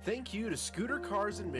Thank you to Scooter Cars and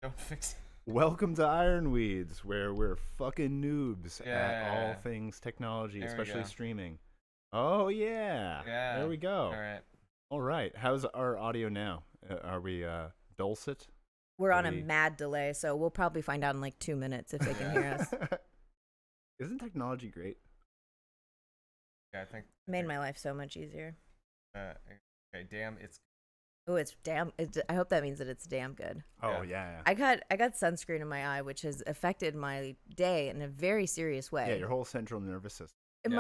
Don't fix it. Welcome to Ironweeds, where we're fucking noobs at all things technology, There we especially go. streaming. Oh yeah. Yeah. There we go. All right. All right. How's our audio now? Are we dulcet? We're on a mad delay, so we'll probably find out in like 2 minutes if they can hear us. Isn't technology great? Yeah, I think. Made my life so much easier. Okay. Damn. It's. Oh, it's damn. I hope that means that it's damn good. Oh yeah. I got sunscreen in my eye, which has affected my day in a very serious way. Yeah, your whole central nervous system. And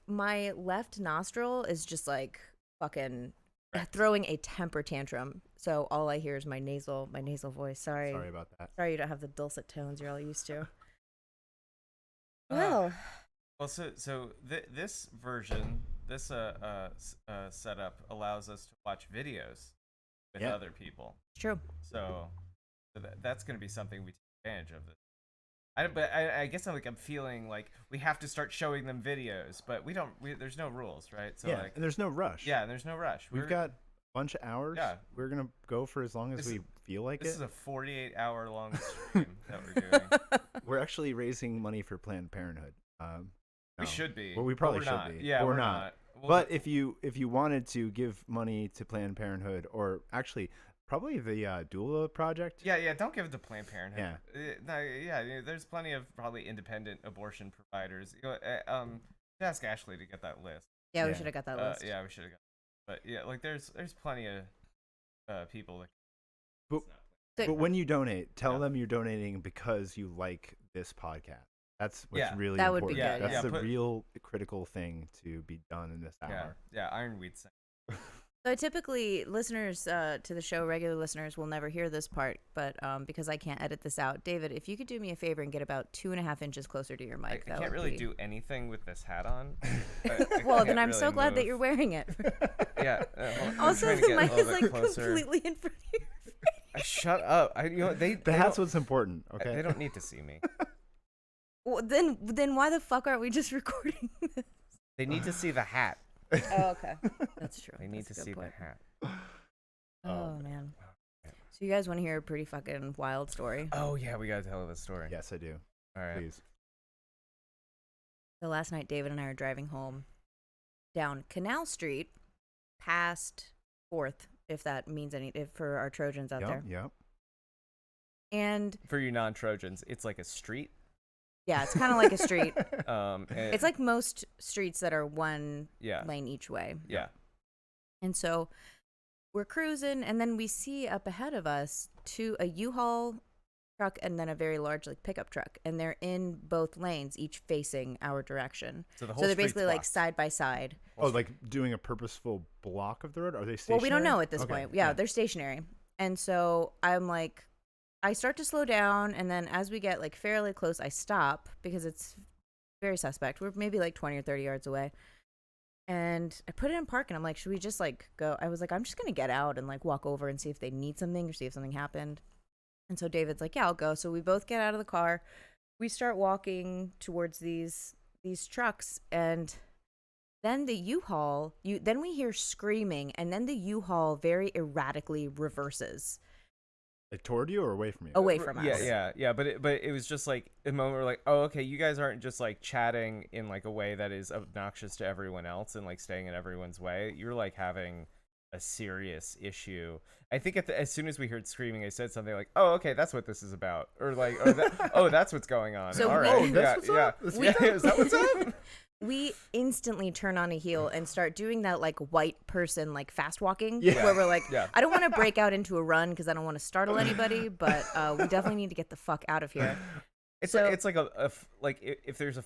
my left nostril is just like fucking Right. throwing a temper tantrum. So all I hear is my nasal voice. Sorry about that. Sorry you don't have the dulcet tones you're all used to. Well, So this version, this setup allows us to watch videos with other people. it's true. So that's going to be something we take advantage of. I guess I'm feeling like we have to start showing them videos, but we don't. There's no rules, right? So yeah, and there's no rush. Yeah, there's no rush. We've got a bunch of hours. Yeah, we're gonna go for as long as we feel like this it. This is a 48-hour long stream that we're doing. We're actually raising money for Planned Parenthood. No. We should be. Well, we probably should not. be. Yeah, we're not. But if you wanted to give money to Planned Parenthood, or actually probably the doula project. Yeah. Don't give it to Planned Parenthood. Yeah. There's plenty of probably independent abortion providers. Ask Ashley to get that list. Yeah, we should have got that list. Yeah, we should have got. But yeah, like there's plenty of people that. But when you donate, tell them you're donating because you like this podcast. That's what's really that important. Would be good. That's the real critical thing to be done in this hour. Yeah, Ironweeds. So I typically, listeners to the show, regular listeners will never hear this part, but because I can't edit this out, David, if you could do me a favor and get about 2.5 inches closer to your mic, I can't really do anything with this hat on. Well, then I'm really so glad that move. you're wearing it. Yeah. I'm Also, trying to the get a mic little is bit like closer. completely in front of you. Shut up! They That's don't- what's important. Okay. They don't need to see me. Well, then why the fuck aren't we just recording this? They need to see the hat. Oh, okay. That's true. They need That's to a good see point. the hat. Oh, man. So you guys want to hear a pretty fucking wild story? Oh yeah, we gotta tell this story. Yes, I do. All right. Please. So last night, David and I are driving home down Canal Street, past 4th, if that means anything for our Trojans out there. Yep. And For you non-Trojans, it's like a street. yeah, it's kind of like a street. And It's like most streets that are one yeah, lane each way. yeah. And so we're cruising, and then we see up ahead of us a U-Haul truck and then a very large like pickup truck, and they're in both lanes, each facing our direction. So the whole So they're street's basically like blocked. side by side. Oh, like doing a purposeful block of the road? Are they stationary? Well, we don't know at this Okay, point. Yeah, they're stationary. And so I'm like, I start to slow down, and then as we get like fairly close, I stop because it's very suspect. We're maybe like 20 or 30 yards away. And I put it in park, and I'm like, should we just like go? I was like, I'm just going to get out and like walk over and see if they need something or see if something happened. And so David's like, yeah, I'll go. So we both get out of the car. We start walking towards these trucks, and then the U-Haul, then we hear screaming, and then the U-Haul very erratically reverses Like toward you or away from you? away from us. Yeah. But it was just like a moment where like, oh, okay, you guys aren't just like chatting in like a way that is obnoxious to everyone else and like staying in everyone's way. You're like having a serious issue. I think as soon as we heard screaming, I said something like, "Oh, okay, that's what this is about," or like, "Oh, that's what's going on." So all we- right, Oh, that's what's up? That's what's up? Is that what's up? We instantly turn on a heel and start doing that like white person like fast walking, Yeah. where we're like, Yeah. I don't want to break out into a run because I don't want to startle anybody, but we definitely need to get the fuck out of here. It's So- like, it's like if there's a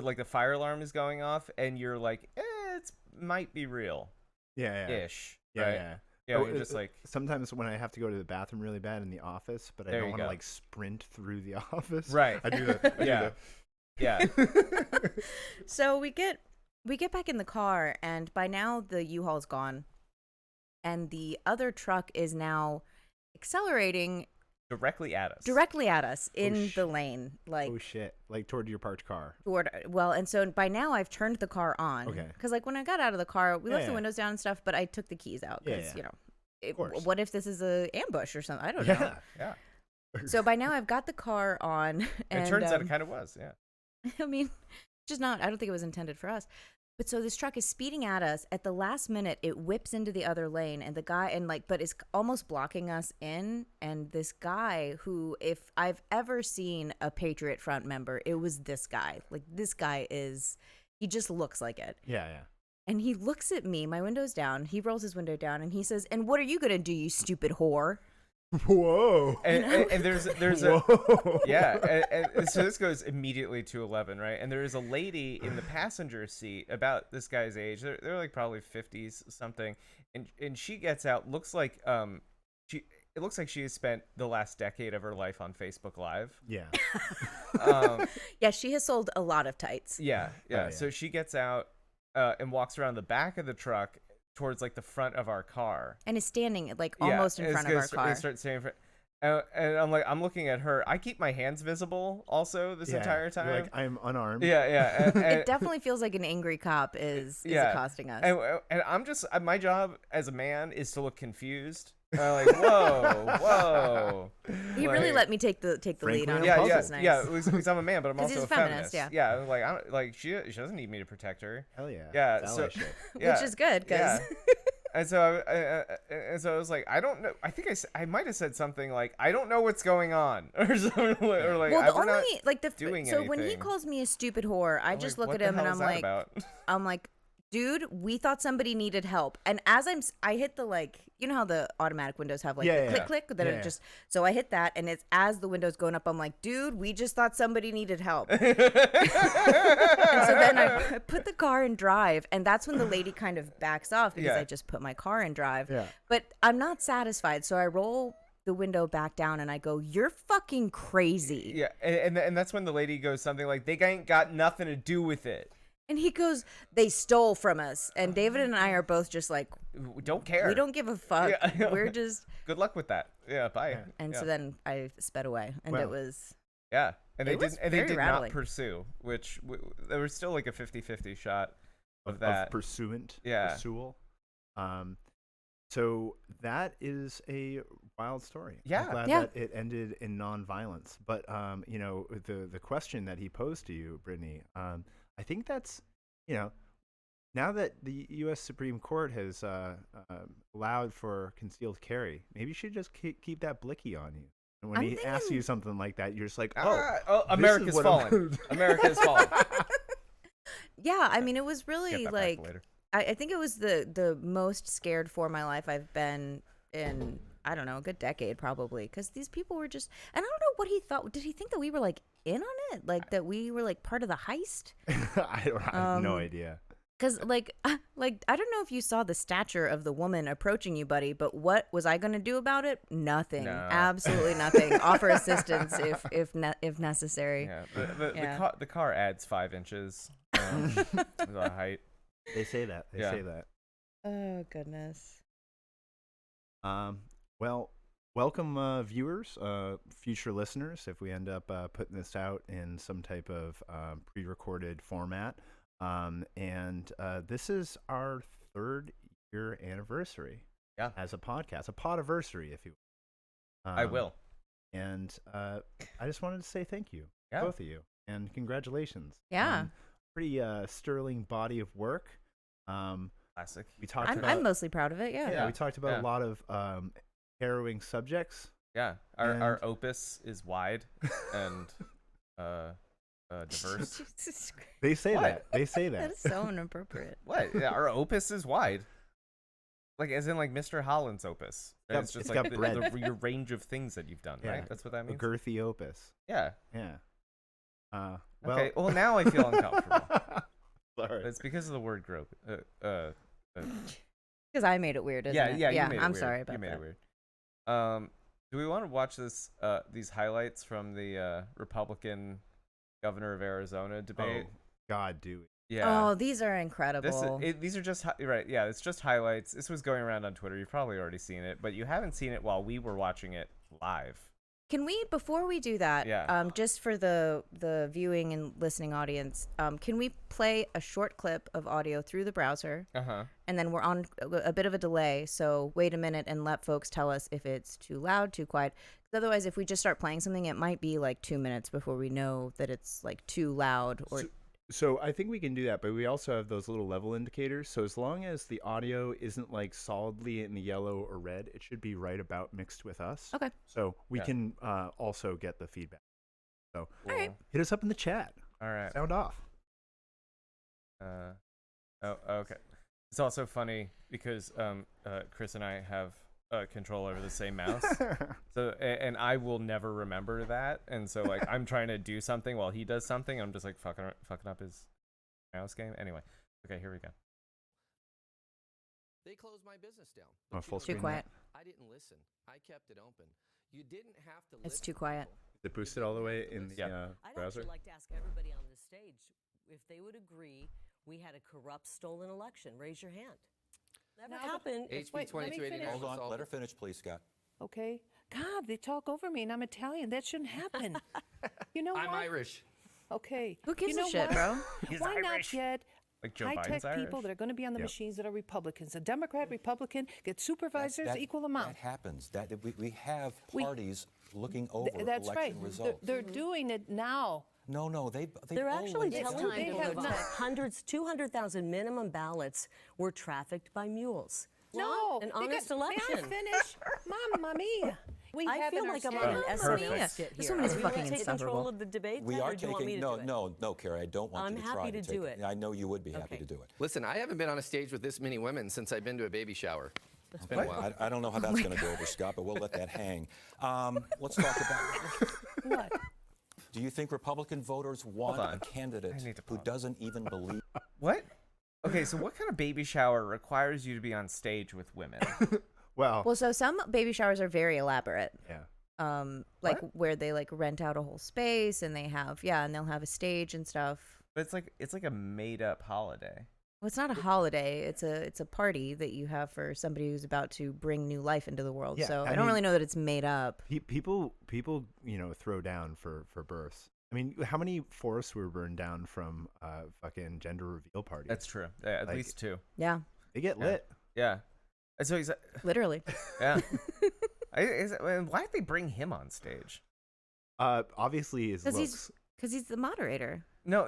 like the fire alarm is going off and you're like, it might be real Yeah. ish. Yeah. Right? Yeah. Yeah, Oh, you're just like, sometimes when I have to go to the bathroom really bad in the office, but I There don't you want to go. like sprint through the office. right. I do that. Yeah. Yeah. So we get back in the car, and by now the U-Haul's gone, and the other truck is now accelerating Directly at us. directly at us in sh- the lane, like Oh shit! Like toward your parked car. toward. Well, and so by now I've turned the car on. Okay. Because like when I got out of the car, we left the Yeah. windows down and stuff, but I took the keys out because Yeah. you know, course. what if this is a ambush or something? I don't know. Yeah. So by now I've got the car on, and It turns out it kind of was. Yeah. I mean, just not. I don't think it was intended for us. But so this truck is speeding at us. At the last minute, it whips into the other lane, and the guy but is almost blocking us in. And this guy, who, if I've ever seen a Patriot Front member, it was this guy. Like this guy he just looks like it. Yeah. And he looks at me. My window's down. He rolls his window down, and he says, "And what are you gonna do, you stupid whore?" Whoa. And there's a Whoa. yeah, and so this goes immediately to 11, right? And there is a lady in the passenger seat about this guy's age. They're like probably 50s something, and she gets out. Looks like it looks like she has spent the last decade of her life on Facebook Live. Yeah. Yeah, she has sold a lot of tights. Yeah. yeah. So she gets out and walks around the back of the truck towards like the front of our car. And is standing like almost in front of our car. Start standing in front. And I'm looking at her. I keep my hands visible also this Yeah. entire time. You're like, I'm unarmed. Yeah. It definitely feels like an angry cop is accosting us. And I'm just my job as a man is to look confused. Like whoa. He really Like- let me take the lead on Frankly, it. Yeah, puzzles. yeah, Which is nice. yeah. Because I'm a man, but I'm 'Cause also he's a a feminist, feminist. yeah. Like she doesn't need me to protect her. Hell yeah. Yeah, It's so- ally shit. Yeah, Which is good because yeah. And so I was like, I don't know. I think I might have said something like, I don't know what's going on, or something, or like, well, the we're not only like doing so when he anything. calls me a stupid whore, I I'm just like, look what at the him and hell is I'm that like, about? I'm like, dude, we thought somebody needed help. And as I hit the, like, you know how the automatic windows have like the click, that it just, so I hit that, and it's as the window's going up, I'm like, dude, we just thought somebody needed help. And so then I put the car in drive, and that's when the lady kind of backs off because I just put my car in drive. Yeah. But I'm not satisfied, so I roll the window back down and I go, you're fucking crazy. Yeah, and that's when the lady goes something like, they ain't got nothing to do with it. And he goes, they stole from us. And David and I are both just like, we don't care. We don't give a fuck. Yeah. We're just. Good luck with that. Yeah, bye. Yeah. And so then I sped away, and it was. Yeah, and they did rattling. not pursue, which there was still like a 50-50 shot of that. Of pursuant. Yeah. Pursual. So that is a wild story. Yeah. I'm glad that it ended in non-violence. But you know, the question that he posed to you, Brittany, I think that's, you know, now that the U.S. Supreme Court has allowed for concealed carry, maybe you should just keep that blicky on you. And when he asks you something like that, you're just like, America's fallen. America's fallen. Yeah, I mean, it was really like, I think it was the most scared for my life I've been in, I don't know, a good decade probably, because these people were just, and I don't know what he thought. Did he think that we were like in on it, like that we were like part of the heist? I have no idea. Because like I don't know if you saw the stature of the woman approaching you, buddy, but what was I gonna do about it? Nothing. No. Absolutely nothing. Offer assistance if necessary. Yeah, the car adds 5 inches the height. They say that. They say that. Oh goodness. Well, welcome viewers, future listeners, if we end up putting this out in some type of pre-recorded format. And this is our 3rd year anniversary as a podcast, a podiversary, if you will. I will. And I just wanted to say thank you, both of you, and congratulations. Yeah. Pretty sterling body of work. Classic. We talked I'm mostly proud of it. Yeah. We talked about a lot of harrowing subjects. Yeah. Our opus is wide and diverse. They say that. They say that. That is so inappropriate. What? Yeah, our opus is wide. Like, as in, like, Mr. Holland's opus. It's just like your range of things that you've done, right? That's what that means? A girthy opus. Yeah. Yeah. Okay, well, now I feel uncomfortable. Sorry. It's because of the word grope. Because I made it weird, isn't it? Yeah, you made it I'm weird. sorry about that. You made that. it weird. Do we want to watch these highlights from the Republican governor of Arizona debate? Oh, God, do it. Yeah. Oh, these are incredible. These are just right. Yeah, it's just highlights. This was going around on Twitter. You've probably already seen it, but you haven't seen it while we were watching it live. Can we, before we do that, just for the viewing and listening audience, can we play a short clip of audio through the browser? And then we're on a bit of a delay, so wait a minute and let folks tell us if it's too loud, too quiet. Because otherwise, if we just start playing something, it might be like 2 minutes before we know that it's like too loud or. So I think we can do that, but we also have those little level indicators. So as long as the audio isn't like solidly in the yellow or red, it should be right about mixed with us. Okay. So we can also get the feedback. So right. Hit us up in the chat. All right. Sound off. Okay. It's also funny because Chris and I have control over the same mouse. So and I will never remember that, and so like I'm trying to do something while he does something. I'm just like fucking up his mouse game. Anyway, okay, here we go. They closed my business down. Full screen. Too quiet. I didn't listen. I kept it open. You didn't have to. It's too quiet. Is it boosted all the way in the browser? I'd actually like to ask everybody on this stage if they would agree we had a corrupt, stolen election. Raise your hand. Never happened. HB 2389. Hold on. Let her finish, please, Scott. Okay. God, they talk over me, and I'm Italian. That shouldn't happen. You know I'm what? Irish. Okay. Who gives you know a shit, what? bro? Why not get Like Joe high-tech Biden's people Irish? that are going to be on the machines that are Republicans? A Democrat, Republican, get supervisors, equal amount. That happens. We have parties looking over that's right. election results. They're doing it now. No, They're actually telling they have not. Hundreds, 200,000 minimum ballots were trafficked by mules. No, an honest election. May I finish? Mamma mia. I feel like I'm on an SNL skit here. This woman is Are we fucking gonna take control insufferable. of the debate? We then, are or do you want me taking to do it? no, Carrie. I don't want you to I'm try happy to do it. I know you would be happy to do it. Listen, I haven't been on a stage with this many women since I've been to a baby shower. It's been a while. I don't know how that's going to go over, Scott, but we'll let that hang. Let's talk about What? Do you think Republican voters want a candidate who doesn't even believe? What? Okay, so what kind of baby shower requires you to be on stage with women? Well, so some baby showers are very elaborate. Yeah. Like where they like rent out a whole space and they have and they'll have a stage and stuff. But it's like a made up holiday. Well, it's not a holiday. It's a party that you have for somebody who's about to bring new life into the world. Yeah, So I I don't mean, really know that it's made up. People, throw down for births. I mean, how many forests were burned down from fucking gender reveal parties? That's true. Yeah, at least 2. Yeah. They get lit. Yeah. So he's Literally. yeah. Why'd they bring him on stage? Obviously his looks. Because he's the moderator. No.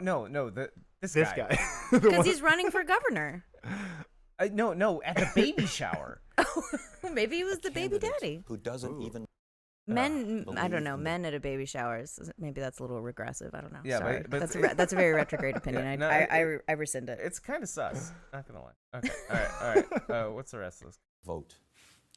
This guy. Because he's running for governor. No, at the baby shower. Maybe he was the baby daddy. Who doesn't even Men, I don't know. Men at a baby shower. Maybe that's a little regressive. I don't know. Yeah, Sorry. but that's a very retrograde opinion. Yeah, no, I rescind it. It's kind of sus. Not gonna lie. Okay. All right. What's the rest of this? vote?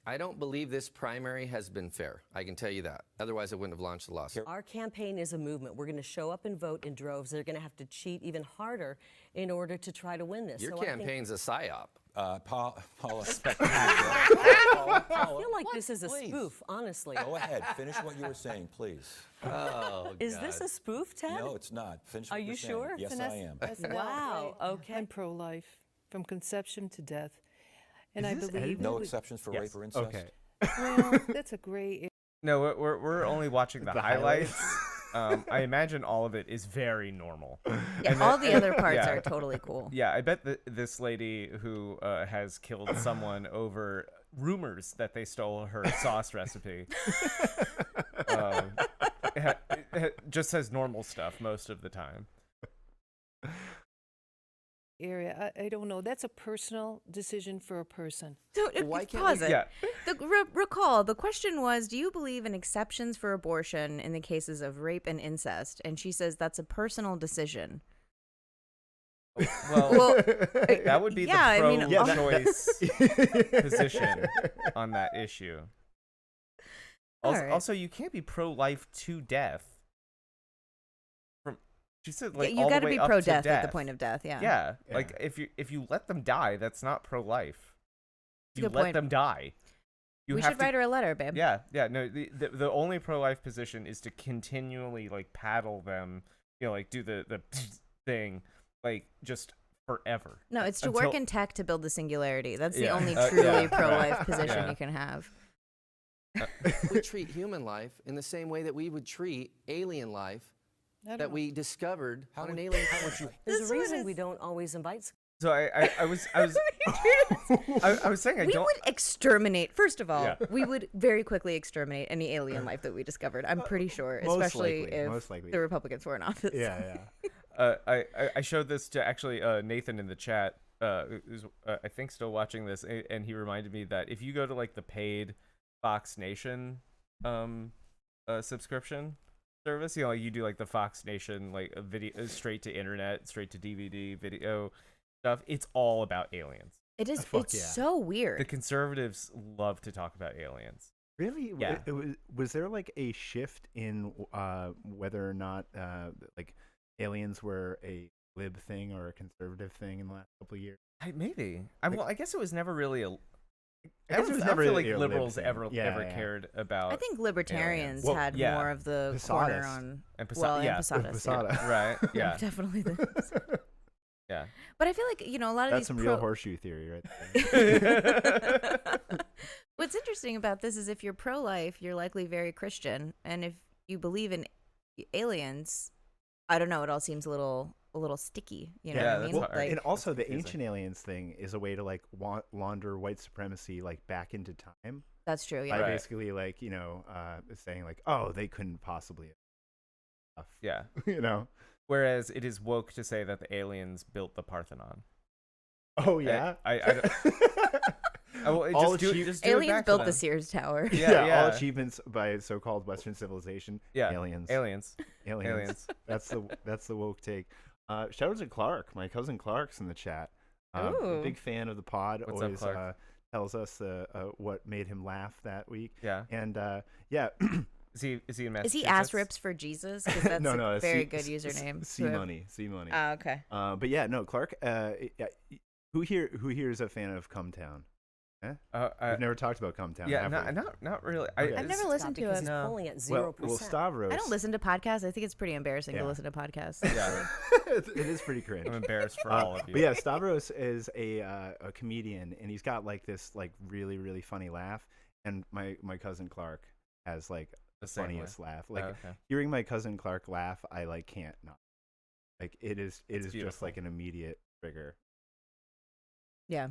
I don't believe this primary has been fair. I can tell you that. Otherwise, I wouldn't have launched the lawsuit. Our campaign is a movement. We're going to show up and vote in droves. They're going to have to cheat even harder in order to try to win this. Your So campaign's a psyop. Paula, I feel like this is a please. spoof, honestly. Go ahead. Finish what you were saying, please. Oh, Is this a spoof, Ted? No, it's not. Finish what Are you're you saying. sure? Yes, I am. Wow, okay. I'm pro-life, from conception to death. And Is I this believe edited? No that exceptions for Yes. rape or incest? Okay. well, that's a gray area. No, we're only watching the The highlights. I imagine all of it is very normal. Yeah, all the other parts are totally cool. Yeah, I bet this lady who has killed someone over rumors that they stole her sauce recipe just says normal stuff most of the time. Area. I don't know. That's a personal decision for a person. So Why can't pause we- it. Yeah. Recall, the question was, do you believe in exceptions for abortion in the cases of rape and incest? And she says that's a personal decision. Well, that would be yeah, the I mean, pro-choice position on that issue. All Also, right. also, you can't be pro-life to death. She said, like, you all the got to way be up to pro-death at the death. point of death. Yeah. Yeah, Yeah. like if you let them die, that's not pro-life. You Good let point. them die. You We have should to, write her a letter, babe. Yeah. No, the only pro-life position is to continually like paddle them, like do the thing, like just forever. No, it's to Until- work in tech to build the singularity. That's the Yeah. only Yeah, truly right. pro-life position Yeah. you can have. We treat human life in the same way that we would treat alien life I don't that know. we discovered How on an would- alien how would you? There's This a one reason is- we don't always invite. So I was I was saying I We don't. would exterminate. First of all, Yeah. we would very quickly exterminate any alien life that we discovered. I'm pretty sure, Most especially likely, if most likely. the Republicans were in office. Yeah. I showed this to actually Nathan in the chat, who's I think still watching this, and he reminded me that if you go to like the paid Fox Nation subscription service, you do like the Fox Nation like a video straight to internet, straight to DVD video stuff. It's all about aliens. It is. Fuck It's yeah. so weird. The conservatives love to talk about aliens. Really? Yeah. Was there like a shift in whether or not like aliens were a lib thing or a conservative thing in the last couple of years? Maybe. I guess it was never really a. I guess it was don't never feel really like a lib liberals thing. ever Yeah. cared about. I think libertarians Well, had yeah. more of the Posadas. corner on. And Well, yeah. and Posadas. Posada. Yeah. Right. Yeah. Definitely. Yeah. But I feel like a lot of That's these some real horseshoe theory, right there. What's interesting about this is if you're pro-life, you're likely very Christian, and if you believe in aliens, I don't know, it all seems a little sticky. You know Yeah, what I mean? that's hard. And also, the confusing. ancient aliens thing is a way to like launder white supremacy like back into time. That's true. By Yeah. Right. basically like saying like, oh, they couldn't possibly have Yeah. stuff. Whereas it is woke to say that the aliens built the Parthenon. Oh yeah. I Aliens built the Sears Tower. Yeah, all achievements by so-called Western civilization. Yeah, aliens. That's the woke take. Shout out to Clark, my cousin Clark's in the chat. A big fan of the pod. What's always up, Clark? Tells us what made him laugh that week. Yeah, and Is he in Massachusetts? Is he ass rips for Jesus? Because that's a very good username. C money. Oh, okay. But yeah, no, Clark. Who here is a fan of Cumtown? We've never talked about Cumtown. Yeah, not really. Okay. I've never listened to it. He's polling at 0%. Well, Stavros. I don't listen to podcasts. I think it's pretty embarrassing to listen to podcasts. Yeah, it is pretty cringe. I'm embarrassed for all of you. But yeah, Stavros is a comedian, and he's got like this like really really funny laugh. And my cousin Clark has like the funniest laugh. Like hearing my cousin Clark laugh, I like can't not. Like it is just like an immediate trigger. Yeah.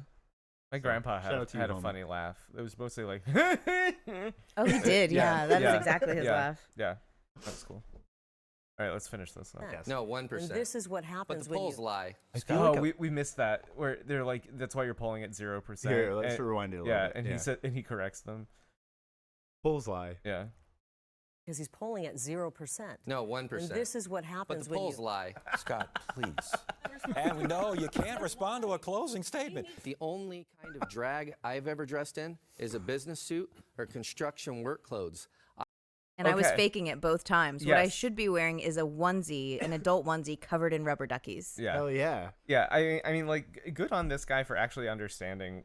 My grandpa had a funny laugh. It was mostly like. Oh, he did. Yeah, that is exactly his laugh. Yeah, that's cool. All right, let's finish this up. Yes. No, 1%. And this is what happens but the polls lie. We missed that. Where they're like, that's why you're polling at 0%. Here, let's rewind it a little bit. He said, and he corrects them. Polls lie. Yeah. Because he's polling at 0%. No, 1%. And this is what happens but the polls lie. Scott, please. And no, you can't respond to a closing statement. The only kind of drag I've ever dressed in is a business suit or construction work clothes. And I was faking it both times. What I should be wearing is a onesie, an adult onesie covered in rubber duckies. Yeah. Hell yeah. Yeah. I mean, like, good on this guy for actually understanding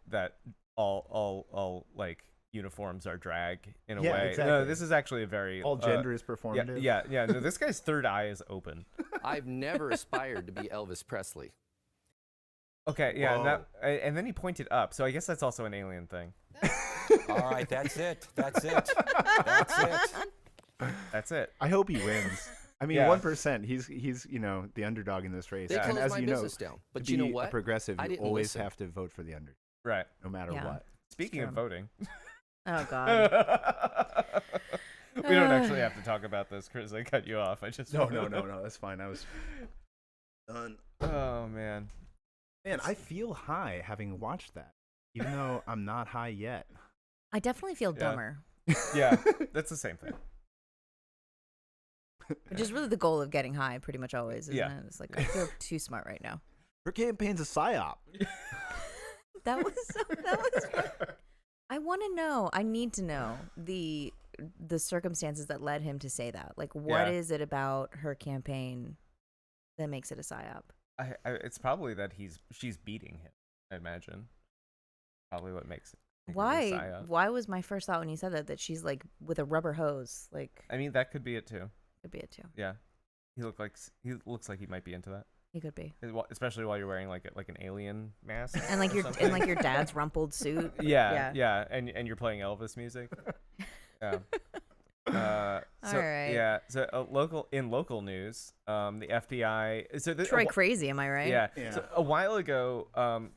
that all like uniforms are drag in a way. Exactly. No, this is actually a very all gender is performative. Yeah. No, this guy's third eye is open. I've never aspired to be Elvis Presley. Okay, yeah, and then he pointed up, so I guess that's also an alien thing. All right, that's it. That's it. I hope he wins. I mean, 1%. He's the underdog in this race. They and as my you know, business down. But to you know be what? a progressive, I you didn't always listen. have to vote for the underdog, right? No matter what. Speaking of voting. Oh God. We don't actually have to talk about this, Chris. I cut you off. I just No. That's fine. I was done. Oh man. Man, I feel high having watched that, even though I'm not high yet. I definitely feel dumber. Yeah, that's the same thing. Which is really the goal of getting high, pretty much always, isn't it? It's like, I feel too smart right now. Her campaign's a psyop. That was I want to know. I need to know the circumstances that led him to say that. Like, what is it about her campaign that makes it a psyop? It's probably that she's beating him. I imagine. Probably what makes it. Why? Why was my first thought when he said that she's like with a rubber hose? Like, I mean, that could be it too. Could be it too. Yeah, he looks like he might be into that. He could be, especially while you're wearing like an alien mask and like your dad's rumpled suit. Yeah, and you're playing Elvis music. Yeah. All right. Yeah. So local news, the FBI. So Troy Crazy, am I right? Yeah. So a while ago,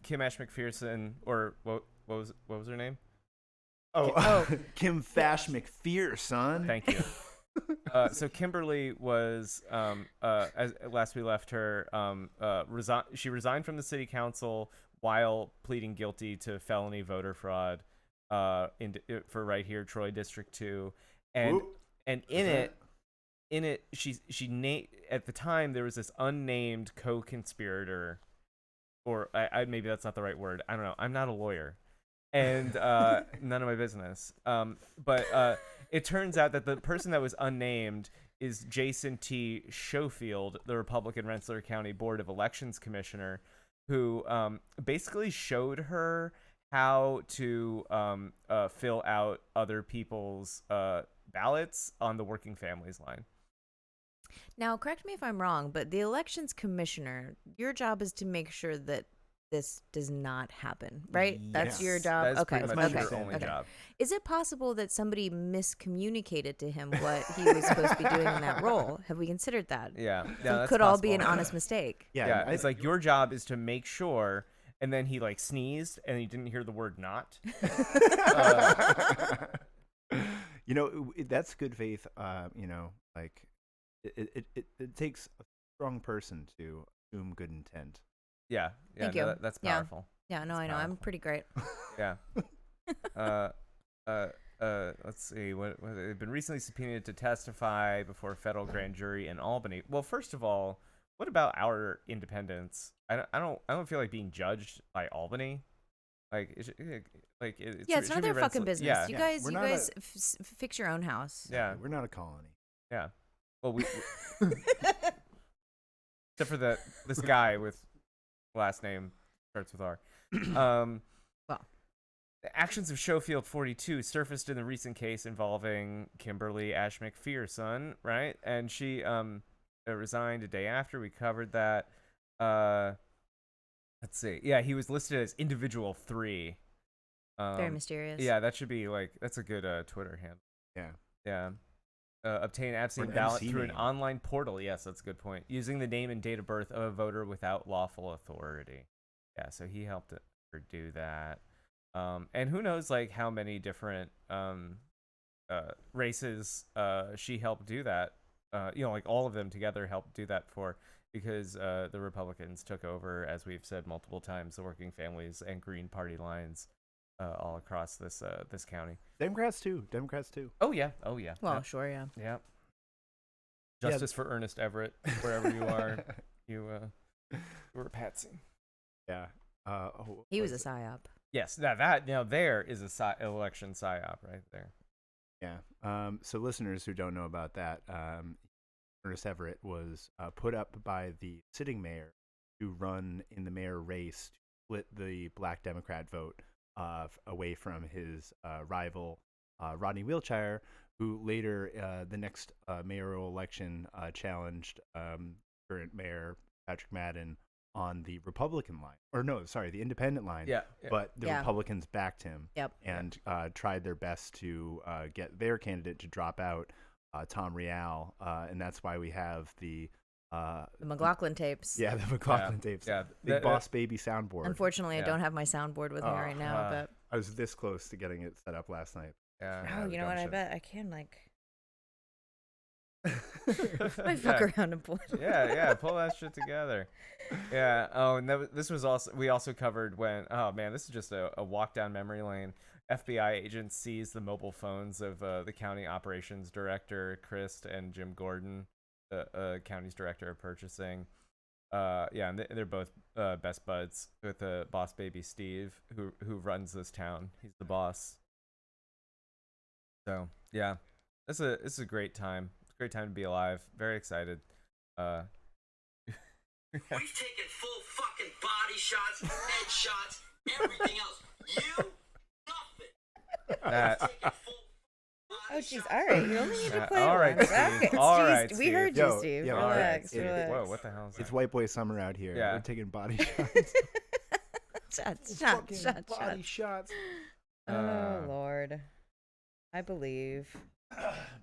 Kim Ash McPherson, or what was her name? Kim Fash McPherson. Thank you. So Kimberly was, as last we left her, she resigned from the city council while pleading guilty to felony voter fraud, for right here, Troy District 2, and in it, she named, at the time there was this unnamed co-conspirator, or maybe that's not the right word. I don't know. I'm not a lawyer, and none of my business. But it turns out that the person that was unnamed is Jason T. Schofield, the Republican Rensselaer County Board of Elections Commissioner, who basically showed her how to fill out other people's ballots on the working families line. Now, correct me if I'm wrong, but the elections commissioner, your job is to make sure that this does not happen, right? Yes. That's your job. That is pretty much your only job. Is it possible that somebody miscommunicated to him what he was supposed to be doing in that role? Have we considered that? Yeah, so it could all be an honest mistake. Yeah, it's like your job is to make sure. And then he like sneezed and he didn't hear the word "not." That's good faith. Like it takes a strong person to assume good intent. Yeah, Thank you. That's powerful. Yeah, no, I know. I'm pretty great. Yeah. Let's see. What they've been recently subpoenaed to testify before a federal grand jury in Albany. Well, first of all, what about our independence? I don't feel like being judged by Albany. Like, it's not their fucking business. Yeah. You guys fix your own house. Yeah, we're not a colony. Yeah. Well, we except for this guy with last name starts with R. Well, the actions of Schofield 42 surfaced in the recent case involving Kimberly Ash McPherson, right? And she resigned a day after. We covered that. Let's see. Yeah, he was listed as individual 3. Very mysterious. Yeah, that should be that's a good Twitter handle. Yeah. Yeah. Obtain absentee an ballot MC through an name. online portal. Yes, that's a good point. Using the name and date of birth of a voter without lawful authority. Yeah, so he helped her do that. And who knows, like, how many different races she helped do that. Like, all of them together helped do that because the Republicans took over, as we've said multiple times, the working families and Green Party lines all across this county. Democrats too. Oh yeah. Well, Yep. sure, yeah. Yep. Justice for Ernest Everett, wherever you are. You were a patsy. Yeah. He was a psyop. Yes, that there is a election psyop right there. Yeah. So listeners who don't know about that, Ernest Everett was put up by the sitting mayor to run in the mayor race to split the Black Democrat vote away from his rival Rodney Wiltshire, who later the next mayoral election challenged current mayor Patrick Madden on the Republican line, the independent line. Yeah. But the Republicans backed him. Yep. And tried their best to get their candidate to drop out, Tom Real, and that's why we have the McLaughlin tapes. Yeah, the McLaughlin tapes. Yeah, the Boss Baby soundboard. Unfortunately, I don't have my soundboard with me right now, but I was this close to getting it set up last night. Yeah. Oh, you know what? I bet I can I fuck around and pull it. Yeah, pull that shit together. Yeah. Oh, and this was we also covered when. Oh man, this is just a walk down memory lane. FBI agents seized the mobile phones of the county operations director, Chris, and Jim Gordon, the county's director of purchasing. And they're both best buds with Boss Baby Steve, who runs this town. He's the boss. So yeah, this is a great time. It's a great time to be alive. Very excited. We've taken full fucking body shots, head shots, everything else. You, nothing. Oh, jeez. All right. You only need to play all right, once. Steve. Okay. All right, We Steve. heard you, Steve. Yo, Relax. Whoa, what the hell is that? It's white boy summer out here. Yeah. We're taking body shots. Shots. Body shots. Oh, Lord. I believe.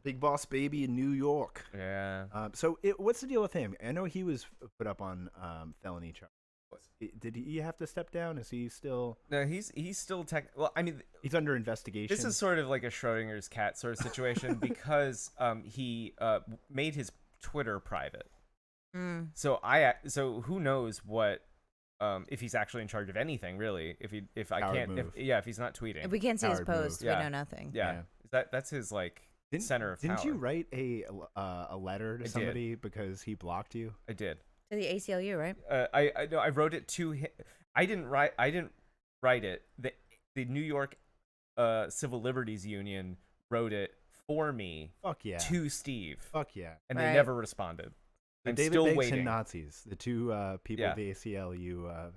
Big Boss Baby in New York. Yeah. So what's the deal with him? I know he was put up on felony charges. Did he have to step down? Is he still? No, he's still well, I mean, he's under investigation. This is sort of like a Schrodinger's cat sort of situation because he made his Twitter private. So who knows what if he's actually in charge of anything really? If he's not tweeting. If we can't see his post, we know nothing. Yeah. That's his center of power. Didn't you write a letter to somebody because he blocked you? I did. To the ACLU, right? I wrote it to him. I didn't write it. The New York Civil Liberties Union wrote it for me. Fuck yeah. To Steve. Fuck yeah. And they never responded. I'm David still Banks waiting. and Nazis, the two people at the ACLU have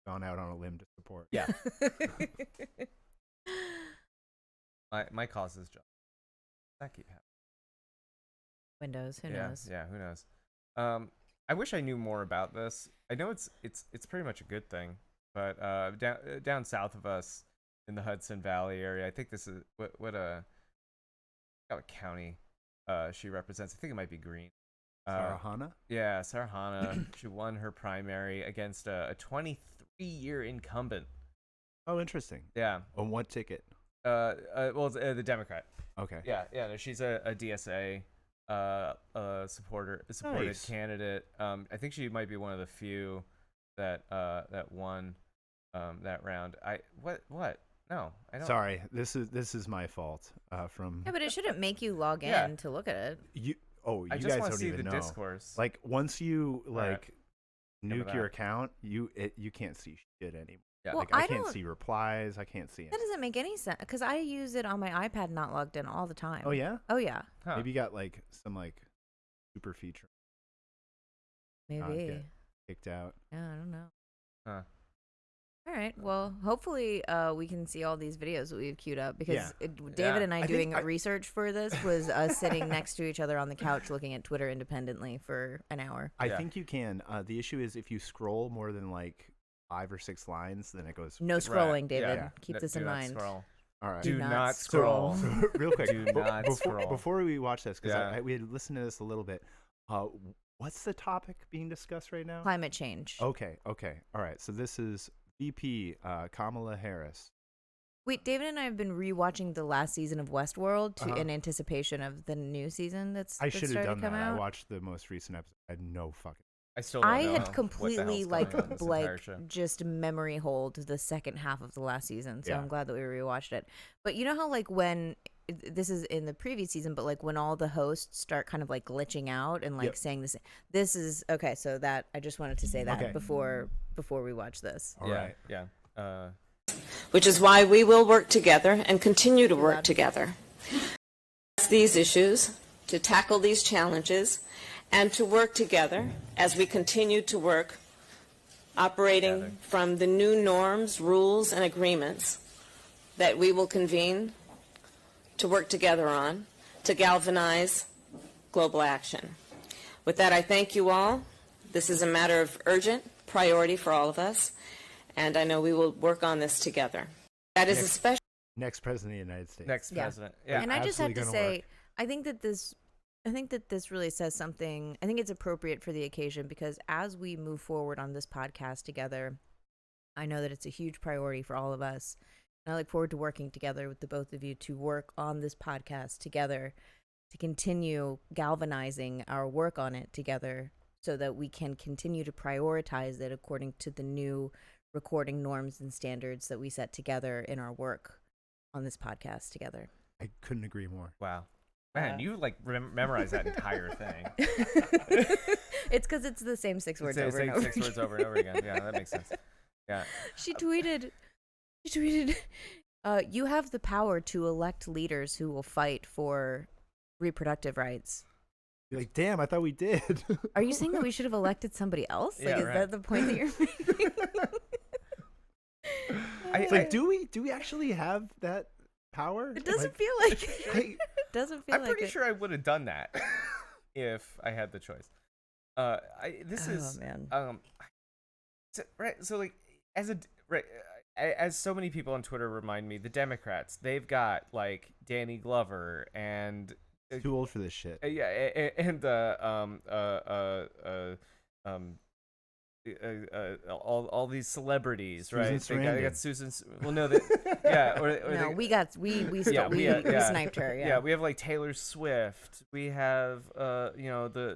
gone out on a limb to support. Yeah. my cause is just that keep happening. Windows. Who knows? Yeah. Who knows? I wish I knew more about this. I know it's pretty much a good thing, but down south of us in the Hudson Valley area, I think this is what county she represents. I think it might be Green. Sarahana? Yeah, Sarahana. She won her primary against a 23-year incumbent. Oh, interesting. Yeah. On what ticket? The Democrat. Okay. Yeah. No, she's a DSA. Supported nice. candidate. I think she might be one of the few that won. that round. What? No, I don't. Sorry, this is my fault. From Yeah, but it shouldn't make you log in to look at it. you I just guys want don't to see even the know. discourse. Like once you Alright. nuke that. your account, you can't see shit anymore. Yeah. Well, Like I can't don't- see replies. I can't see That anything. doesn't make any sense because I use it on my iPad not logged in all the time. Oh yeah. Oh yeah. Huh. Maybe you got like some like super feature Maybe. get kicked out. Yeah, I don't know. Huh. All right. Well, hopefully we can see all these videos that we've queued up because Yeah. David and I, I think doing I- research for this was us sitting next to each other on the couch looking at Twitter independently for an hour. I Yeah. think you can. The issue is if you scroll more than like 5 or 6 lines, then it goes. No scrolling, David. Yeah. Keep this in Do not mind. Scroll. All right. Do not not scroll. scroll. So, real quick, Do not scroll. before we watch this, because Yeah. we had listened to this a little bit. What's the topic being discussed right now? Climate change. Okay. All right. So this is VP Kamala Harris. Wait, David and I have been rewatching the last season of Westworld in anticipation of the new season that's I should have started done to come that. out. I watched the most recent episode. I had no fucking. I still don't I know had what the completely hell's going on this entire like show. just memory hold the second half of the last season, so Yeah. I'm glad that we rewatched it. But you know how like when this is in the previous season, but like when all the hosts start kind of like glitching out and like Yep. saying this is okay. So that I just wanted to say that Okay. before we watch this. All right. Yeah. Which is why we will work together and continue to work together. These issues, to tackle these challenges, and to work together as we continue to work, operating from the new norms, rules, and agreements that we will convene to work together on to galvanize global action. With that, I thank you all. This is a matter of urgent priority for all of us, and I know we will work on this together. That is especially Next president of the United States. Next Yeah. president. Yeah. And I just have to absolutely say, gonna work. I think that this really says something. I think it's appropriate for the occasion because as we move forward on this podcast together, I know that it's a huge priority for all of us. And I look forward to working together with the both of you to work on this podcast together, to continue galvanizing our work on it together so that we can continue to prioritize it according to the new recording norms and standards that we set together in our work on this podcast together. I couldn't agree more. Wow. Man, you like memorize that entire thing. It's because it's the same 6 words over and over. 6 words over and over again. Yeah, that makes sense. Yeah. She tweeted, you have the power to elect leaders who will fight for reproductive rights. You're like, damn, I thought we did. Are you saying that we should have elected somebody else? Like, Yeah, is right. that the point that you're making? It's like, do we actually have that power? It doesn't Like, feel like it. It doesn't feel I'm like pretty it. sure I would have done that if I had the choice. This is man. So like as so many people on Twitter remind me, the Democrats, they've got like Danny Glover and too old for this shit. and all these celebrities, right? Susan They Sarandon. got Susan. Well, no, they, yeah, or No, we sniped her. Yeah. Yeah, we have like Taylor Swift. We have the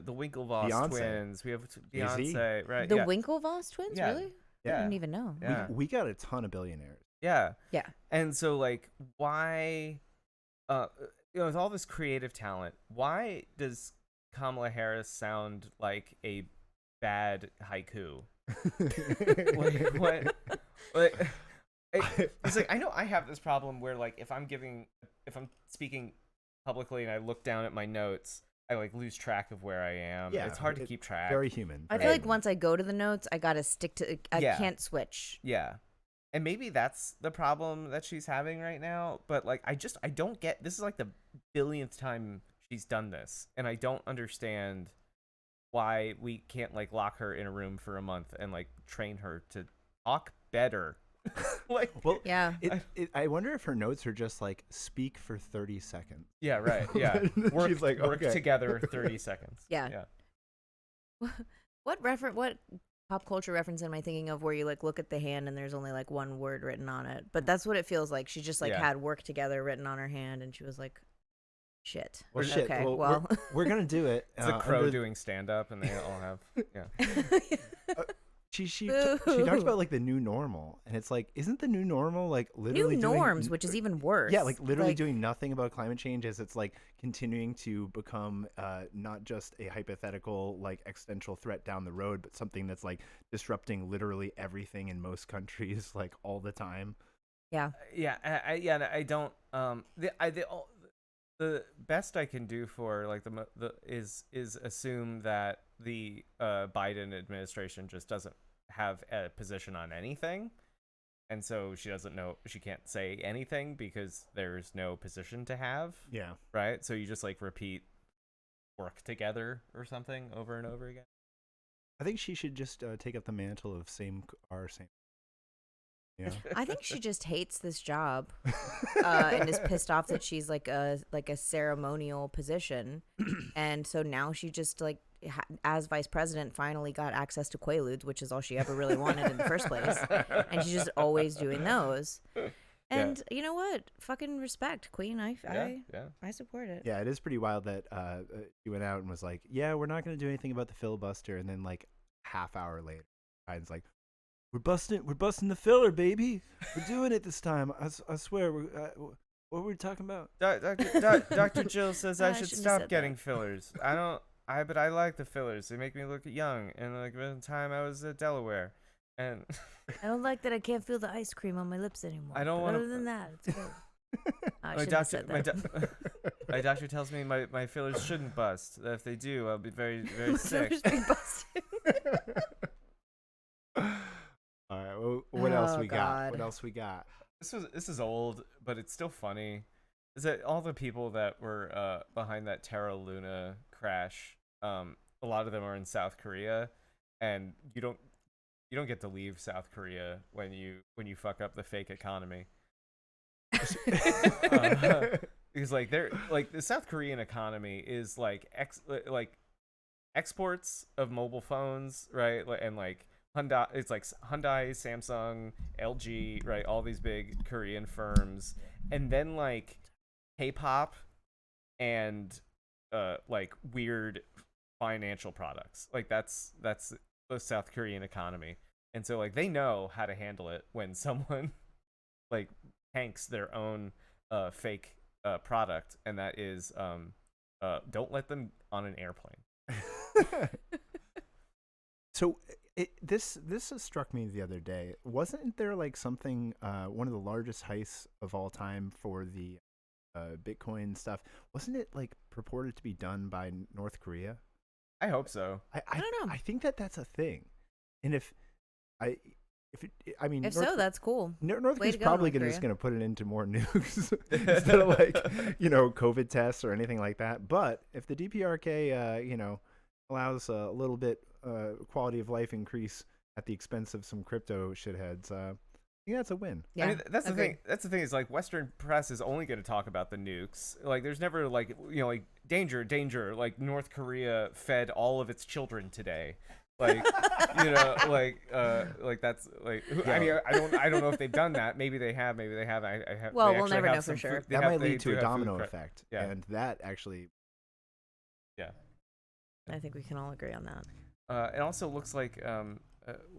Winklevoss Beyonce. twins. We have Jay-Z. Beyonce, right? The yeah. Winklevoss twins, Yeah. really? I Yeah. didn't even know. Yeah. We got a ton of billionaires. Yeah. Yeah. And so like why with all this creative talent, why does Kamala Harris sound like a bad haiku? Like what? Like, it's like I know I have this problem where like if I'm speaking publicly and I look down at my notes, I like lose track of where I am. Yeah, It's hard to keep track. Very human. I feel like once I go to the notes, I gotta stick to. I Yeah. can't switch. Yeah. And maybe that's the problem that she's having right now. But like, I don't get, this is like the billionth time she's done this. And I don't understand why we can't like lock her in a room for a month and like train her to talk better. Like, well, Yeah. I wonder if her notes are just like speak for 30 seconds. yeah, right. Yeah. She's like, work okay. together 30 seconds. Yeah. What pop culture reference am I thinking of where you like look at the hand and there's only like one word written on it? But that's what it feels like. She just like Yeah. had work together written on her hand and she was like, shit. Well, shit. Okay, Well, we're gonna do it. It's a crow under- doing stand up and they all have, yeah. She talked about like the new normal, and it's like, isn't the new normal like literally new norms, which is even worse? Yeah, like literally doing nothing about climate change, as it's like continuing to become not just a hypothetical like existential threat down the road, but something that's like disrupting literally everything in most countries like all the time. Yeah. I don't. The best I can do for like is assume that the Biden administration just doesn't have a position on anything, and so she can't say anything because there's no position to have. Yeah. Right. So you just like repeat work together or something over and over again. I think she should just take up the mantle of same. Yeah. I think she just hates this job and is pissed off that she's like a ceremonial position, and so now she just like as vice president finally got access to Quaaludes, which is all she ever really wanted in the first place, and she's just always doing those. And you know what? Fucking respect, Queen. I support it. Yeah, it is pretty wild that she went out and was like, "Yeah, we're not going to do anything about the filibuster," and then like half hour later, Biden's like, We're busting the filler, baby. We're doing it this time. I swear. What were we talking about? Dr. Jill says I should stop getting fillers. But I like the fillers. They make me look young. And like the time I was at Delaware, and I don't like that I can't feel the ice cream on my lips anymore. I don't want. Other than that, it's good. My doctor tells me my fillers shouldn't bust. That if they do, I'll be very very sick. All right. Well, what else we got? What else we got? This is old, but it's still funny. Is that all the people that were behind that Terra Luna crash? A lot of them are in South Korea, and you don't get to leave South Korea when you fuck up the fake economy. Because like they're like the South Korean economy is like exports of mobile phones, right? And like Hyundai, it's like Hyundai, Samsung, LG, right? All these big Korean firms, and then like K-pop and like weird financial products. Like that's the South Korean economy, and so like they know how to handle it when someone like tanks their own fake product, and that is don't let them on an airplane. So this has struck me the other day. Wasn't there like something one of the largest heists of all time for the Bitcoin stuff? Wasn't it like purported to be done by North Korea? I hope so. I don't know. I think that's a thing, and if so, that's cool. North Korea's probably just going to put it into more nukes instead of like COVID tests or anything like that. But if the DPRK allows a little bit quality of life increase at the expense of some crypto shitheads, I think that's a win. Yeah, I mean, that's the thing. That's the thing is like Western press is only going to talk about the nukes. Like there's never like like danger. Like North Korea fed all of its children today. Like like that's like I mean I don't know if they've done that. Maybe they have. Maybe they haven't. Well, we'll never know for sure. That might lead to a domino effect. Yeah, and that actually. Yeah. I think we can all agree on that. It also looks like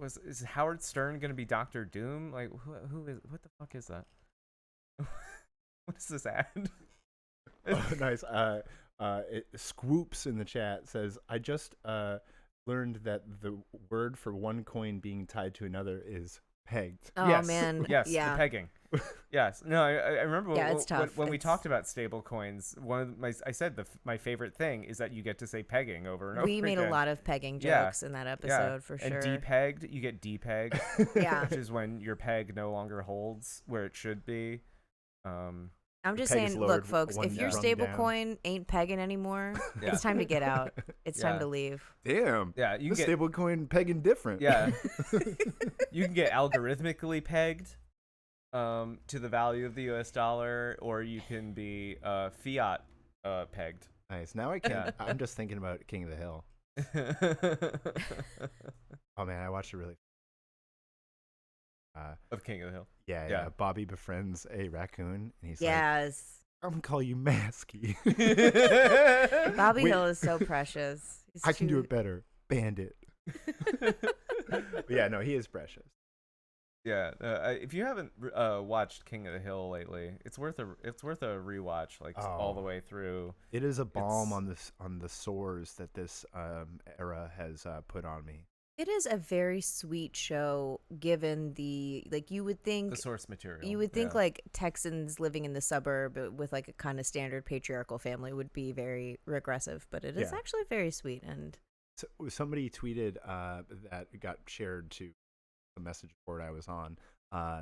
is Howard Stern going to be Dr. Doom? Like who is what the fuck is that? What is this ad? Oh, nice. Squoops in the chat says I just learned that the word for one coin being tied to another is pegged. Oh, yes. man. Yes, yeah. The pegging. Yes. No, I remember it's tough. when we talked about stable coins, I said my favorite thing is that you get to say pegging over and over again. We made a lot of pegging jokes in that episode for sure. And depegged, you get depegged. Yeah. Which is when your peg no longer holds where it should be. I'm just saying, look, folks, if your stable coin ain't pegging anymore, it's time to get out. It's time to leave. Damn. Yeah, you can get stable coin pegging different. Yeah. You can get algorithmically pegged to the value of the US dollar, or you can be fiat pegged. Nice. Now I can. I'm just thinking about King of the Hill. Oh man, I watched a really of King of the Hill. Yeah. Bobby befriends a raccoon, and he's like, I'm gonna call you Masky. Bobby Hill is so precious. I can do it better. Bandit. Yeah, no, he is precious. Yeah, if you haven't watched King of the Hill lately, it's worth a rewatch, like all the way through. It is a balm on the sores that this era has put on me. It is a very sweet show, given the you would think the source material. You would think like Texans living in the suburb with like a kind of standard patriarchal family would be very regressive, but it is actually very sweet. And so somebody tweeted that got shared to the message board I was on,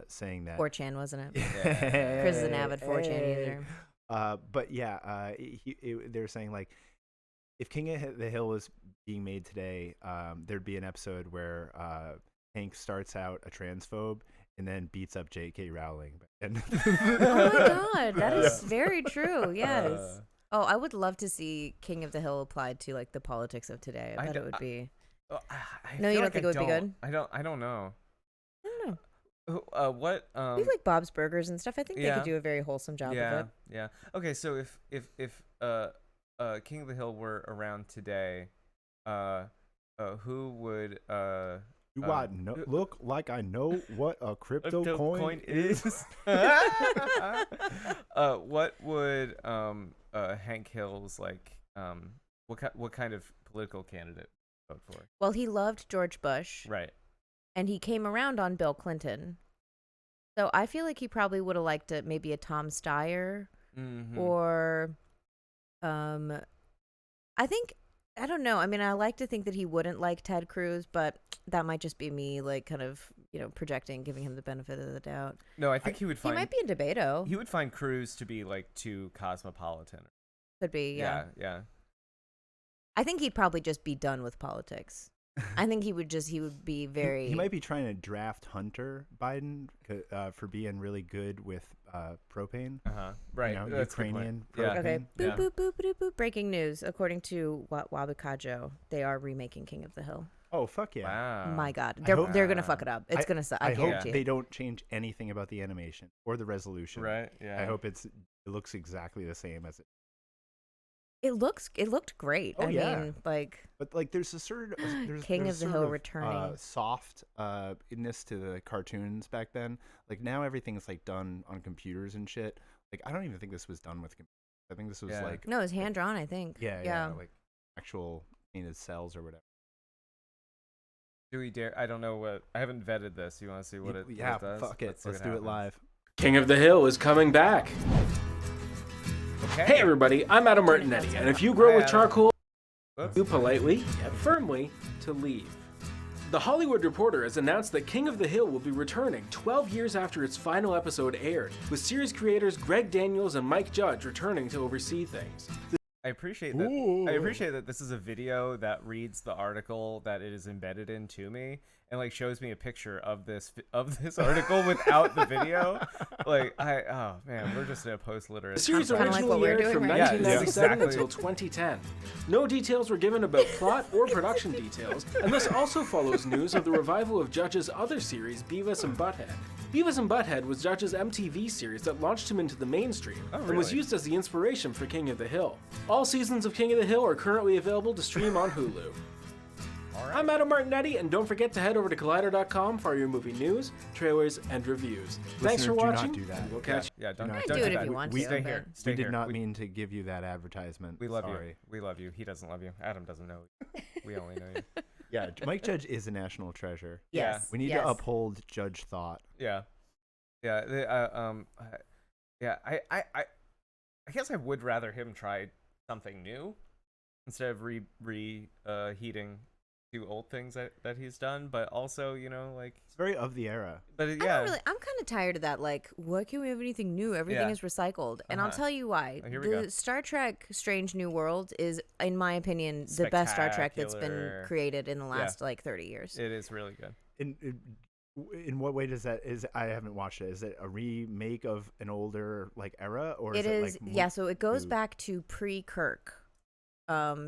saying that 4chan, wasn't it? Chris is an avid 4chan user. But yeah, they're saying like, if King of the Hill was being made today, there'd be an episode where Hank starts out a transphobe and then beats up J.K. Rowling. And oh my God, that is very true. Yes. Oh, I would love to see King of the Hill applied to like the politics of today. I bet it would be. No, you don't think it would be good? I don't know. I don't know. What? We have like Bob's Burgers and stuff. I think they could do a very wholesome job of it. Yeah. Okay, so if King of the Hill were around today, who would do I look like I know what a crypto coin is? What would Hank Hill's like? What kind of political candidate vote for? Well, he loved George Bush, right? And he came around on Bill Clinton. So I feel like he probably would have liked maybe a Tom Steyer, or I think, I don't know. I mean, I like to think that he wouldn't like Ted Cruz, but that might just be me, like, kind of, projecting, giving him the benefit of the doubt. No, I think he would find... He might be a debato. He would find Cruz to be, like, too cosmopolitan. Could be, yeah. Yeah. I think he'd probably just be done with politics. I think he would be very... He might be trying to draft Hunter Biden for being really good with propane. Right. Ukrainian propane. Okay. Boop, boop, boop, boop, boop. Breaking news. According to Wabakajo, they are remaking King of the Hill. Oh, fuck yeah. Wow. My God. They're going to fuck it up. It's going to suck. I hope they don't change anything about the animation or the resolution. Right, yeah. I hope it looks exactly the same as it. It looked great. Oh, I mean, like, but like there's a sort of King of the Hill returning soft inness to the cartoons back then. Like now everything's like done on computers and shit. Like I don't even think this was done with computers. I think this was like no, it was hand drawn. I think. Yeah, like actual painted cells or whatever. Do we dare? I don't know what. I haven't vetted this. You want to see what it? Yeah, what it does? Fuck it. Let's do it live. King of the Hill is coming back. Okay. Hey everybody, I'm Adam Martinetti, and if you grow with charcoal, you politely yet firmly to leave. The Hollywood Reporter has announced that King of the Hill will be returning 12 years after its final episode aired, with series creators Greg Daniels and Mike Judge returning to oversee things. I appreciate that. Ooh. I appreciate that this is a video that reads the article that it is embedded in to me, and like shows me a picture of this article without the video. Like oh man, we're just in a post-literate. The series originally aired from 1997 until 2010. No details were given about plot or production details, and this also follows news of the revival of Judge's other series, Beavis and Butthead. Beavis and Butthead was Judge's MTV series that launched him into the mainstream and was used as the inspiration for King of the Hill. All seasons of King of the Hill are currently available to stream on Hulu. I'm Adam Martinetti, and don't forget to head over to Collider.com for your movie news, trailers, and reviews. Thanks for watching. Do not do that. We'll catch you. Yeah, don't do it if you want to. Stay here. We did not mean to give you that advertisement. We love Sorry. you. We love you. He doesn't love you. Adam doesn't know you. We only know you. Yeah, Mike Judge is a national treasure. Yes. We need to uphold Judge thought. Yeah. Yeah. I guess I would rather him try something new instead of reheating two old things that he's done, but also, like it's very of the era. But yeah, I'm kind of tired of that. Like, why can't we have anything new? Everything is recycled, and I'll tell you why. Here we go. Star Trek: Strange New Worlds is, in my opinion, the best Star Trek that's been created in the last 30 years. It is really good. In what way I haven't watched it. Is it a remake of an older era, or it is? So it goes back to pre-Kirk.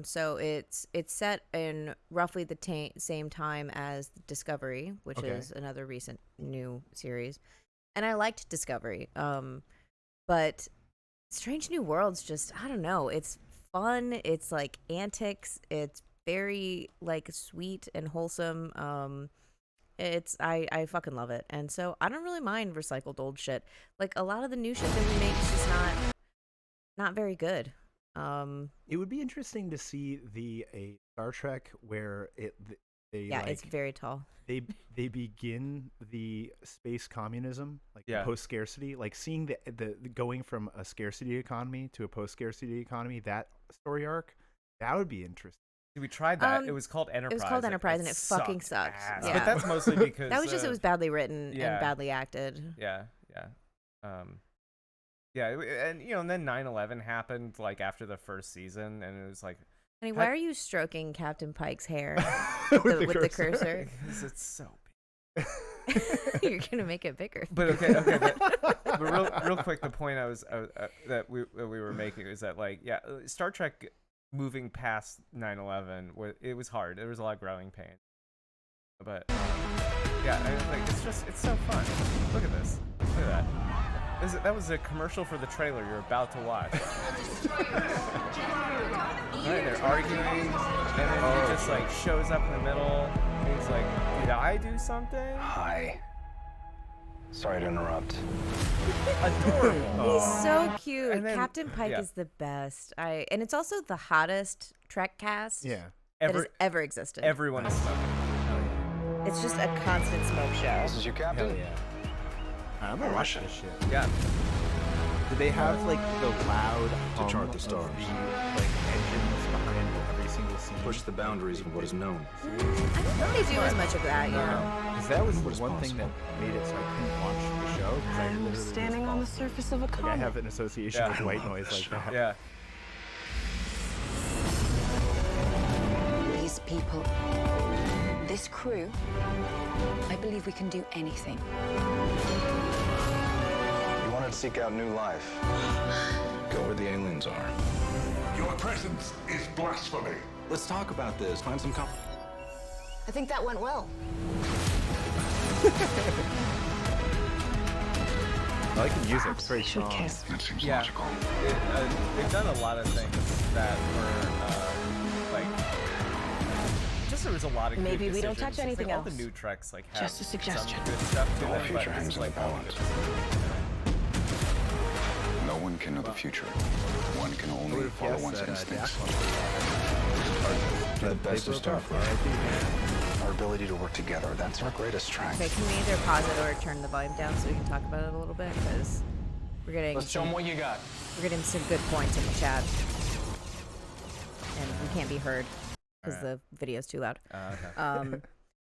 So it's set in roughly the same time as Discovery, which is another recent new series, and I liked Discovery. But Strange New Worlds, just I don't know. It's fun. It's like antics. It's very like sweet and wholesome. I fucking love it. And so I don't really mind recycled old shit. Like a lot of the new shit that we make is just not very good. It would be interesting to see a Star Trek where it's very tall. They begin the space communism, like the post-scarcity, like seeing the going from a scarcity economy to a post-scarcity economy. That story arc, that would be interesting. We tried that. It was called Enterprise. It was called Enterprise, and it fucking sucked. Yeah. But that's mostly because that was just it was badly written and badly acted. Yeah. And and then 9/11 happened like after the first season, and it was like, Honey, why are you stroking Captain Pike's hair with the cursor? Because it's so big. You're gonna make it bigger. But okay. But real quick, the point that we were making is that Star Trek moving past 9/11, it was hard. There was a lot of growing pain. But it's so fun. Look at this. Look at that. That was a commercial for the trailer you're about to watch. Right, they're arguing, and then he just shows up in the middle, and he's like, "Did I do something?" Hi. Sorry to interrupt. Adorable. He's so cute. And then, Captain Pike is the best. And it's also the hottest Trek cast that has ever existed. Everyone is smoking. It's just a constant smoke show. This is your captain? Hell yeah. I'm gonna watch this shit. Yeah. Do they have the loud to chart the stars? Of the, engines behind every single scene? Push the boundaries of what is known. I don't think they do as much of that, Because that was the one thing that made it so I couldn't watch the show. I'm standing on the surface of a comet. I have an association with white noise like that. Yeah. These people, this crew, I believe we can do anything. You wanted to seek out new life. Go where the aliens are. Your presence is blasphemy. Let's talk about this. Find some I think that went well. I like the music. It's very strong. That seems logical. They've done a lot of things that were there was a lot of maybe good we don't touch anything else. All the new Treks have just a suggestion. Some good stuff to All them, future hangs in the balance. No one can know the future. One can only follow one's instincts. The best of Starfleet. Our ability to work together, that's our greatest strength. Okay, can we either pause it or turn the volume down so we can talk about it a little bit? Because we're getting Let's show them what you got. We're getting some good points in the chat. And we can't be heard because the video's too loud. Okay.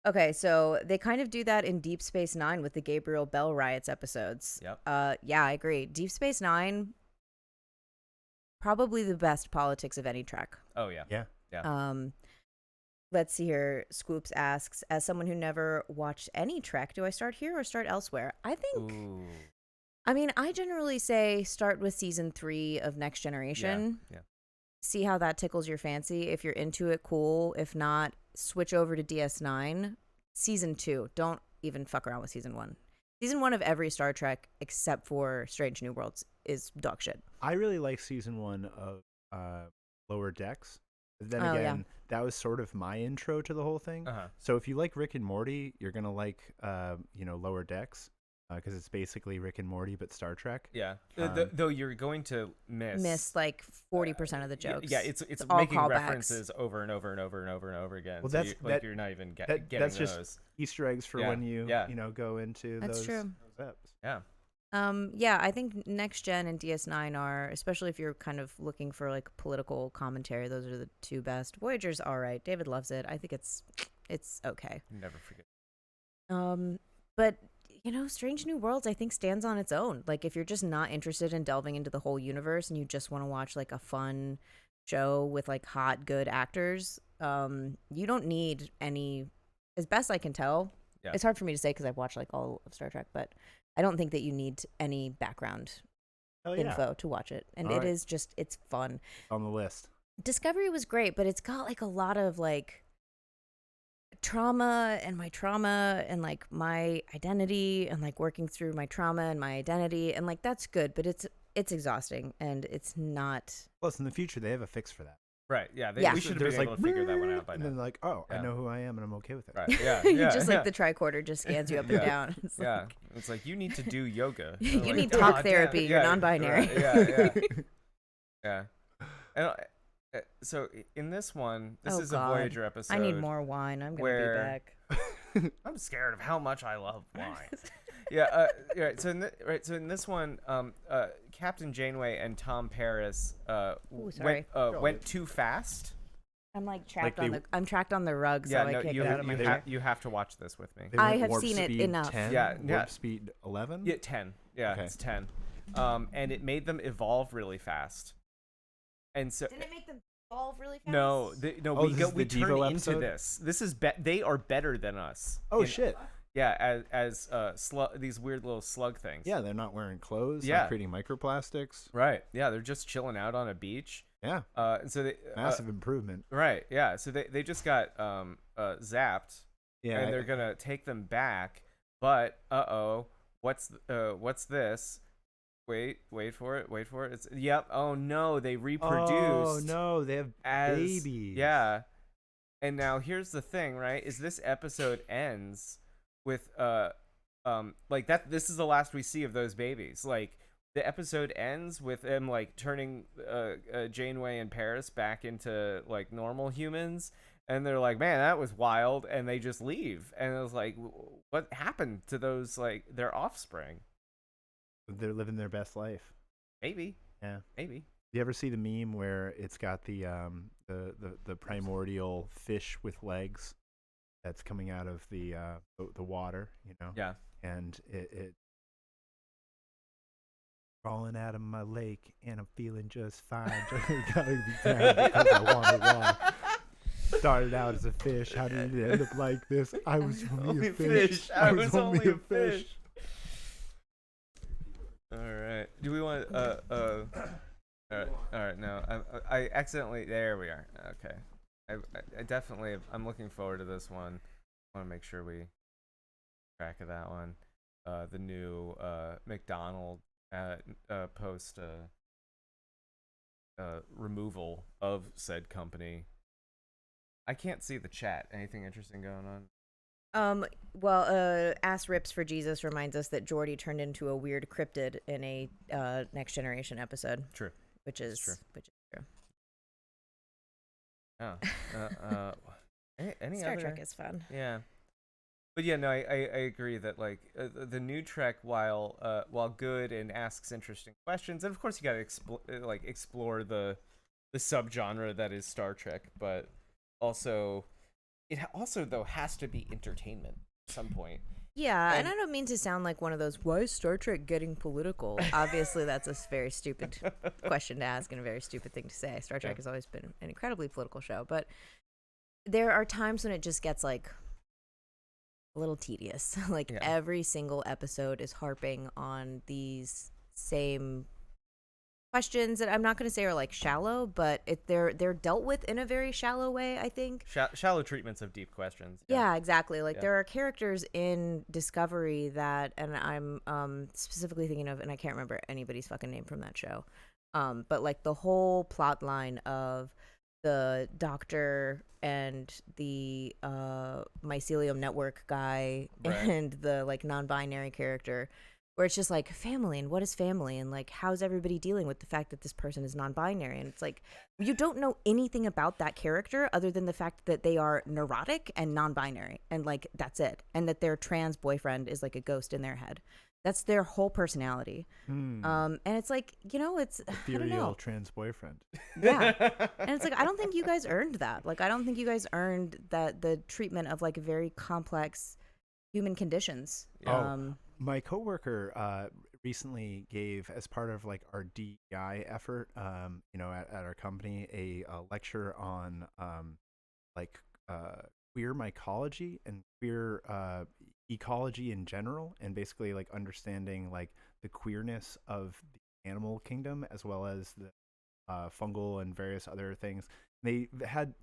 Okay, so they kind of do that in Deep Space Nine with the Gabriel Bell riots episodes. Yep. Yeah, I agree. Deep Space Nine, probably the best politics of any Trek. Oh yeah. Yeah. Let's see here. Squoops asks, as someone who never watched any Trek, do I start here or start elsewhere? I think. Ooh. I mean, I generally say start with season 3 of Next Generation. Yeah. See how that tickles your fancy. If you're into it, cool. If not, switch over to DS9. Season 2. Don't even fuck around with season 1. Season 1 of every Star Trek, except for Strange New Worlds, is dog shit. I really like season 1 of Lower Decks. But then again, that was sort of my intro to the whole thing. So if you like Rick and Morty, you're gonna like Lower Decks. Because it's basically Rick and Morty, but Star Trek. Yeah. Though you're going to miss like 40% of the jokes. Yeah, it's making references over and over and over and over and over again. Well, so you're not even getting that's those. Just Easter eggs for when you go into that's those. True. Those eps. Yeah. Yeah, I think Next Gen and DS9 are, especially if you're kind of looking for like political commentary, those are the two best. Voyager's all right. David loves it. I think it's okay. Never forget. But Strange New Worlds, I think, stands on its own. Like, if you're just not interested in delving into the whole universe and you just want to watch, like, a fun show with, like, hot, good actors, you don't need any, as best I can tell. Yeah. It's hard for me to say because I've watched, like, all of Star Trek, but I don't think that you need any background info to watch it. And it is just, it's fun. On the list. Discovery was great, but it's got, like, a lot of, like, trauma and like my identity and like working through my trauma and my identity, and like that's good, but it's exhausting and it's not. Plus, in the future, they have a fix for that. Right. Yeah. We should have There's been able to figure that one out by and now. then like, oh, I know who I am and I'm okay with it. Right. Yeah. You Yeah. just like the tricorder just scans you up and down. It's yeah. like, It's like you need to do yoga. you Like, need talk "Oh, therapy. damn." You're Yeah, non-binary. right, Yeah. Yeah. And so in this one, this is God. a Voyager episode. I need more wine. I'm gonna be back. I'm scared of how much I love wine. Yeah. Right. So in this one, Captain Janeway and Tom Paris went too fast. I'm like trapped I'm tracked on the rug, so I can't get out of my chair. You have to watch this with me. I have seen it enough. 10? Yeah. Warp speed 11? Yeah, 10. Yeah, Okay. it's 10. And it made them evolve really fast. And so Didn't it make them evolve really fast? No, we turn Devo into episode? this. This is they are better than us. Oh shit. Yeah, as these weird little slug things. Yeah, they're not wearing clothes. Yeah. Not creating microplastics. Right. Yeah, they're just chilling out on a beach. Yeah. And so they Massive improvement. Right. Yeah. So they just got zapped. Yeah. And they're gonna take them back. But what's this? Wait for it. It's Oh no, they reproduced. Oh no, they have babies. Yeah. And now here's the thing, right? Is this episode ends with like that? This is the last we see of those babies. Like the episode ends with them like turning Janeway and Paris back into like normal humans, and they're like, man, that was wild, and they just leave. And it was like, what happened to those like their offspring? They're living their best life. Maybe. Yeah. Maybe. You ever see the meme where it's got the primordial fish with legs that's coming out of the water, you know? Yeah. And it crawling out of my lake and I'm feeling just fine. Gotta be down because I want to walk. Started out as a fish. How did it end up like this? I was only a fish. I was only a fish. All right. Do we want all right. No, I accidentally. There we are. Okay. I definitely. I'm looking forward to this one. I want to make sure we track of that one. The new McDonald's post removal of said company. I can't see the chat. Anything interesting going on? Well, Ass Rips for Jesus reminds us that Geordi turned into a weird cryptid in a Next Generation episode. True. Which is true. Oh. Any Star other? Trek is fun. Yeah. But yeah, no, I agree that like the new Trek, while good and asks interesting questions, and of course you got to explore the subgenre that is Star Trek, but also it also though has to be entertainment at some point. Yeah, and I don't mean to sound like one of those, why is Star Trek getting political? Obviously, that's a very stupid question to ask and a very stupid thing to say. Star Trek has always been an incredibly political show, but there are times when it just gets like a little tedious. Like every single episode is harping on these same questions that I'm not going to say are like shallow, but they're dealt with in a very shallow way, I think. Shallow treatments of deep questions. Yeah, exactly. Like there are characters in Discovery that, and I'm specifically thinking of, and I can't remember anybody's fucking name from that show, but like the whole plot line of the doctor and the mycelium network guy and the like non-binary character, where it's just like family, and what is family, and like how's everybody dealing with the fact that this person is non-binary, and it's like you don't know anything about that character other than the fact that they are neurotic and non-binary, and like that's it, and that their trans boyfriend is like a ghost in their head. That's their whole personality. And it's like, you know, it's ethereal trans boyfriend. Yeah. And it's like, I don't think you guys earned that. Like, I don't think you guys earned that, the treatment of like very complex human conditions. My coworker recently gave, as part of like our DEI effort, you know, at our company, a lecture on queer mycology and queer ecology in general, and basically like understanding like the queerness of the animal kingdom as well as the fungal and various other things. They had,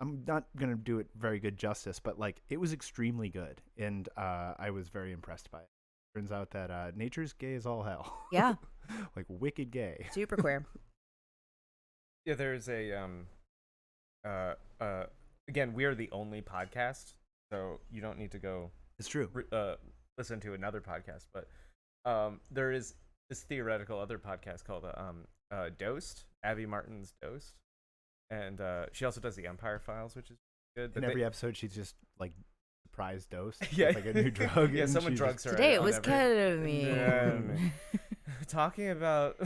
I'm not gonna do it very good justice, but like it was extremely good, and I was very impressed by it. Turns out that nature's gay as all hell. Yeah. Like wicked gay. Super queer. Yeah, there's a again, we are the only podcast, so you don't need to go. It's true. Listen to another podcast, but there is this theoretical other podcast called Dosed, Abby Martin's Dosed, and she also does the Empire Files, which is good. In every episode, she's just like surprise dose, yeah, like a new drug. Yeah, someone drugs her. Today it was ketamine. Talking about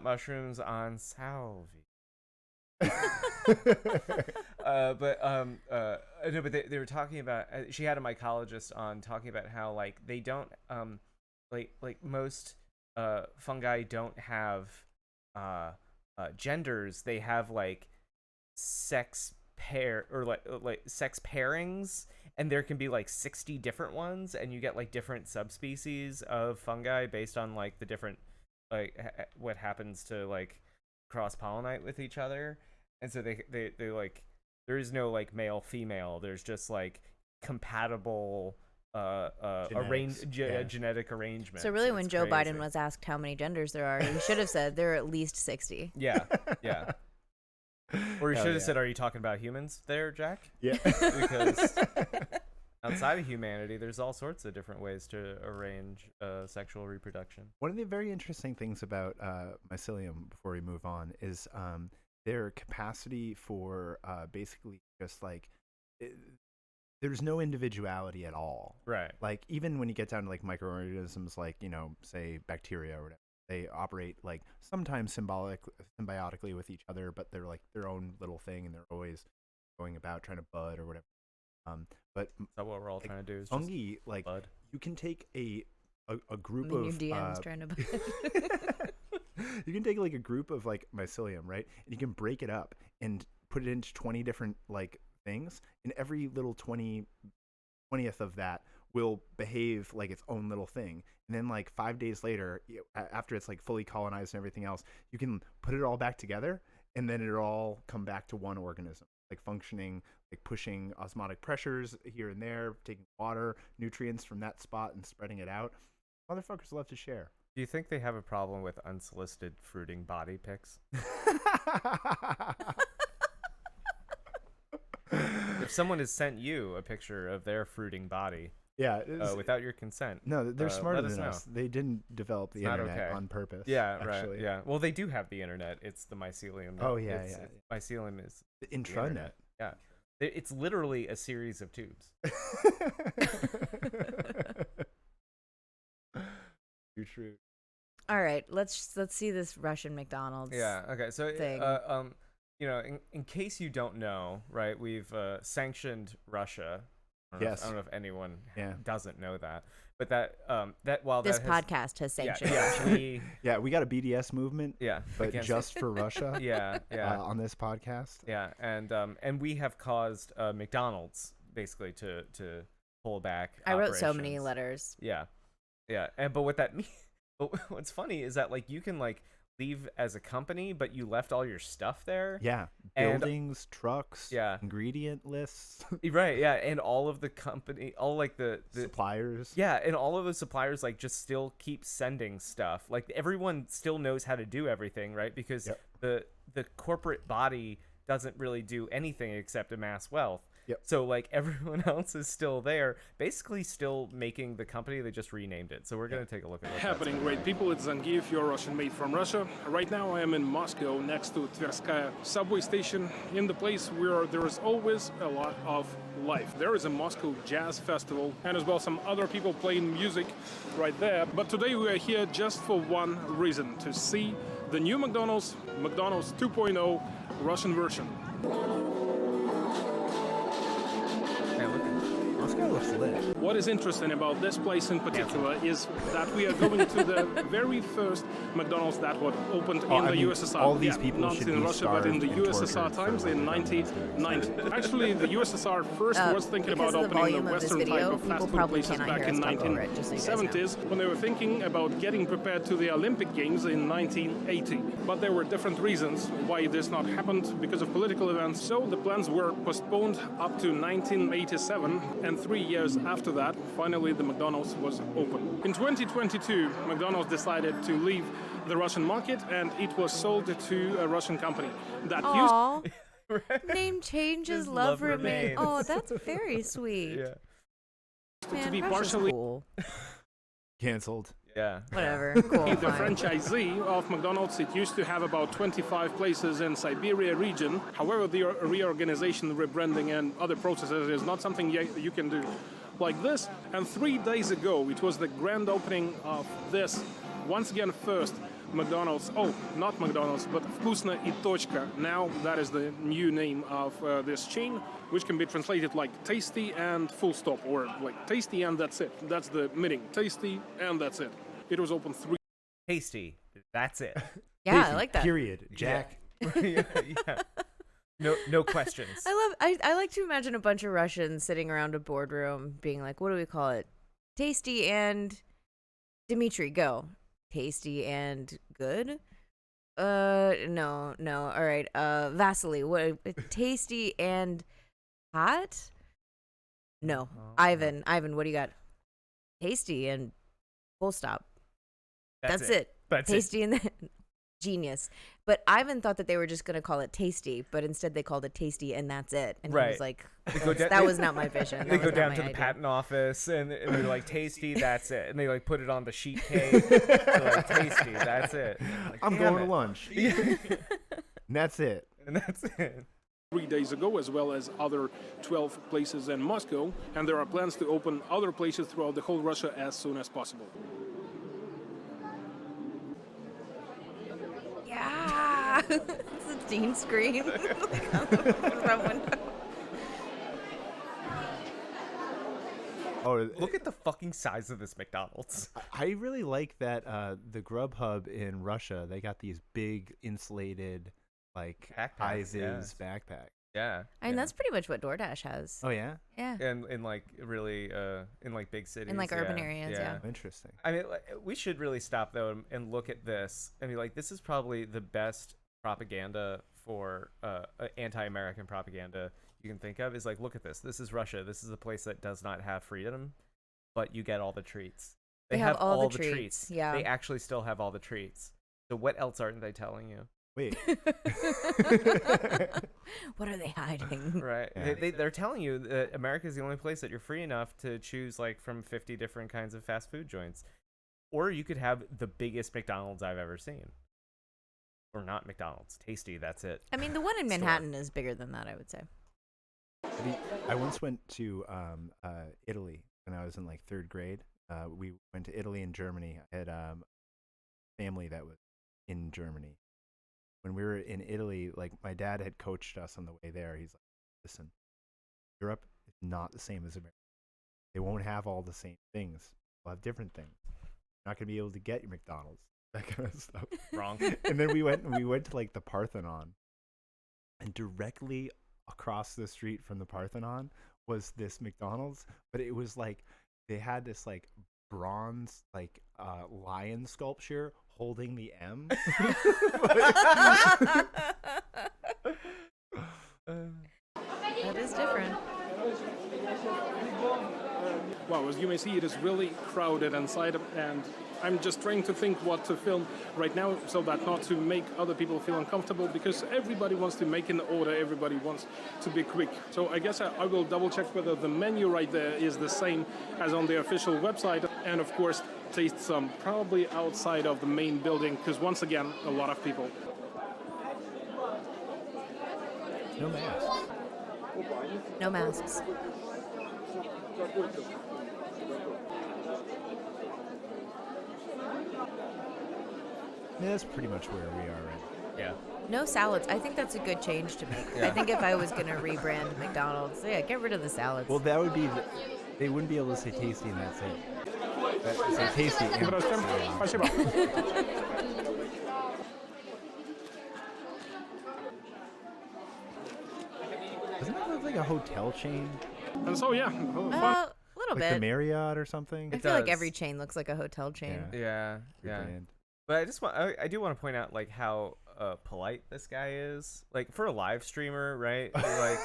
mushrooms on salvia. No, but they were talking about. She had a mycologist on talking about how like they don't like most fungi don't have genders. They have like sex pair or like sex pairings, and there can be like 60 different ones, and you get like different subspecies of fungi based on like the different like what happens to like cross pollinate with each other. And so they like there is no like male female. There's just like compatible genetic arrangement. So really, when Joe Biden was asked how many genders there are, he should have said there are at least 60. Yeah. Or he should have said, "Are you talking about humans there, Jack?" Yeah. Because outside of humanity, there's all sorts of different ways to arrange sexual reproduction. One of the very interesting things about mycelium, before we move on, is their capacity for basically just like there's no individuality at all. Right. Like even when you get down to like microorganisms, like say bacteria or whatever, they operate like sometimes symbiotically with each other, but they're like their own little thing, and they're always going about trying to bud or whatever. But is that what we're all trying to do? Is fungi, just like bud? You can take a group of your DM's trying to bud. You can take like a group of like mycelium, right? And you can break it up and put it into 20 different like things, and every little 20th of that will behave like its own little thing. And then like 5 days later, after it's like fully colonized and everything else, you can put it all back together, and then it'll all come back to one organism, like functioning, like pushing osmotic pressures here and there, taking water, nutrients from that spot and spreading it out. Motherfuckers love to share. Do you think they have a problem with unsolicited fruiting body pics? If someone has sent you a picture of their fruiting body, without your consent, no, they're smarter than us. They didn't develop the internet on purpose. Yeah, actually. Right. Yeah. Well, they do have the internet. It's the mycelium. Oh yeah, mycelium is the intranet. Yeah, it's literally a series of tubes. True. All right, let's see this Russian McDonald's. Yeah. Okay. So, thing. in case you don't know, right? We've sanctioned Russia. I don't know if anyone doesn't know that, but while this podcast has sanctioned. Russia. We got a BDS movement. Yeah. But just for Russia. Yeah. On this podcast. Yeah, and we have caused McDonald's basically to pull back. I wrote so many letters. Yeah. But what that means, what's funny is that like you can like leave as a company, but you left all your stuff there. Yeah, buildings, trucks, ingredient lists. Right, yeah, and all of the company, all like the suppliers. Yeah, and all of the suppliers like just still keep sending stuff. Like everyone still knows how to do everything, right? Because the corporate body doesn't really do anything except amass wealth. So like everyone else is still there, basically still making the company. They just renamed it. So we're going to take a look at what's happening. Great people, it's Zangief, your Russian mate from Russia. Right now I am in Moscow next to Tverskaya subway station, in the place where there is always a lot of life. There is a Moscow Jazz Festival and as well some other people playing music right there. But today we are here just for one reason, to see the new McDonald's 2.0 Russian version. Looks lit. What is interesting about this place in particular is that we are going to the very first McDonald's that was opened in the USSR. All these people not should in be Russia, but in the USSR times in 1990. Actually, the USSR first was thinking about opening the Western type of fast food places back in 1970s when they were thinking about getting prepared to the Olympic Games in 1980. But there were different reasons why this not happened because of political events. So the plans were postponed up to 1987, and 3 years after that, finally the McDonald's was open. In 2022, McDonald's decided to leave the Russian market, and it was sold to a Russian company that Name changes, love remains. Oh, that's very sweet. Yeah. Man, to be Russia's partially cool. Canceled. Yeah. Whatever. Cool. the Fine. franchisee of McDonald's, it used to have about 25 places in Siberia region. However, the reorganization, rebranding, and other processes is not something you can do like this. And 3 days ago, it was the grand opening of this, once again, first McDonald's. Oh, not McDonald's, but Вкусно и точка. Now that is the new name of this chain, which can be translated like tasty and full stop, or like tasty and that's it. That's the meaning. Tasty and that's it. It was open 3. Tasty. That's it. Yeah, Tasty, I like that. Period. Jack. Yeah. No questions. I like to imagine a bunch of Russians sitting around a boardroom being like, what do we call it? Tasty and Dimitri, go. Tasty and good? No. All right. Vasily, what? Tasty and hot? No. Ivan, what do you got? Tasty and full stop. That's it. That's tasty and then genius. But Ivan thought that they were just going to call it tasty, but instead they called it tasty and that's it. And he was like, that was not my vision. They go down to the patent office and they're like, tasty, that's it. And they like put it on the sheet cake. They're like, tasty, that's it. Like, I'm going to lunch. And that's it. And that's it. 3 days ago, as well as other 12 places in Moscow, and there are plans to open other places throughout the whole Russia as soon as possible. Yeah, it's a teen screen like on the front window. Oh, look at the fucking size of this McDonald's. I really like that the Grubhub in Russia, they got these big insulated like backpacks. Yeah. I mean, that's pretty much what DoorDash has. Oh yeah. Yeah. And in like really in like big cities. In like urban areas, yeah. Interesting. I mean, like, we should really stop though and look at this and be like, this is probably the best propaganda for anti-American propaganda you can think of. Is like, look at this. This is Russia. This is a place that does not have freedom, but you get all the treats. They have all the treats. Yeah. They actually still have all the treats. So what else aren't they telling you? Wait. What are they hiding? Right. Yeah. They're telling you that America is the only place that you're free enough to choose like from 50 different kinds of fast food joints. Or you could have the biggest McDonald's I've ever seen. Or not McDonald's. Tasty, that's it. I mean, the one in Manhattan is bigger than that, I would say. I once went to Italy when I was in like 3rd grade. We went to Italy and Germany. I had a family that was in Germany. When we were in Italy, like my dad had coached us on the way there. He's like, listen, Europe is not the same as America. They won't have all the same things. They'll have different things. You're not going to be able to get your McDonald's, that kind of stuff. Wrong. And then we went to like the Parthenon. And directly across the street from the Parthenon was this McDonald's. But it was like, they had this like bronze like lion sculpture holding the M. That is different. Wow, as you may see, it is really crowded inside, and I'm just trying to think what to film right now so that not to make other people feel uncomfortable, because everybody wants to make an order, everybody wants to be quick. So I guess I will double check whether the menu right there is the same as on the official website, and of course taste some probably outside of the main building, because once again, a lot of people. No masks. No masks. Yeah, that's pretty much where we are right now. Yeah. No salads. I think that's a good change to make. Yeah. I think if I was going to rebrand McDonald's, get rid of the salads. Well, that would be, they wouldn't be able to say tasty and that's it. It's tasty and Спасибо. Doesn't that look like a hotel chain? And so, yeah. A little like bit. the Marriott or something? I feel like every chain looks like a hotel chain. Yeah. Brand. But I do want to point out like how polite this guy is. Like for a live streamer, right? Like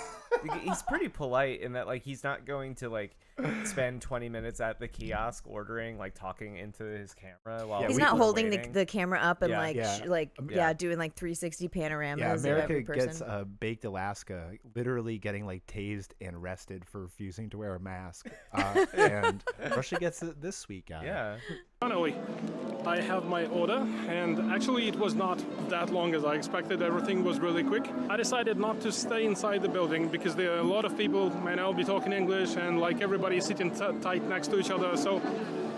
he's pretty polite in that like he's not going to like spend 20 minutes at the kiosk ordering, like talking into his camera while he's not holding the camera up and doing like 360 panoramas. Yeah, of America every person. gets baked Alaska, literally getting like tased and arrested for refusing to wear a mask, and Russia gets it this week, guys. Yeah. Finally, I have my order, and actually it was not that long as I expected. Everything was really quick. I decided not to stay inside the building because there are a lot of people, and I'll be talking English, and like everybody is sitting tight next to each other, so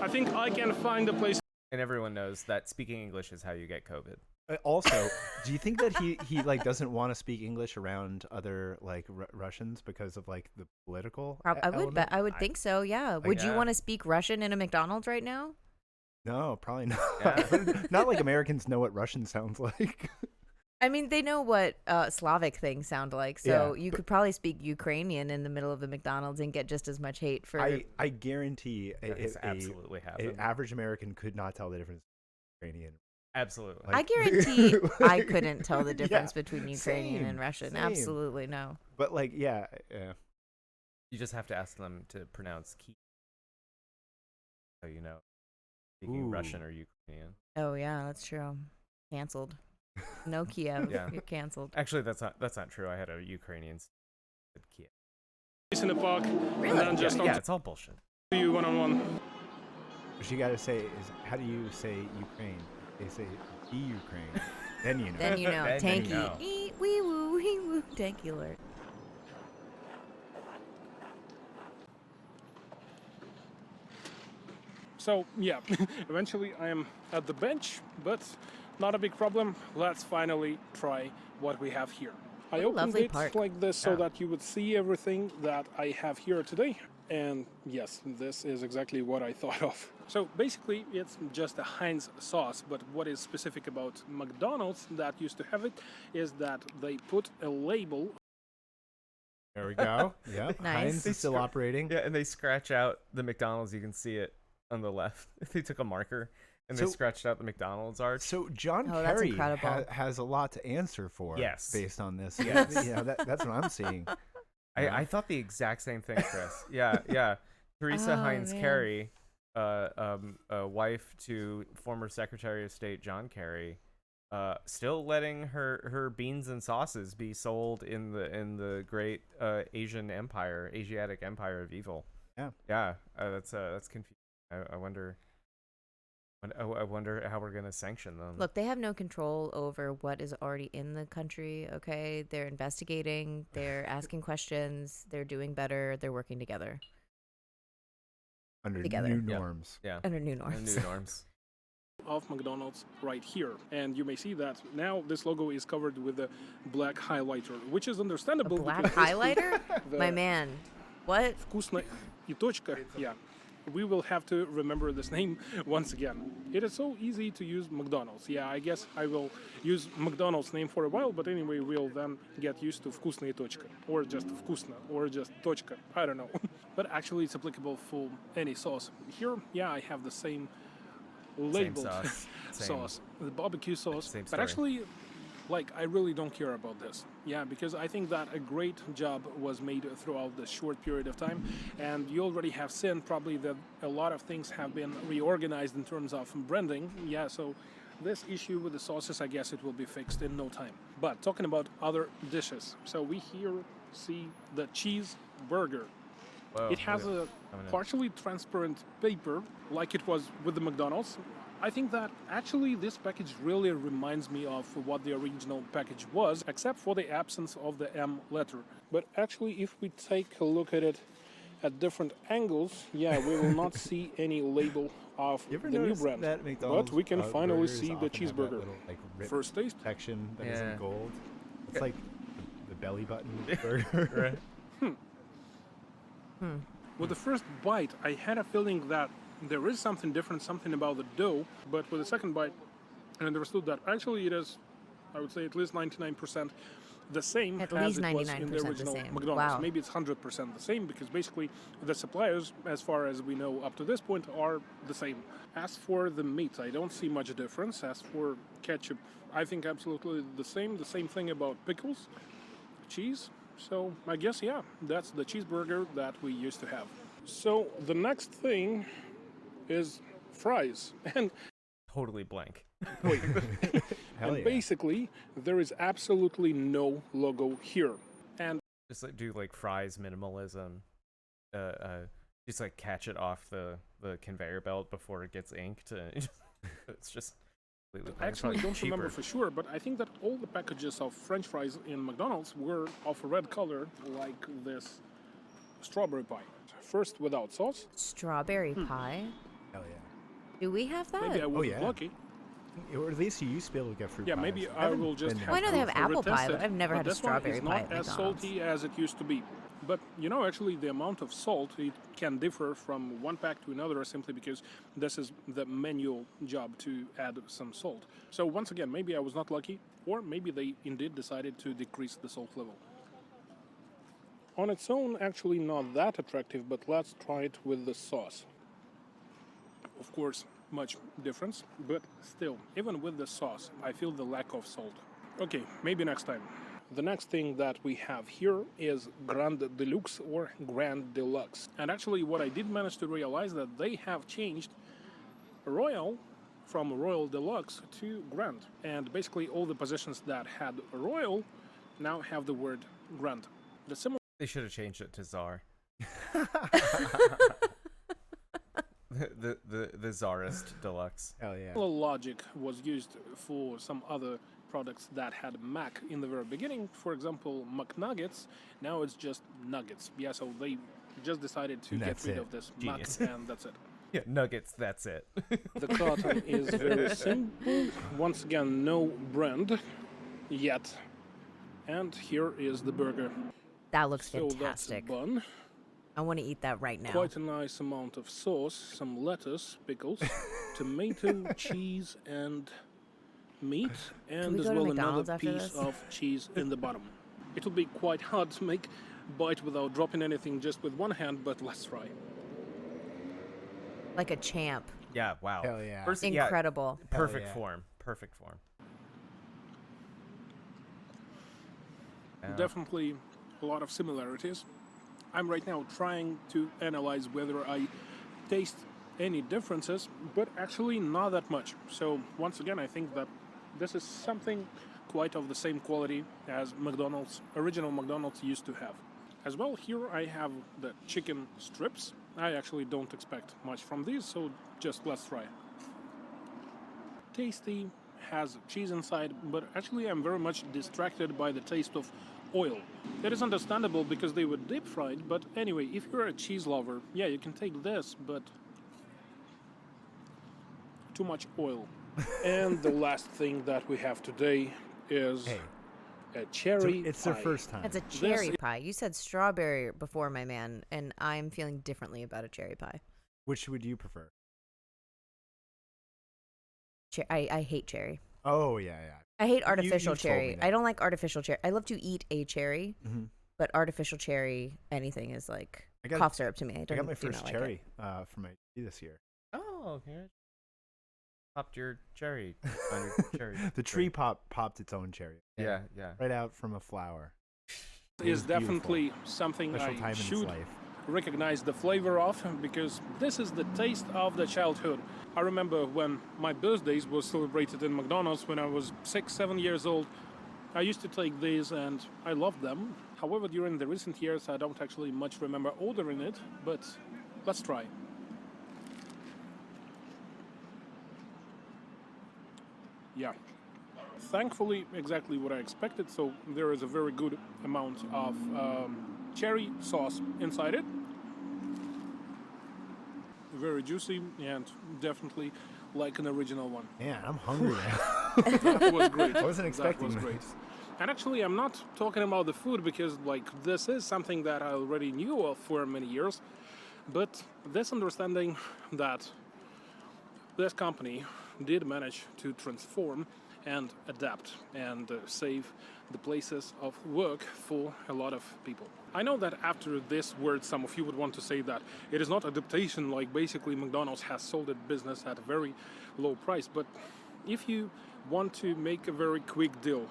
I think I can find a place. And everyone knows that speaking English is how you get COVID. Also, do you think that he like doesn't want to speak English around other like Russians because of like the political? I would think so. Yeah. Would you want to speak Russian in a McDonald's right now? No, probably not. Yeah. Not like Americans know what Russian sounds like. I mean, they know what Slavic things sound like, so you could probably speak Ukrainian in the middle of a McDonald's and get just as much hate for. I guarantee absolutely an average American could not tell the difference between Ukrainian. Absolutely. I guarantee I couldn't tell the difference between Ukrainian and Russian. Same. Absolutely no. But like, yeah. You just have to ask them to pronounce Kiev, so you know, speaking Russian or Ukrainian. Oh yeah, that's true. Canceled. No Kiev. Yeah. You're canceled. Actually, that's not true. I had a Ukrainian Kiev. In the park. Really? And then Yeah, it's all bullshit. You one-on-one. What you gotta say is, how do you say Ukraine? They say Ukraine. Then you know. Then you know. Then Tanky. you know. Wee woo, wee woo. Tanky alert. So yeah, eventually I am at the bench, but not a big problem. Let's finally try what we have here. I opened it like this so that you would see everything that I have here today. And yes, this is exactly what I thought of. So basically it's just a Heinz sauce, but what is specific about McDonald's that used to have it is that they put a label. There we go. Yeah, Nice. Heinz is still operating. Yeah, and they scratch out the McDonald's. You can see it on the left. They took a marker and they scratched out the McDonald's arch. So John Kerry has a lot to answer for. Yes. Based on this. Yes. Yeah, that's what I'm seeing. I thought the exact same thing, Chris. Yeah. Teresa Heinz Kerry, wife to former Secretary of State John Kerry, still letting her beans and sauces be sold in the great Asiatic empire of evil. Yeah. That's confusing. I wonder how we're gonna sanction them. Look, they have no control over what is already in the country. Okay, they're investigating. They're asking questions. They're doing better. They're working together. Under new norms. Yeah. Under new norms. New norms. Of McDonald's right here, and you may see that now this logo is covered with a black highlighter, which is understandable. A black highlighter? My man. What? Вкусная и точка. Yeah. We will have to remember this name once again. It is so easy to use McDonald's. Yeah, I guess I will use McDonald's name for a while, but anyway, we'll then get used to вкусная точка, or just вкусно, or just точка. I don't know. But actually, it's applicable for any sauce. Here, yeah, I have the same labeled sauce, the barbecue sauce. Same but story. actually, like, I really don't care about this. Yeah, because I think that a great job was made throughout this short period of time. And you already have seen probably that a lot of things have been reorganized in terms of branding. Yeah, so this issue with the sauces, I guess it will be fixed in no time. But talking about other dishes. So we here see the cheeseburger. Whoa, it has a partially transparent paper, like it was with the McDonald's. I think that actually this package really reminds me of what the original package was, except for the absence of the M letter. But actually, if we take a look at it at different angles, yeah, we will not see any label of the new brand. But we can finally see the cheeseburger. Little, first taste. Section that is in gold. It's like the belly button burger. With the first bite, I had a feeling that there is something different, something about the dough, but with the second bite, I understood that actually it is, I would say, at least 99% the same At as least it was in the 99% the original same. McDonald's. Wow. Maybe it's 100% the same because basically the suppliers, as far as we know up to this point, are the same. As for the meat, I don't see much difference. As for ketchup, I think absolutely the same. The same thing about pickles, cheese. So I guess, yeah, that's the cheeseburger that we used to have. So the next thing is fries. And totally blank. Wait. Hell and yeah. basically, there is absolutely no logo here. And just like do like fries minimalism. Just like catch it off the conveyor belt before it gets inked. It's just completely blank. I actually don't cheaper. remember for sure, but I think that all the packages of French fries in McDonald's were of a red color, like this strawberry pie. First without sauce. Strawberry pie? Hell yeah. Do we have that? Maybe I was lucky. Or at least you used to be able to get fruit Yeah, pies. maybe I will just have Well, I know they have to apple pie, retest but it, I've never had a this one strawberry is pie not at as McDonald's. salty as it used to be. But, you know, actually the amount of salt, it can differ from one pack to another simply because this is the manual job to add some salt. So once again, maybe I was not lucky, or maybe they indeed decided to decrease the salt level. On its own, actually not that attractive, but let's try it with the sauce. Of course, much difference, but still, even with the sauce, I feel the lack of salt. Okay, maybe next time. The next thing that we have here is Grand Deluxe or Grand Deluxe. And actually what I did manage to realize that they have changed Royal from Royal Deluxe to Grand. And basically all the positions that had Royal now have the word Grand. They should have changed it to Czar. the Czarist Deluxe. Hell yeah. Logic was used for some other products that had Mac in the very beginning. For example, McNuggets. Now it's just Nuggets. Yeah, so they just decided to get rid of this Genius. Mac, and that's it. Yeah, Nuggets, that's it. The carton is very simple. Once again, no brand yet. And here is the burger. That looks So fantastic. that's a bun. I want to eat that right now. Quite a nice amount of sauce, some lettuce, pickles, tomato, cheese, and meat, and as well another piece of cheese in the bottom. It will be quite hard to make bite without dropping anything just with one hand, but let's try. Like a champ. Yeah, wow. Hell yeah. Incredible. Perfect Hell yeah. form. Perfect form. Definitely a lot of similarities. I'm right now trying to analyze whether I taste any differences, but actually not that much. So once again, I think that this is something quite of the same quality as McDonald's, original McDonald's used to have. As well, here I have the chicken strips. I actually don't expect much from these, so just let's try. Tasty, has cheese inside, but actually I'm very much distracted by the taste of oil. It is understandable because they were deep fried, but anyway, if you're a cheese lover, yeah, you can take this, but too much oil. And the last thing that we have today is a cherry It's pie. their first time. It's a cherry pie. You said strawberry before, my man, and I'm feeling differently about a cherry pie. Which would you prefer? I hate cherry. Oh, yeah. I hate artificial you've told me cherry. that. I don't like artificial cherry. I love to eat a cherry, but artificial cherry, anything is like cough syrup to me. I got my do first not cherry like for my tea this year. Oh, okay. Popped your cherry on your cherry. The tree popped its own cherry. Yeah. Right out from a flower. Is definitely something Special time I in its should life. recognize the flavor of, because this is the taste of the childhood. I remember when my birthdays were celebrated in McDonald's when I was 6-7 years old. I used to take these and I loved them. However, during the recent years I don't actually much remember ordering it, but let's try. Yeah. Thankfully, exactly what I expected, so there is a very good amount of cherry sauce inside it. Very juicy and definitely like an original one. Man, I'm hungry now. That was great. I wasn't expecting that was great. this. And actually, I'm not talking about the food because, like, this is something that I already knew of for many years. But this understanding that this company did manage to transform and adapt and save the places of work for a lot of people. I know that after this word, some of you would want to say that it is not adaptation, like basically McDonald's has sold its business at a very low price, but if you want to make a very quick deal,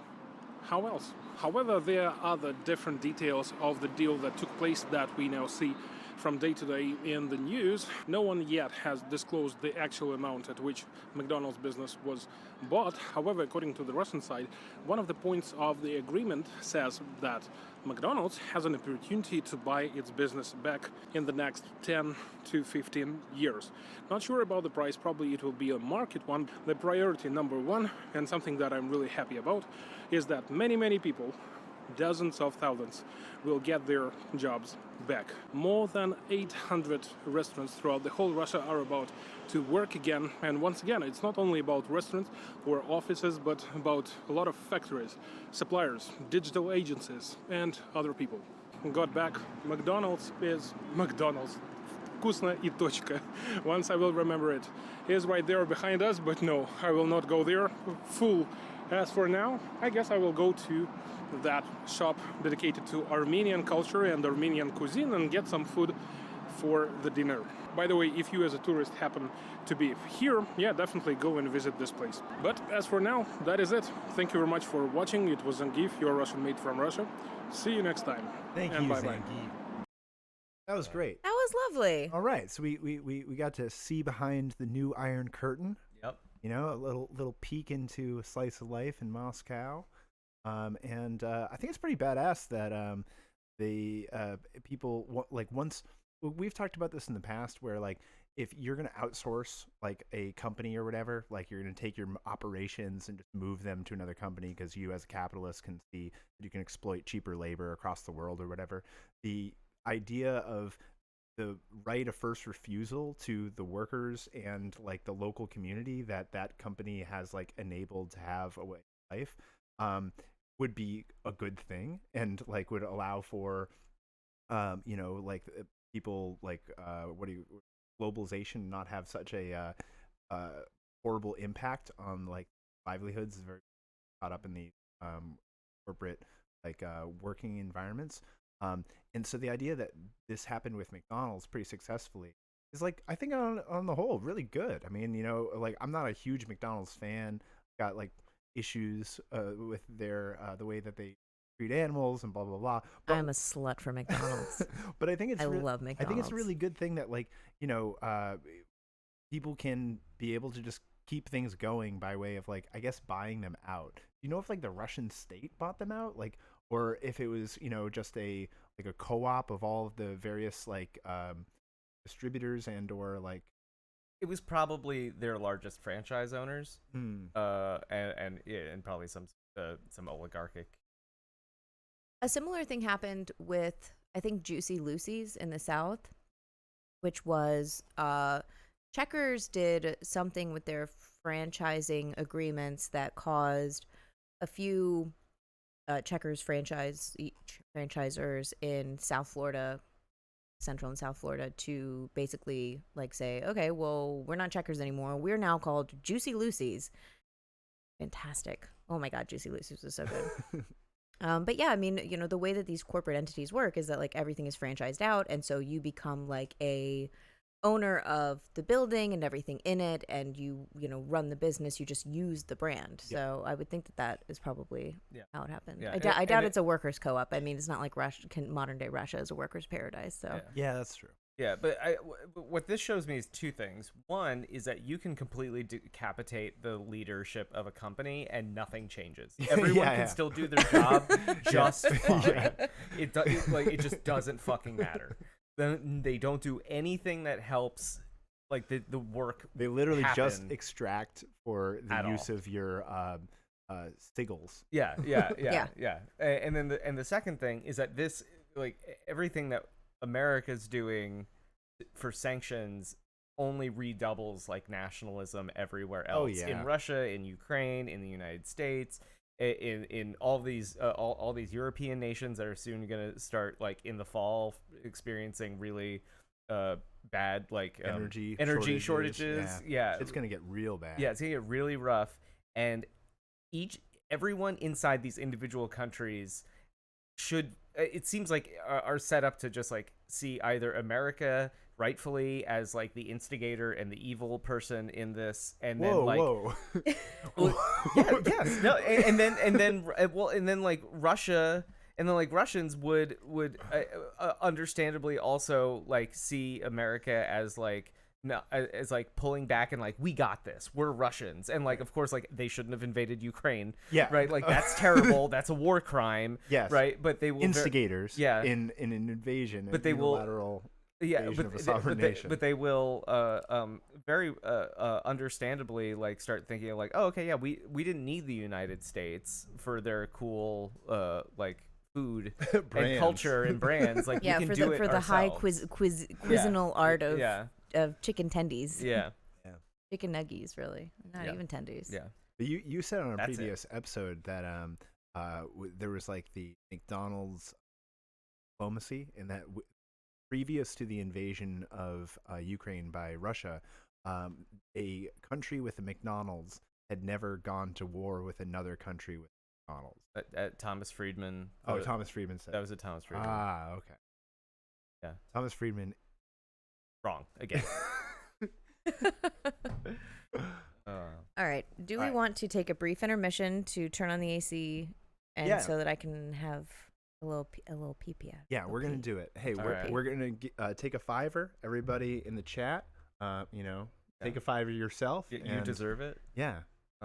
how else? However, there are other different details of the deal that took place that we now see from day to day in the news. No one yet has disclosed the actual amount at which McDonald's business was bought. However, according to the Russian side, one of the points of the agreement says that McDonald's has an opportunity to buy its business back in the next 10 to 15 years. Not sure about the price, probably it will be a market one. The priority number one, and something that I'm really happy about, is that many people, dozens of thousands, will get their jobs back. More than 800 restaurants throughout the whole Russia are about to work again. And once again, it's not only about restaurants or offices, but about a lot of factories, suppliers, digital agencies, and other people. Got back. McDonald's is McDonald's. Вкусно и точка. Once I will remember it. It is right there behind us, but no, I will not go there. Full. As for now, I guess I will go to that shop dedicated to Armenian culture and Armenian cuisine and get some food for the dinner. By the way, if you as a tourist happen to be here, yeah, definitely go and visit this place. But as for now, that is it. Thank you very much for watching. It was Zangief, your Russian mate from Russia. See you next time. Thank you, bye-bye. That was great. That was lovely. All right, so we got to see behind the new Iron Curtain. Yep. You know, a little peek into a slice of life in Moscow. And I think it's pretty badass that the people once we've talked about this in the past, where like if you're gonna outsource like a company or whatever, like you're gonna take your operations and just move them to another company because you as a capitalist can see that you can exploit cheaper labor across the world or whatever. The idea of the right of first refusal to the workers and like the local community that company has like enabled to have a way of life would be a good thing, and like would allow for you know, like people like globalization not have such a horrible impact on like livelihoods, very caught up in the corporate like working environments. And so the idea that this happened with McDonald's pretty successfully is like, I think on the whole, really good. I mean, you know, like I'm not a huge McDonald's fan. Got like issues with their the way that they treat animals and blah blah blah. But, I'm a slut for McDonald's. But I think it's I love McDonald's. I think it's a really good thing that like, you know, people can be able to just keep things going by way of like, I guess, buying them out. Do you know if like the Russian state bought them out, like, or if it was, you know, just a like a co-op of all of the various like distributors and or like. It was probably their largest franchise owners, and probably some oligarchic. A similar thing happened with, I think, Juicy Lucy's in the South, which was Checkers did something with their franchising agreements that caused a few Checkers franchisors in South Florida, Central and South Florida, to basically like say, okay, well, we're not Checkers anymore. We're now called Juicy Lucy's. Fantastic. Oh my God, Juicy Lucy's was so good. But yeah, I mean, you know, the way that these corporate entities work is that like everything is franchised out. And so you become like a owner of the building and everything in it. And you know, run the business. You just use the brand. Yeah. So I would think that is probably how it happened. Yeah. I doubt it's a workers co-op. I mean, it's not like modern day Russia is a workers paradise. So yeah, that's true. Yeah, but what this shows me is two things. One is that you can completely decapitate the leadership of a company and nothing changes. Everyone can still do their job just fine. It just doesn't fucking matter. Then they don't do anything that helps like the work. They literally just extract for the use of your sigils. Yeah. And then the second thing is that this, like, everything that America's doing for sanctions only redoubles like nationalism everywhere else. Oh, yeah. In Russia, in Ukraine, in the United States, in all these European nations that are soon going to start like in the fall experiencing really bad like energy shortages. Yeah. It's going to get real bad. Yeah, it's going to get really rough. And everyone inside these individual countries should, it seems like, are set up to just like see either America rightfully as like the instigator and the evil person in this, and then like and then like Russia, and then like Russians would understandably also like see America as like, no, as like pulling back and like, we got this, we're Russians, and like of course like they shouldn't have invaded Ukraine, right, like that's terrible, that's a war crime, right, but they will instigators in an invasion, but they unilateral will of a sovereign nation. But they will very understandably like start thinking like, oh okay, yeah, we didn't need the United States for their cool like food and culture and brands, like we can do it for the high cuisinal art of chicken tendies, chicken nuggies, really, not even tendies. But you said on a previous episode that there was like the McDonald's diplomacy, and that previous to the invasion of Ukraine by Russia, a country with a McDonald's had never gone to war with another country with McDonald's. Thomas Friedman. Thomas Friedman said that was a Thomas Friedman. Ah, okay. Yeah, Thomas Friedman. Wrong again. All right. Do we want to take a brief intermission to turn on the AC, and so that I can have a little pee-pee? Yeah, we're gonna do it. Hey, we're gonna take a $5. Everybody in the chat, take a $5 yourself. You deserve it. Yeah.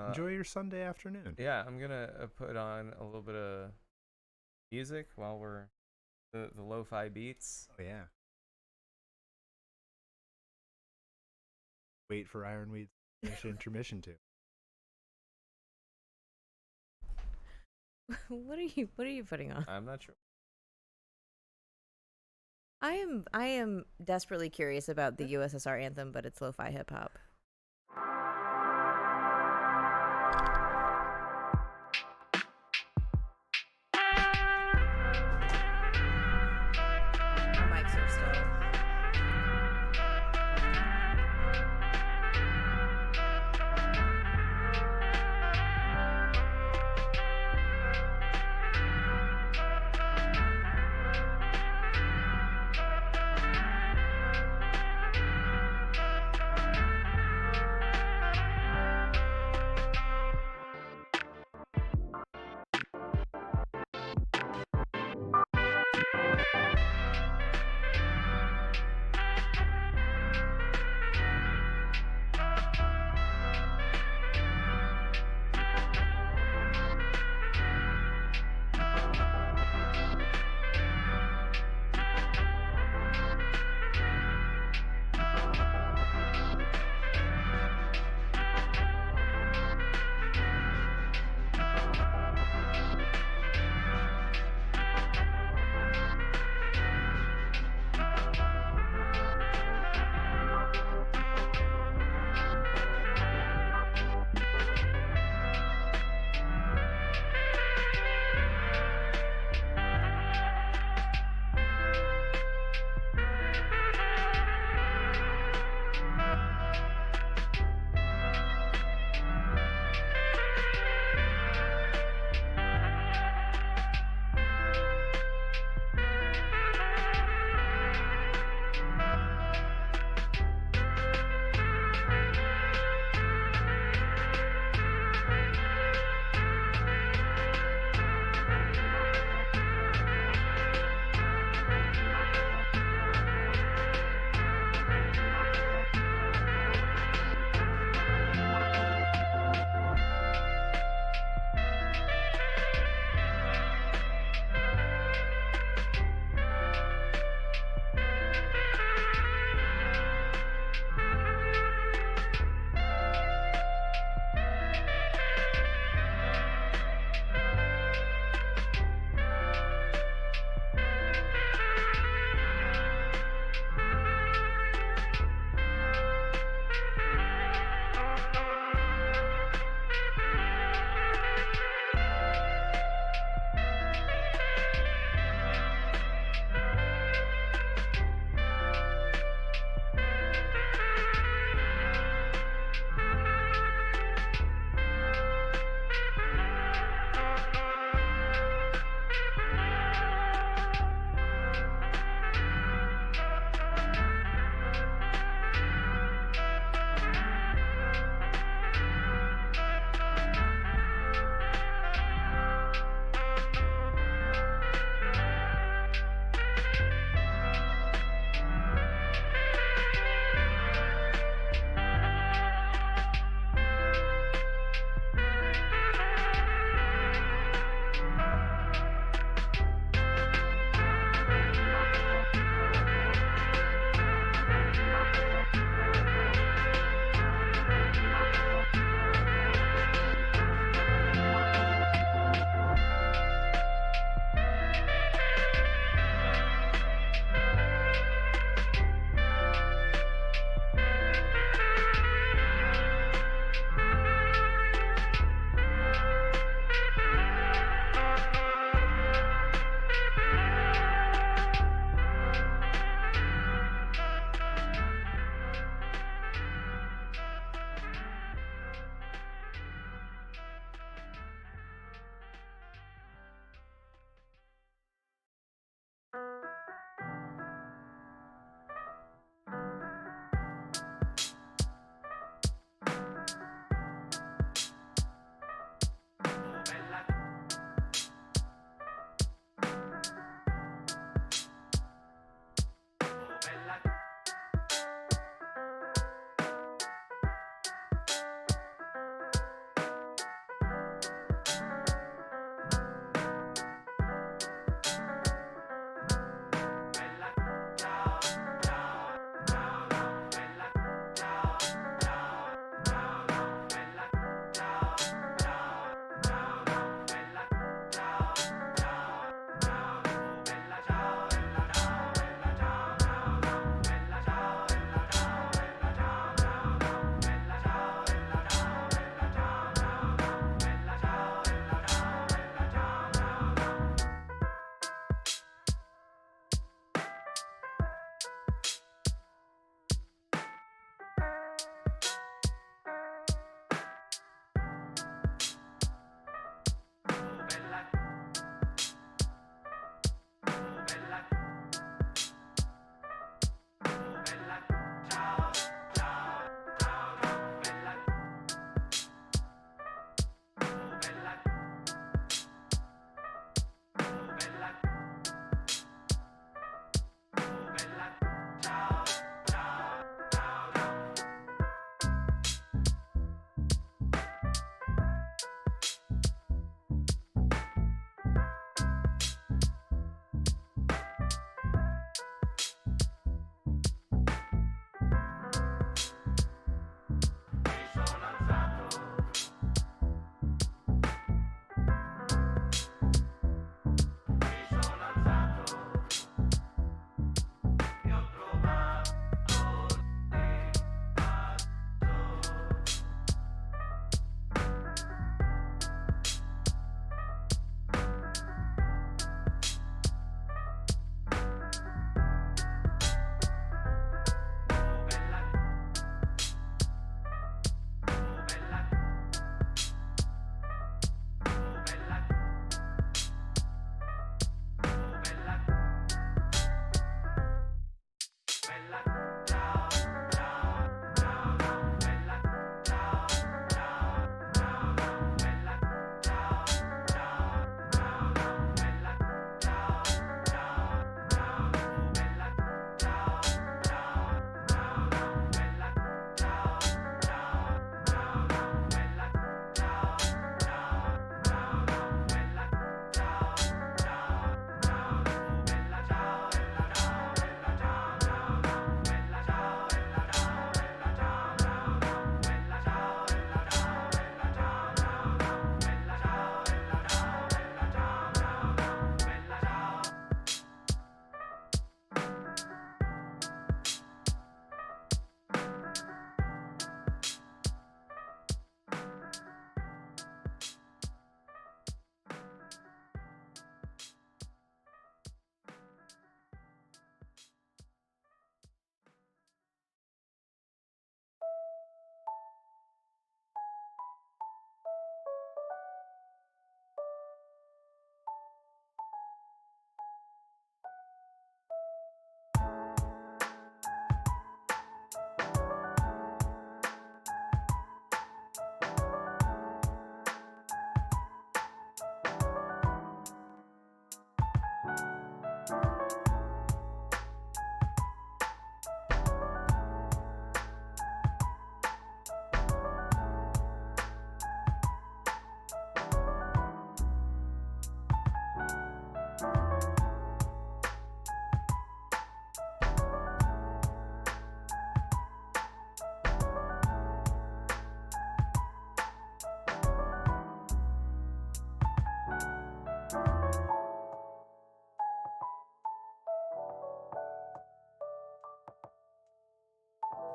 Enjoy your Sunday afternoon. Yeah, I'm gonna put on a little bit of music while we're the lo-fi beats. Oh yeah. Wait for Ironweeds intermission too. What are you putting on? I'm not sure. I am desperately curious about the USSR anthem, but it's lo-fi hip hop.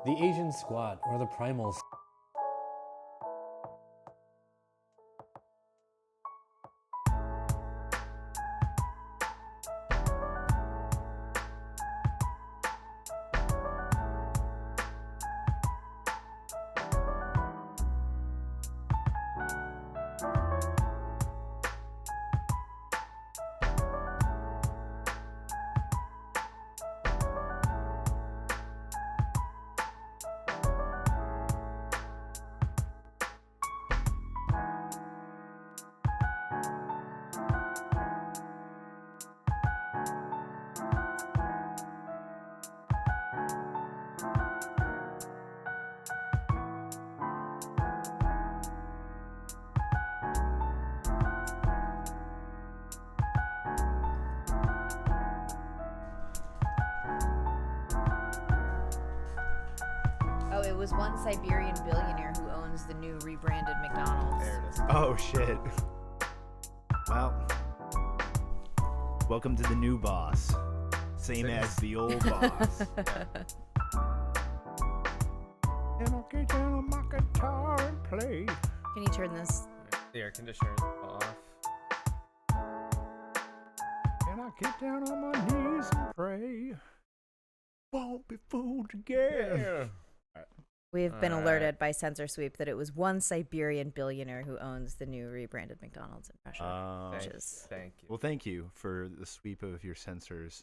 The Asian squat or the primal. Oh, it was one Siberian billionaire who owns the new rebranded McDonald's. There it is. Oh shit. Well, welcome to the new boss. Same as the old boss. And I'll get down on my guitar and play. Can you turn this? The air conditioner is off. And I get down on my knees and pray. Won't be fooled again. Yeah. We've been alerted by Sensor Sweep that it was one Siberian billionaire who owns the new rebranded McDonald's in Russia. Thank you. Well, thank you for the sweep of your sensors.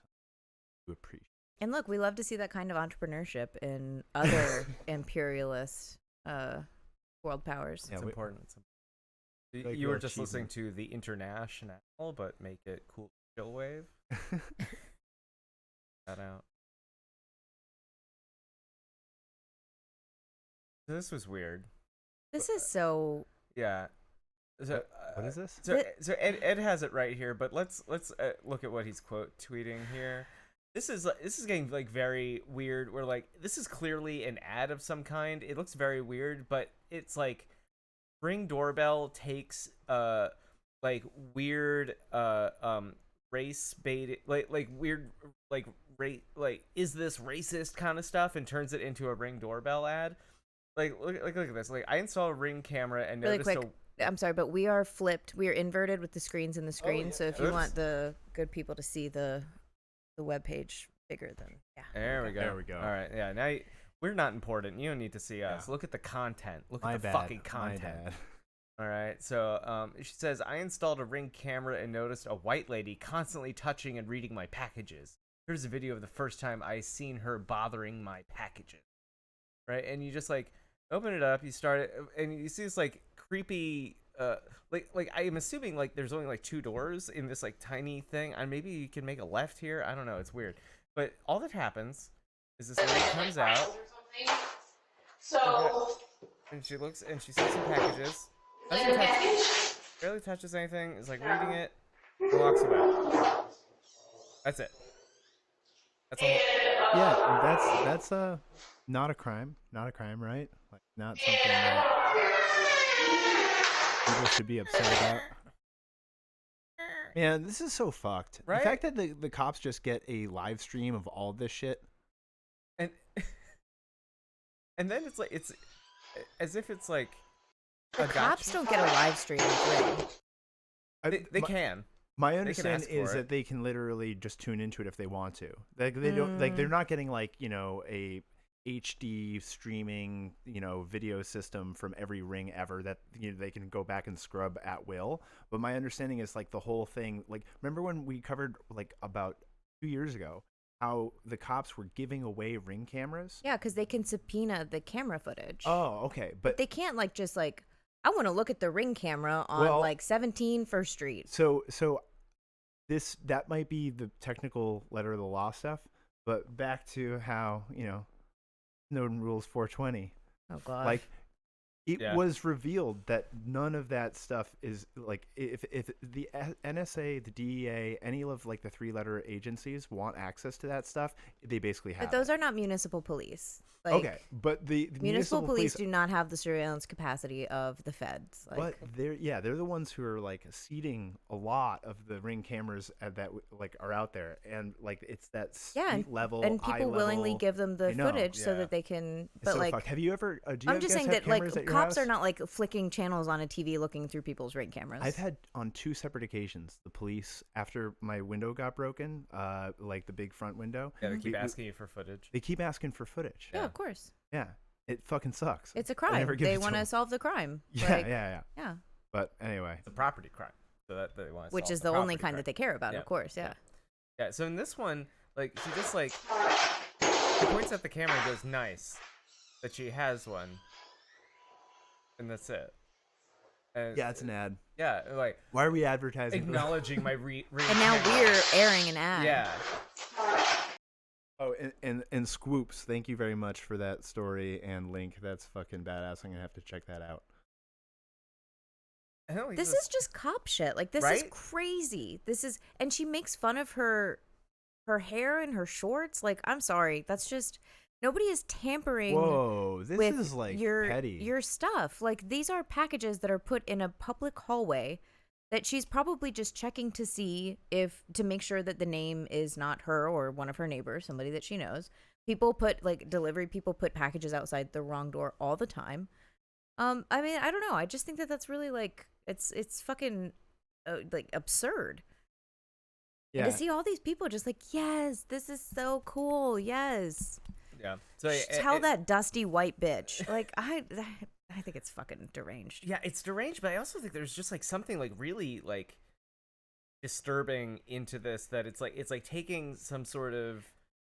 We appreciate. And look, we love to see that kind of entrepreneurship in other imperialist world powers. It's important. You were just listening to the International, but make it cool chill wave. That out. This was weird. This is so. Yeah. So, what is this? So Ed has it right here, but let's look at what he's quote tweeting here. This is getting like very weird. Where like this is clearly an ad of some kind. It looks very weird, but it's like Ring doorbell takes like weird race bait like weird like is this racist kind of stuff and turns it into a Ring doorbell ad. Like look at this. Like I installed a Ring camera and really noticed quick. I'm sorry, but we are flipped. We are inverted with the screens in the screen. So if you want the good people to see the web page bigger, then yeah. There we go. There we go. All right. Yeah. Now we're not important. You don't need to see us. Look at the content. Look at the fucking content. My bad. All right. So she says I installed a Ring camera and noticed a white lady constantly touching and reading my packages. Here's a video of the first time I seen her bothering my packages. Right, and you just like open it up, you start it, and you see this like creepy like I am assuming like there's only like 2 doors in this like tiny thing, and maybe you can make a left here. I don't know, it's weird. But all that happens is this lady comes out, and she looks and she sees some packages. Barely touches anything. Is like reading it, and walks away. That's it. That's all. Yeah, that's not a crime. Not a crime, right? Like not something that people should be upset about. Man, this is so fucked. Right? The fact that the cops just get a live stream of all this shit. And then it's like it's as if it's like the cops don't get a live stream of Ring. They can. My understanding is that they can literally just tune into it if they want to. Like they don't like they're not getting like, you know, a HD streaming, you know, video system from every Ring ever that, you know, they can go back and scrub at will. But my understanding is like the whole thing, like remember when we covered like about 2 years ago how the cops were giving away Ring cameras? Yeah, because they can subpoena the camera footage. Oh, okay. But they can't like just like I want to look at the Ring camera on like 17 First Street. So that might be the technical letter of the law stuff, but back to how, you know, Snowden rules 420. Oh god. Like It was revealed that none of that stuff is like if the NSA, the DEA, any of like the 3-letter agencies want access to that stuff, they basically have. But those are not municipal police. Like, okay, but the municipal police do not have the surveillance capacity of the feds. Like, but they're the ones who are like seeding a lot of the Ring cameras that like are out there, and like it's that level and people willingly give them the footage so that they can. But so like, fucked. Have you ever? I'm just saying that like cops are not like flicking channels on a TV looking through people's Ring cameras. I've had on 2 separate occasions the police, after my window got broken, like the big front window. Yeah, they keep asking you for footage. They keep asking for footage. Yeah, of course. Yeah, it fucking sucks. It's a crime. They want to solve the crime. Yeah, like, yeah. But anyway, it's a property crime. So that they want to which is the only kind that they care about, of course. Yeah. Yeah. So in this one, like she just like she points at the camera and goes, "Nice," that she has one, and that's it. And yeah, it's an ad. Yeah, like why are we advertising? Acknowledging my and now we're airing an ad. Yeah. Oh, and Squoops, thank you very much for that story and link. That's fucking badass. I'm gonna have to check that out. This is just cop shit. Like this is crazy. And she makes fun of her hair and her shorts. Like, I'm sorry, that's just nobody is tampering. Whoa, this with is like petty. Your stuff. Like, these are packages that are put in a public hallway that she's probably just checking to see to make sure that the name is not her or one of her neighbors, somebody that she knows. Delivery people put packages outside the wrong door all the time. I mean, I don't know. I just think that that's really like, it's fucking like absurd. Yeah. And to see all these people just like, yes, this is so cool. Yes. Yeah. So tell that dusty white bitch. Like, I think it's fucking deranged. Yeah, it's deranged, but I also think there's just like something like really like disturbing into this, that it's like taking some sort of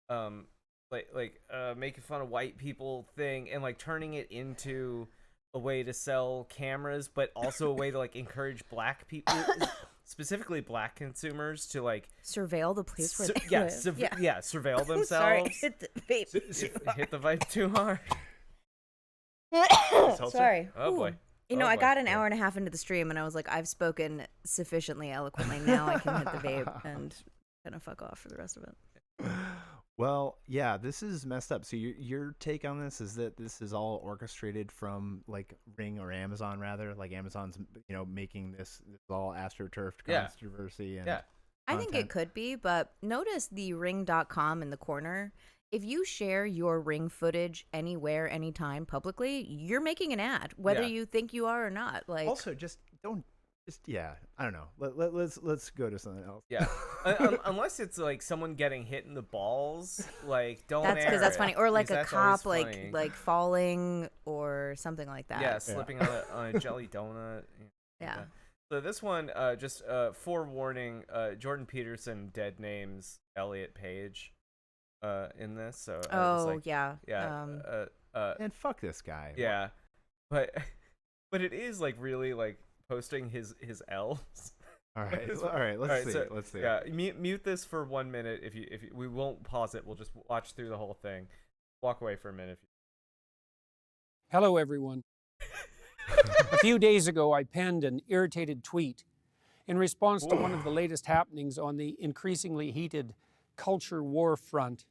making fun of white people thing and like turning it into a way to sell cameras, but also a way to like encourage black people, specifically black consumers, to like surveil the place where they live. Surveil themselves. Sorry, hit the vape. Hit the vape too hard. Sorry. Oh boy. You know, I got an hour and a half into the stream and I was like, I've spoken sufficiently eloquently. Now I can hit the vape and kind of fuck off for the rest of it. Well, yeah, this is messed up. So your take on this is that this is all orchestrated from like Ring or Amazon, rather, like Amazon's, making this all astroturfed controversy. And I think it could be, but notice the ring.com in the corner. If you share your Ring footage anywhere, anytime publicly, you're making an ad, whether you think you are or not. Like, also, I don't know. Let's go to something else. Yeah, unless it's like someone getting hit in the balls, like don't. That's because that's funny, or like a cop like falling or something like that. Yeah, slipping on a jelly donut. Yeah. So this one, just forewarning, Jordan Peterson dead names Elliot Page. In this, so and fuck this guy. Yeah, but it is like really like posting his L's. All right, let's see. Yeah, mute this for 1 minute. If you we won't pause it. We'll just watch through the whole thing. Walk away for a minute. Hello, everyone. A few days ago, I penned an irritated tweet in response to one of the latest happenings on the increasingly heated culture war front.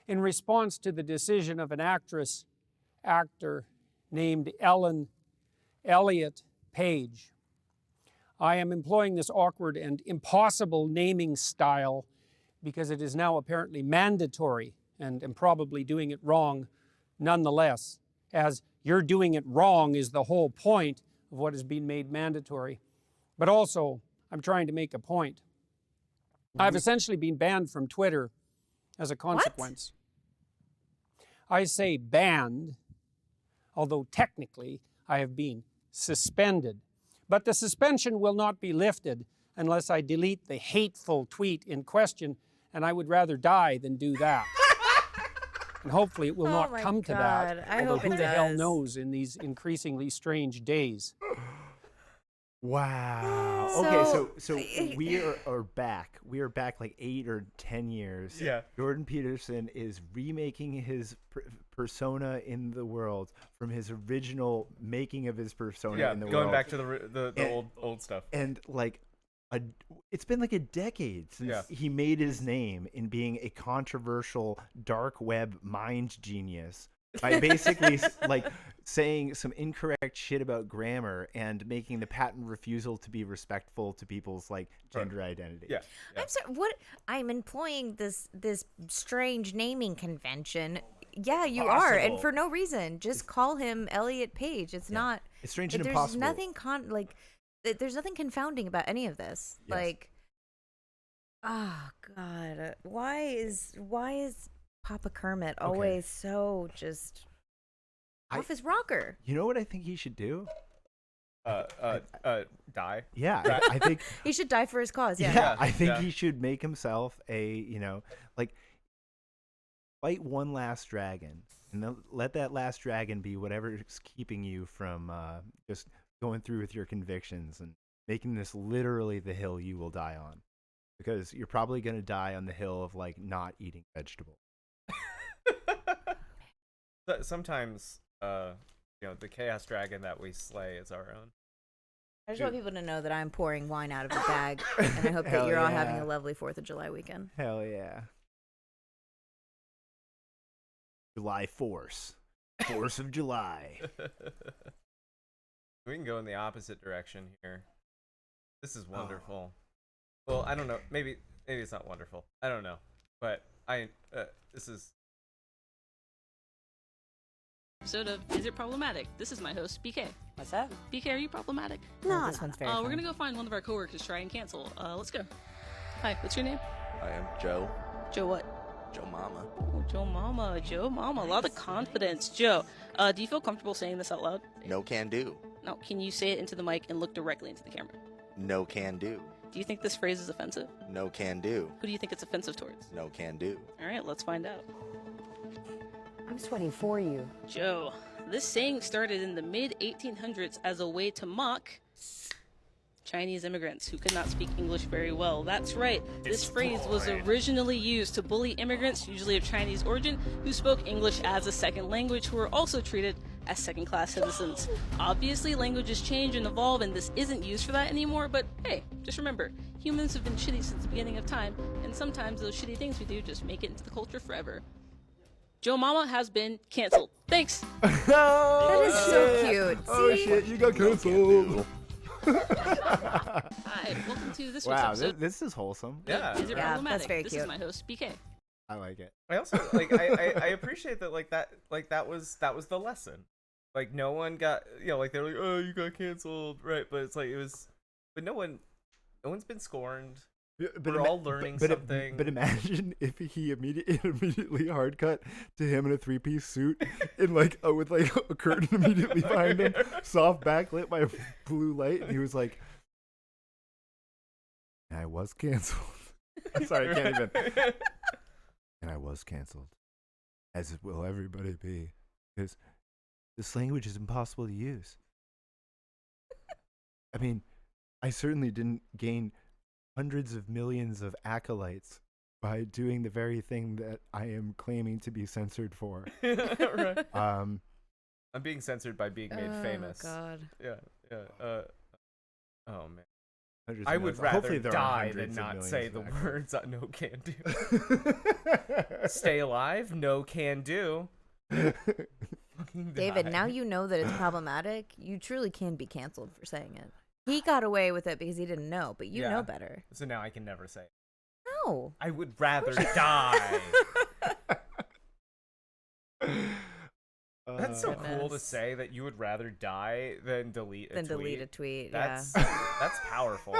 In response to the decision of an actor named Ellen Elliot Page. I am employing this awkward and impossible naming style because it is now apparently mandatory, and am probably doing it wrong nonetheless, as you're doing it wrong is the whole point of what has been made mandatory. But also, I'm trying to make a point. I've essentially been banned from Twitter as a consequence. What? I say banned, although technically I have been suspended. But the suspension will not be lifted unless I delete the hateful tweet in question, and I would rather die than do that. And hopefully it will not come to that, although who the hell knows in these increasingly strange days. Wow. Okay, so we are back. We are back like 8 or 10 years. Yeah. Jordan Peterson is remaking his persona in the world from his original making of his persona in the world. Going back to the old stuff. And like it's been like a decade since he made his name in being a controversial dark web mind genius by basically like saying some incorrect shit about grammar and making the patent refusal to be respectful to people's like gender identity. Yeah. I'm sorry. What? I'm employing this strange naming convention. Yeah, you are, and for no reason. Just call him Elliot Page. It's not. It's strange and there's impossible. Nothing there's nothing confounding about any of this. Yes. Like, oh God, why is Papa Kermit always so just off his rocker? You know what I think he should do? Die. Yeah, I think he should die for his cause. Yeah, yeah, I think he should make himself fight one last dragon, and then let that last dragon be whatever is keeping you from just going through with your convictions and making this literally the hill you will die on, because you're probably going to die on the hill of like not eating vegetables. Sometimes, the chaos dragon that we slay is our own. I just want people to know that I'm pouring wine out of a bag, and I hope that you're all having a lovely 4th of July weekend. Hell yeah. July Force. Force of July. We can go in the opposite direction here. This is wonderful. Well, I don't know. Maybe it's not wonderful. I don't know. But this is... Episode of Is It Problematic? This is my host, BK. What's that? BK, are you problematic? No, this one's very We're gonna go find one of our coworkers, try and cancel. Let's go. Hi, what's your name? I am Joe. Joe what? Joe Mama. Oh, Joe Mama. Joe Mama. A lot of confidence. Joe, do you feel comfortable saying this out loud? No can do. No, can you say it into the mic and look directly into the camera? No can do. Do you think this phrase is offensive? No can do. Who do you think it's offensive towards? No can do. All right, let's find out. I'm sweating for you. Joe, this saying started in the mid-1800s as a way to mock Chinese immigrants who could not speak English very well. That's right, this phrase was originally used to bully immigrants, usually of Chinese origin, who spoke English as a second language, who were also treated as second-class citizens. Obviously, languages change and evolve, and this isn't used for that anymore, but hey, just remember, humans have been shitty since the beginning of time, and sometimes those shitty things we do just make it into the culture forever. Joe Mama has been canceled. Thanks! That is so cute. Oh shit, you got canceled. Hi, welcome to this week's episode. This is wholesome. Yeah. Is it Yeah, problematic? that's very This cute. is my host, BK. I like it. I also I appreciate that that was the lesson. Like no one got they're like, oh, you got canceled, right? But it's like but no one's been scorned. We're all learning something. But imagine if he immediately hard cut to him in a 3-piece suit and with a curtain immediately behind him, soft backlit by a blue light, and he was like, I was canceled. I'm sorry, I can't even. And I was canceled, as will everybody be, because this language is impossible to use. I mean, I certainly didn't gain hundreds of millions of acolytes by doing the very thing that I am claiming to be censored for. Right. I'm being censored by being made famous. Oh God. Yeah. Oh man. I would rather die than not say the words no can do. Stay alive, no can do. David, now you know that it's problematic. You truly can be canceled for saying it. He got away with it because he didn't know, but you know better. So now I can never say it. No. I would rather die. That's so cool to say that you would rather die than delete a tweet. Delete a tweet, that's powerful.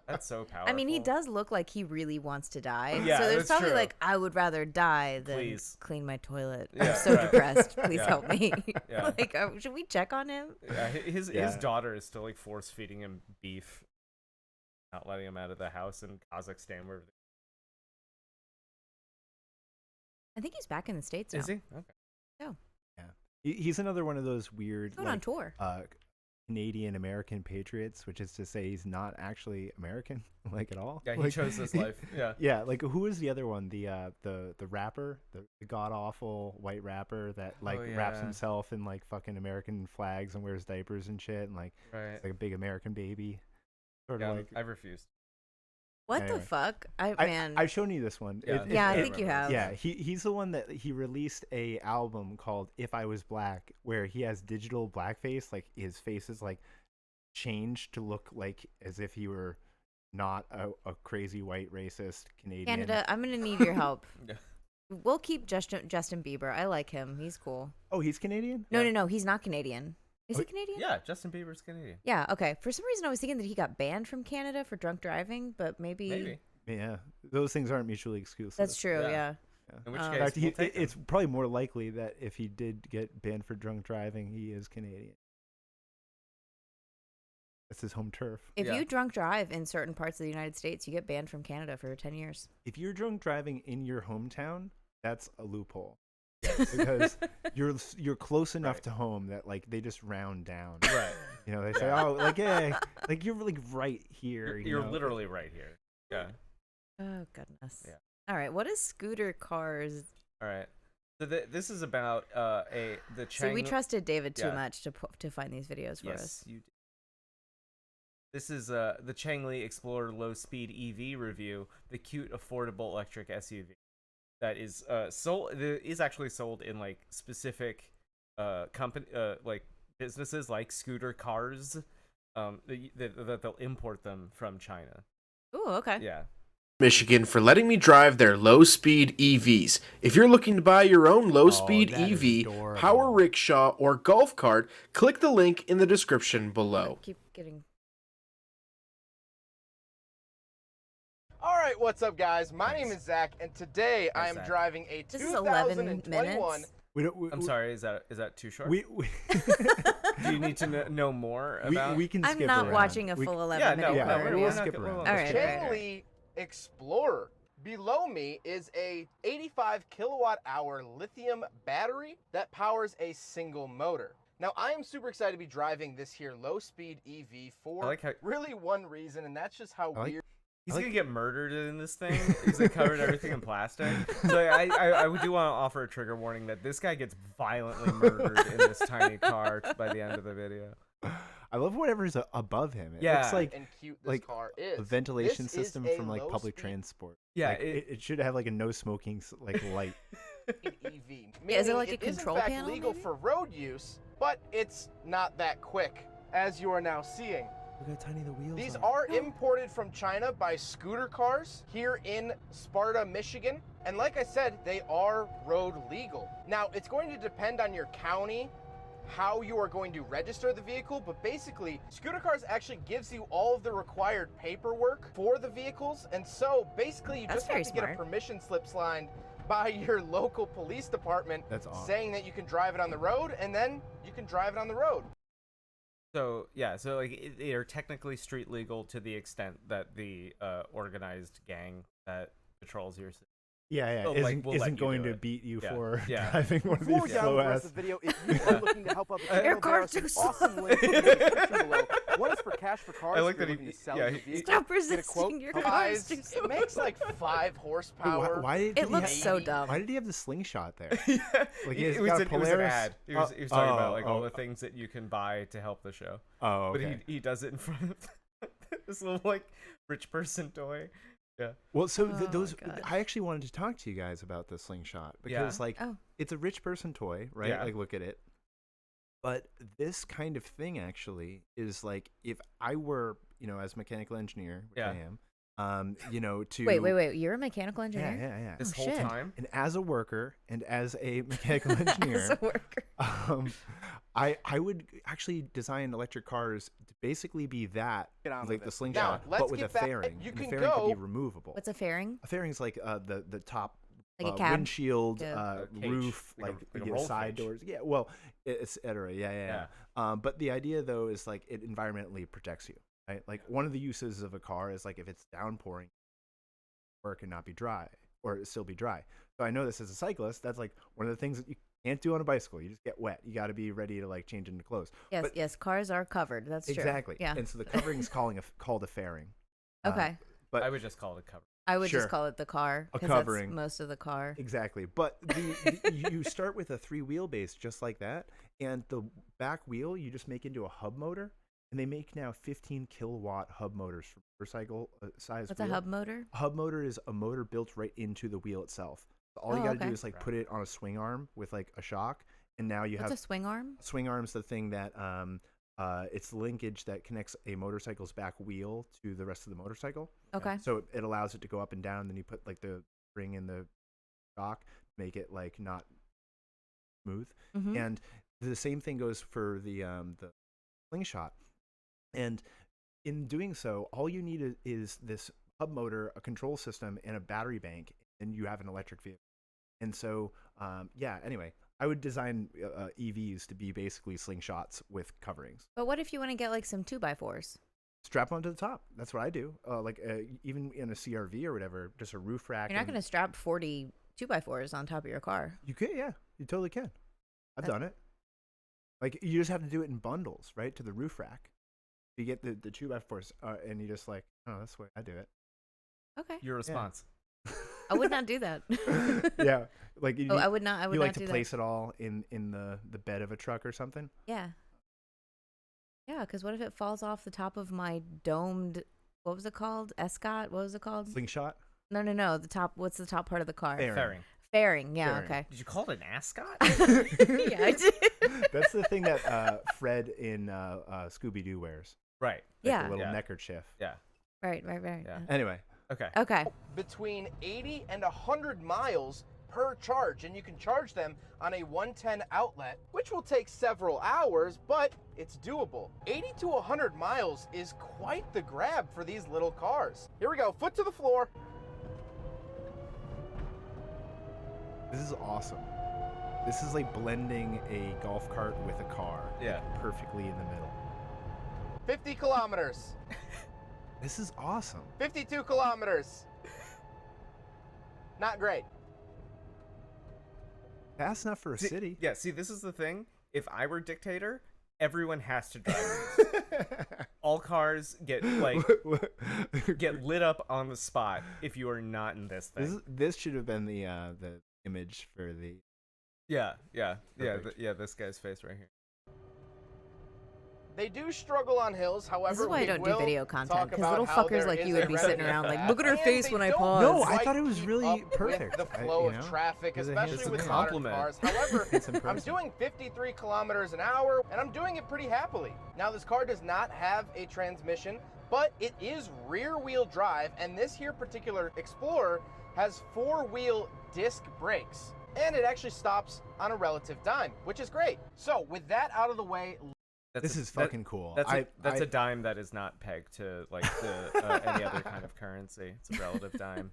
That's so powerful. I mean, he does look like he really wants to die. Yeah, so there's that's probably true. I would rather die than Please. clean my toilet. Yeah, I'm so right. depressed. Please Yeah. help me. Yeah. Should we check on him? Yeah, his daughter is still force feeding him beef, not letting him out of the house in Kazakhstan. Where I think he's back in the States now. is he? Okay. Yeah. Yeah. He's another one of those weird. Going on tour. Canadian American patriots, which is to say he's not actually American, like at all. Yeah, he like, chose this life. Yeah. Yeah, like who is the other one? The rapper, the god awful white rapper that like wraps himself in like fucking American flags and wears diapers and shit, and like it's like a big American baby. Sort of like I refused. What the fuck? I've shown you this one. I think you have. Yeah, he's the one that he released a album called "If I Was Black," where he has digital blackface, like his face is like changed to look like as if he were not a crazy white racist Canadian. Canada, I'm gonna need your help. We'll keep Justin Bieber. I like him. He's cool. Oh, he's Canadian? No, he's not Canadian. Is he Canadian? Yeah, Justin Bieber's Canadian. Yeah, okay. For some reason, I was thinking that he got banned from Canada for drunk driving, but maybe. Yeah, those things aren't mutually exclusive. That's true, yeah. In which case, it's probably more likely that if he did get banned for drunk driving, he is Canadian. That's his home turf. If you drunk drive in certain parts of the United States, you get banned from Canada for 10 years. If you're drunk driving in your hometown, that's a loophole. Because you're close enough to home that like they just round down. Right. You know, they say, oh, like like you're like right here. You're literally right here. Yeah. Oh goodness. Yeah. All right. What is scooter cars? All right. So this is about the. So we trusted David too much to find these videos for us. You did. This is the Changli Explorer Low Speed EV review, the cute affordable electric SUV. That is actually sold in like specific company like businesses like scooter cars that they'll import them from China. Oh, okay. Yeah. Michigan for letting me drive their low-speed EVs. If you're looking to buy your own low-speed EV, power rickshaw, or golf cart, click the link in the description below. Keep getting. All right, what's up, guys? My name is Zach, and today I am driving a 2021. I'm sorry. Is that too short? Do you need to know more about? We can. I'm not watching a full 11-minute clip. We'll skip around. All right. Changli Explorer. Below me is a 85 kilowatt-hour lithium battery that powers a single motor. Now, I am super excited to be driving this here low-speed EV for really one reason, and that's just how weird. He's gonna get murdered in this thing. He's like covered everything in plastic. So I do want to offer a trigger warning that this guy gets violently murdered in this tiny car by the end of the video. I love whatever's above him. It looks like car is. A ventilation system from like public transport. Yeah, like, it should have like a no smoking like light. EV. Is it like a control panel? It is in fact panel? legal for road use, but it's not that quick, as you are now seeing. Look how tiny the wheels These are imported from China by Scooter Cars here in Sparta, Michigan. And like I said, they are road legal. Now, it's going to depend on your county, how you are going to register the vehicle, but basically, Scooter Cars actually gives you all of the required paperwork for the vehicles. And so basically, you just have to get a permission slip signed by your local police department saying that you can drive it on the road, and then you can drive it on the road. So like they are technically street legal to the extent that the organized gang that patrols your city. Isn't going to beat you for driving one of these slow ass. The video, if you are looking to help out the channel, there are some awesome links in the description below. One is for Cash for Cars. I like that Stop resisting your cars. It makes like 5 horsepower. It looks so dumb. Why did he have the slingshot there? Like it was an ad. He was talking about like all the things that you can buy to help the show. Oh, okay. But he does it in front of this little like rich person toy. Yeah. Well, so I actually wanted to talk to you guys about the slingshot because it's a rich person toy, right? Yeah. Like look at it. But this kind of thing actually is like if I were, as a mechanical engineer, which I am, to wait, you're a mechanical engineer? Yeah. This whole time, and as a worker and as a mechanical engineer, as a worker, I would actually design electric cars to basically be that, like the slingshot, but with a fairing. The fairing could be removable. What's a fairing? A fairing is like the top. Like a cab? Windshield, roof, like a side cage. doors. Yeah, well, etc. Yeah. But the idea though is like it environmentally protects you, right? Like one of the uses of a car is like if it's downpouring, work and not be dry, or still be dry. So I know this as a cyclist. That's like one of the things that Can't do on a bicycle. You just get wet. You got to be ready to like change into clothes. Yes, but, yes, cars are covered. That's true. Exactly. Yeah. And so the covering is called a fairing. Okay. But I would just call it a cover. I would just call it the car. A covering. That's most of the car. Exactly. But you start with a 3-wheel base just like that, and the back wheel you just make into a hub motor, and they make now 15 kilowatt hub motors for motorcycle size. What's a hub motor? A hub motor is a motor built right into the wheel itself. All you got to do is like put it on a swing arm with like a shock, and now you have. What's a swing arm? A swing arm's the thing that it's the linkage that connects a motorcycle's back wheel to the rest of the motorcycle. Okay. So it allows it to go up and down. Then you put like the ring in the shock, make it like not smooth. Mm-hmm. And the same thing goes for the slingshot. And in doing so, all you need is this hub motor, a control system, and a battery bank, and you have an electric vehicle. And so, anyway, I would design EVs to be basically slingshots with coverings. But what if you want to get like some 2x4s? Strap onto the top. That's what I do. Even in a CRV or whatever, just a roof rack. You're not going to strap 40 2x4s on top of your car. You could, yeah. You totally can. I've done it. Like, you just have to do it in bundles, right, to the roof rack. You get the 2x4s, and you just like, oh, that's the way I do it. Okay. Your response. Yeah. I would not do that. Yeah. Like, I would not. I would you not like do to place it all in the bed of a truck or something? Yeah. Yeah, because what if it falls off the top of my domed, what was it called? Escort? What was it called? Slingshot? No. The top, what's the top part of the car? Fairing. Yeah, Fairing. okay. Did you call it an ascot? Yeah, I did. That's the thing that Fred in Scooby-Doo wears. Right. Yeah. The little neckerchief. Yeah. Right. Yeah. Anyway. Okay. Between 80 and 100 miles per charge, and you can charge them on a 110 outlet, which will take several hours, but it's doable. 80 to 100 miles is quite the grab for these little cars. Here we go, foot to the floor. This is awesome. This is like blending a golf cart with a car. Yeah. Like, perfectly in the middle. 50 kilometers. This is awesome. 52 kilometers. Not great. Fast enough for a city. Yeah, see, this is the thing. If I were dictator, everyone has to drive these. All cars get lit up on the spot if you are not in this thing. This should have been the image for the. Yeah. This guy's face right here. They do struggle on hills, however. This is why I don't do video content, because little fuckers like you would be sitting around like, look at her face when I pause. No, I thought it was really perfect. The flow of traffic, especially with modern cars. However, I'm doing 53 kilometers an hour, and I'm doing it pretty happily. Now, this car does not have a transmission, but it is rear-wheel drive, and this here particular Explorer has 4-wheel disc brakes, and it actually stops on a relative dime, which is great. So, with that out of the way. This is fucking cool. That's a dime that is not pegged to like any other kind of currency. It's a relative dime.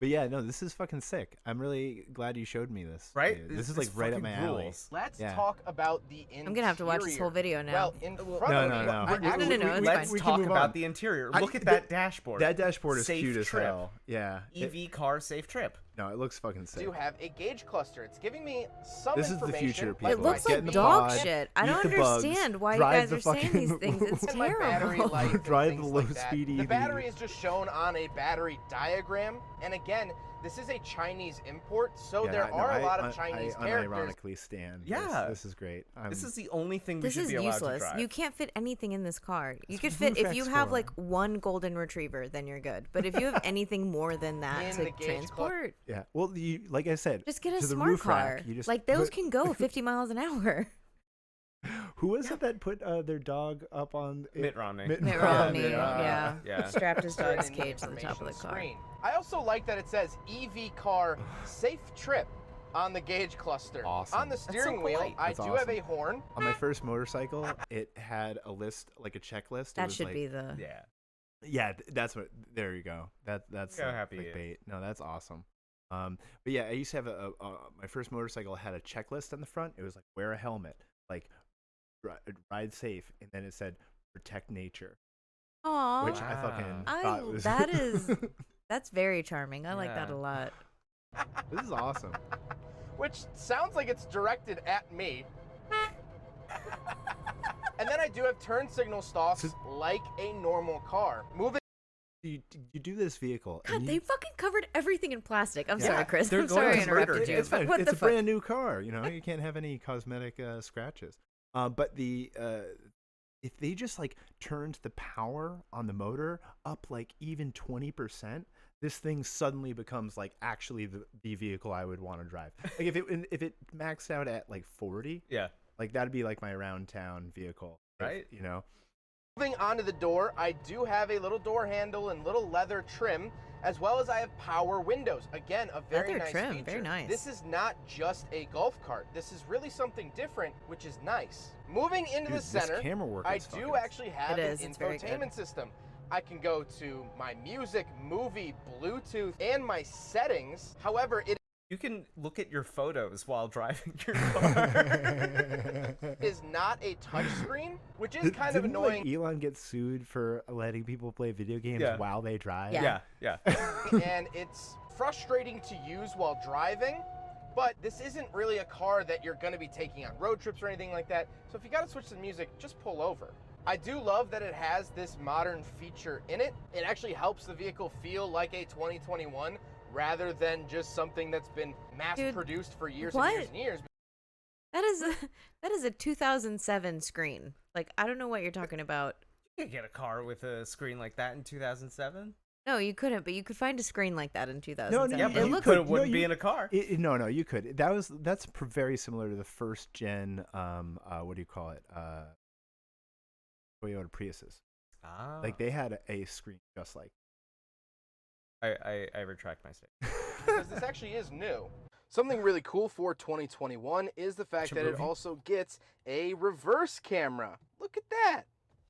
But yeah, no, this is fucking sick. I'm really glad you showed me this. Right? This is like right up my alley. Let's talk about the interior. I'm gonna have to watch this whole video now. Well, in front of me. No. Let's talk about the interior. Look at that dashboard. That dashboard is safe cute as trip. hell. Yeah. EV car safe trip. No, it looks fucking sick. Do have a gauge cluster. It's giving me some This is the information. future, people. It looks Get like in the dog pod, shit. I eat don't the bugs, understand why you drive guys the are saying these fucking- things. It's And like battery terrible. life and Drive things the like low-speed that. The EV. battery is just shown on a battery diagram. And again, this is a Chinese import, so there are a lot of Chinese characters. I unironically stand. Yeah. This is great. This is the only thing we This should is be allowed useless. to drive. You can't fit anything in this car. You It's could fit if roof you have Explorer. like one golden retriever, then you're good. But if you have anything more than that In to the gauge transport, Yeah. Well, like I said, just get a to the smart roof car. rack, you just Like those put- can go 50 miles an hour. Who was it that put their dog up on Mitt Romney. Mitt Romney, Yeah. strapped his dog's in the cage to the top of the information car. screen. I also like that it says EV car safe trip on the gauge cluster. Awesome. On the steering wheel, polite. I That's do have awesome. a horn. On my first motorcycle, it had a list, like a checklist. It That was should like, be the. Yeah. Yeah, that's what. There you go. That's Look how happy he is. clickbait. No, that's awesome. But yeah, I used to have my first motorcycle had a checklist on the front. It was like wear a helmet, like ride safe, and then it said protect nature, Aww. which I fucking thought was that is. That's very charming. I like that a lot. This is awesome. which sounds like it's directed at me. And then I do have turn signal stalks like a normal car. Moving. You do this vehicle. God, they fucking covered everything in plastic. I'm sorry, Chris. I'm sorry I interrupted you. It's fine. What It's the a fuck? brand new car. You know, you can't have any cosmetic scratches. But if they just like turned the power on the motor up like even 20%, this thing suddenly becomes like actually the vehicle I would want to drive. Like if it maxed out at like 40, yeah, like that'd be like my around town vehicle, right? You know. Moving on to the door, I do have a little door handle and little leather trim, as well as I have power windows. Again, a very Leather nice trim, feature. very nice. This is not just a golf cart. This is really something different, which is nice. Moving into the center, camera work I is do fucking- actually have an It's very good. infotainment system. I can go to my music, movie, Bluetooth, and my settings. However, You can look at your photos while driving your car. is not a touchscreen, which is kind of Didn't, annoying. Like, Elon get sued for letting people play video games while they drive. Yeah. And it's frustrating to use while driving, but this isn't really a car that you're going to be taking on road trips or anything like that. So if you got to switch to music, just pull over. I do love that it has this modern feature in it. It actually helps the vehicle feel like a 2021 rather than just something that's been mass-produced for years and years and years. That is a 2007 screen. Like, I don't know what you're talking about. You can't get a car with a screen like that in 2007. No, you couldn't, but you could find a screen like that in 2007. Yeah, but it you looks could. It wouldn't be in a car. No, you could. That's very similar to the first gen. What do you call it? Toyota Priuses. Ah. Like they had a screen just like. I retract my statement. Because this actually is new. Something really cool for 2021 is the fact that it also gets a reverse camera. Look at that.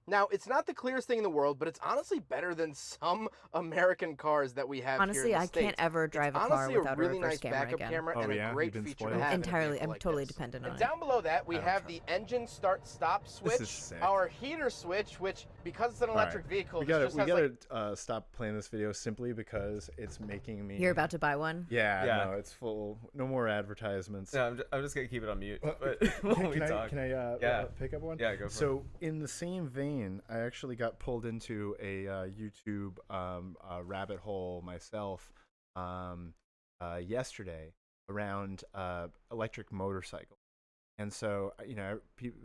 Now, it's not the clearest thing in the world, but it's honestly better than some American cars that we have Honestly, here in the I States. can't ever drive a car honestly without a really reverse nice camera backup again. camera and a great feature to have. Entirely, I'm like totally this. dependent on And it. down below that, we have the engine start-stop switch, is sick. our heater switch, which, because it's an electric vehicle, we this gotta stop playing this video simply because it's making me. You're about to buy one? Yeah. No, it's full. No more advertisements. No, I'm just gonna keep it on mute. But when we talk. Can I pick up one? Yeah, go for it. So in the same vein, I actually got pulled into a YouTube rabbit hole myself yesterday around electric motorcycles. And so,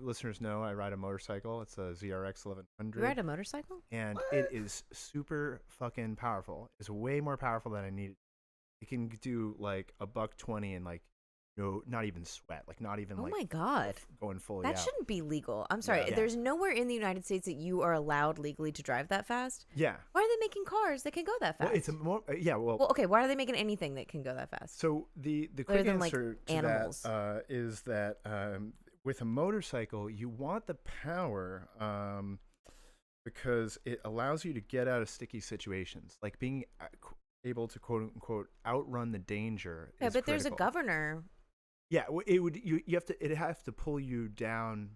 listeners know I ride a motorcycle. It's a ZRX 1100. You ride a motorcycle? And it is super fucking powerful. It's way more powerful than I need. It can do like $120 and like not even sweat, like not even like. Oh my god! Going fully That out. shouldn't be legal. I'm sorry. Yeah. There's nowhere in the United States that you are allowed legally to drive that fast. Yeah. Why are they making cars that can go that fast? Well, it's a more Well, okay. Why are they making anything that can go that fast? So the Other quick than, like, answer to animals. that is that with a motorcycle you want the power because it allows you to get out of sticky situations, like being able to quote unquote outrun the danger. Yeah, is but there's a critical. governor. Yeah, it would. You have to. It have to pull you down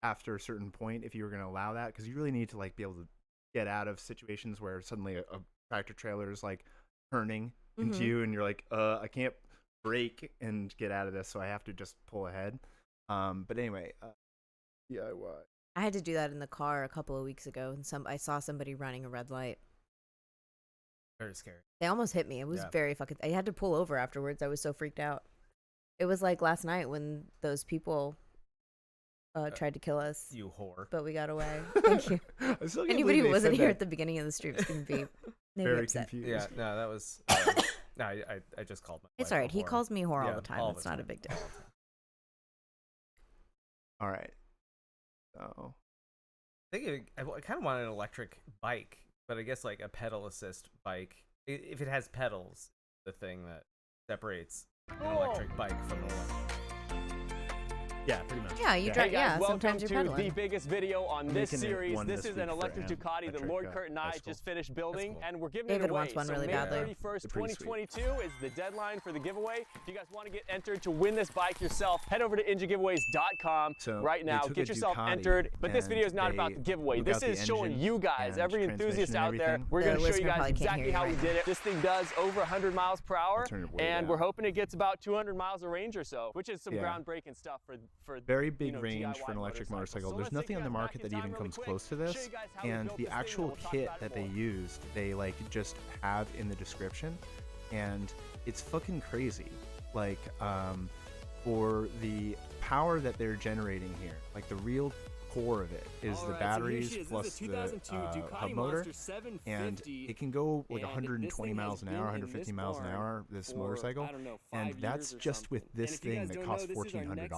after a certain point if you were going to allow that, because you really need to like be able to get out of situations where suddenly a tractor trailer is like turning into you, and you're like, I can't brake and get out of this, so I have to just pull ahead. But anyway, DIY. I had to do that in the car a couple of weeks ago, and I saw somebody running a red light. Very scary. They almost hit me. It was very fucking. I had to pull over afterwards. I was so freaked out. It was like last night when those people tried to kill us. You whore. But we got away. Thank you. Anybody who wasn't here at the beginning of the stream is going to be maybe very upset. confused. Yeah, no, that was. No, I just called my. It's wife all right. a He whore. calls me whore all Yeah, the time. all It's the not a time. big deal. All right. So I kind of want an electric bike, but I guess like a pedal assist bike. If it has pedals, the thing that separates an electric bike from an electric. Yeah, pretty much. Yeah, you drive. Hey guys, Yeah, welcome sometimes you're to pedaling. the biggest video on this Making it series. one This this is an week for electric Ducati that Lord Kurt and I just finished building, and we're giving David it away. wants one so really May badly. 31st, 2022 is the deadline for the giveaway. If you guys want to get entered to win this bike yourself, head over to ninjagiveaways.com right now. Get yourself entered. But this video is not about the giveaway. This is showing you guys, every enthusiast out there. We're going to show you guys exactly how we did it. This thing does over 100 miles per hour, and we're hoping it gets about 200 miles of range or so, which is some groundbreaking stuff for very big range for an electric motorcycle. There's nothing on the market that even comes close to this, and the actual kit that they used, they like just have in the description, and it's fucking crazy. Like for the power that they're generating here, like the real core of it is the batteries plus the hub motor, and it can go like 120 miles an hour, 150 miles an hour, this motorcycle, and that's just with this thing that costs $1,400.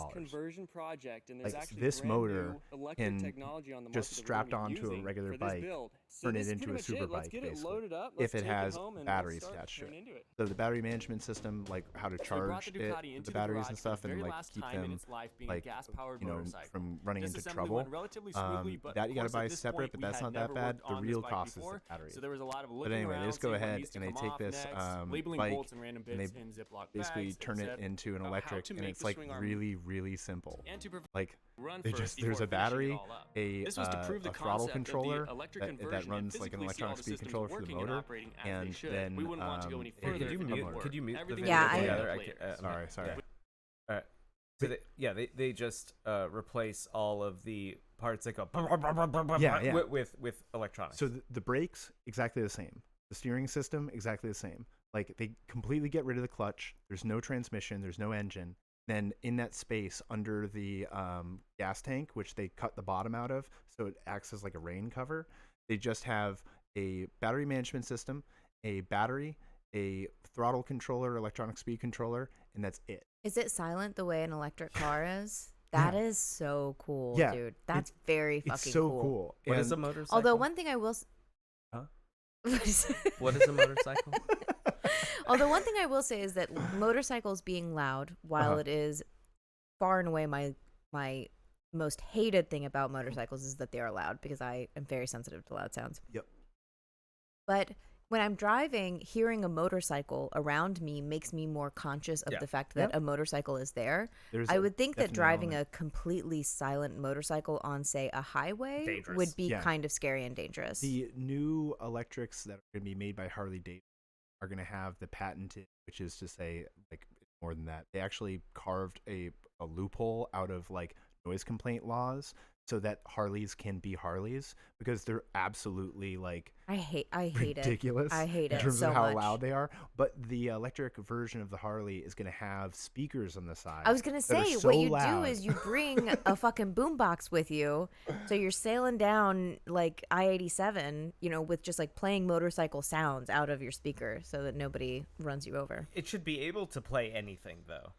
Like this motor can just strapped onto a regular bike, turn it into a super bike basically, if it has batteries attached to it. So the battery management system, like how to charge it, the batteries and stuff, and like keep them like, you know, from running into trouble. That you gotta buy separate, but that's not that bad. The real cost is the battery. But anyway, they just go ahead and they take this bike and they basically turn it into an electric, and it's like really, really simple. Like there's a battery, a throttle controller that runs like an electronic speed controller for the motor, and then could you mute the video? Yeah, sorry. So they just replace all of the parts that go with electronics. So the brakes exactly the same, the steering system exactly the same. Like they completely get rid of the clutch. There's no transmission. There's no engine. Then in that space under the gas tank, which they cut the bottom out of, so it acts as like a rain cover, they just have a battery management system, a battery, a throttle controller, electronic speed controller, and that's it. Is it silent the way an electric car is? That is so cool, yeah, dude. That's very fucking it's so cool. What is a motorcycle? Although one thing I will... What is a motorcycle? Although one thing I will say is that motorcycles being loud, while it is far and away my most hated thing about motorcycles, is that they are loud, because I am very sensitive to loud sounds. Yep. But when I'm driving, hearing a motorcycle around me makes me more conscious of the fact that a motorcycle is there. I would think that driving a completely silent motorcycle on, say, a highway would be kind of scary and dangerous. The new electrics that are going to be made by Harley Davidson are going to have the patented, which is to say, like, more than that. They actually carved a loophole out of like noise complaint laws, so that Harleys can be Harleys, because they're absolutely like I hate ridiculous. I hate it in terms so of how much. loud they are. But the electric version of the Harley is going to have speakers on the side. I was gonna say, so what you loud. do is you bring a fucking boombox with you, so you're sailing down like I-87, you know, with just like playing motorcycle sounds out of your speaker, so that nobody runs you over. It should be able to play anything though.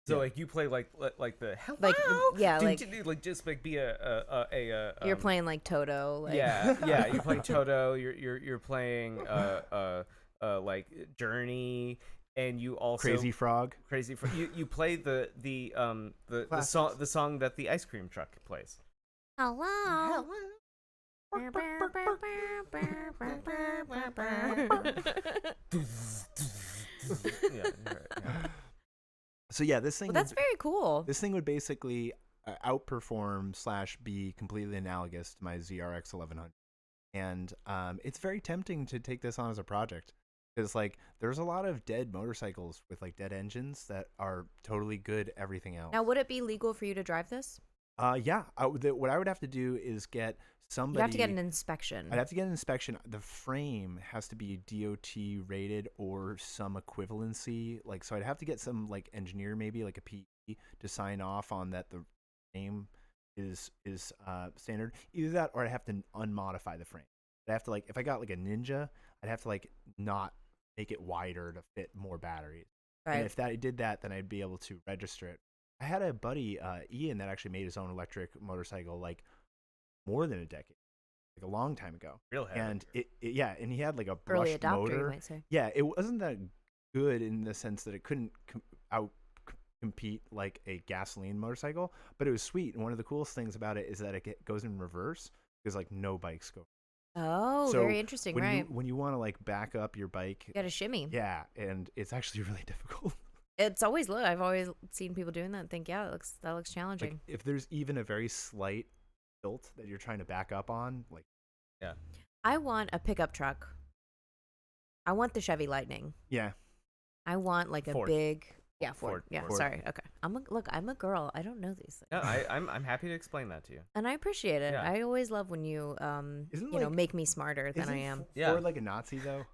So like you play like the hello, like just like be a you're playing like Toto, like. you're playing Toto, you're playing like Journey, and you also Crazy Frog. You play the song that the ice cream truck plays. Hello. So yeah, this thing. Well, that's very cool. This thing would basically outperform / be completely analogous to my ZRX 1100, and it's very tempting to take this on as a project, because like there's a lot of dead motorcycles with like dead engines that are totally good everything else. Now, would it be legal for you to drive this? Yeah. What I would have to do is get somebody. You have to get an inspection. I'd have to get an inspection. The frame has to be DOT rated or some equivalency. Like, so I'd have to get some like engineer, maybe like a PE, to sign off on that the frame is standard. Either that, or I'd have to unmodify the frame. I'd have to like, if I got like a Ninja, I'd have to like not make it wider to fit more batteries. Right. And if I did that, then I'd be able to register it. I had a buddy, Ian, that actually made his own electric motorcycle like more than a decade, like a long time ago. Real heavy. And and he had like a early brushed adopter, motor. you might say. Yeah, it wasn't that good in the sense that it couldn't compete like a gasoline motorcycle, but it was sweet. And one of the coolest things about it is that it goes in reverse because like no bikes go. Oh, so very interesting, right? When you want to like back up your bike, you got to shimmy. Yeah, and it's actually really difficult. It's always I've always seen people doing that and think, yeah, that looks challenging. Like, if there's even a very slight tilt that you're trying to back up on, like, yeah. I want a pickup truck. I want the Chevy Lightning. Yeah. I want like a Ford. big, Ford. Yeah, Ford. sorry. Okay. I'm a girl. I don't know these things. No, I'm happy to explain that to you. And I appreciate it. Yeah. I always love when you make me smarter than I am. Ford like a Nazi though?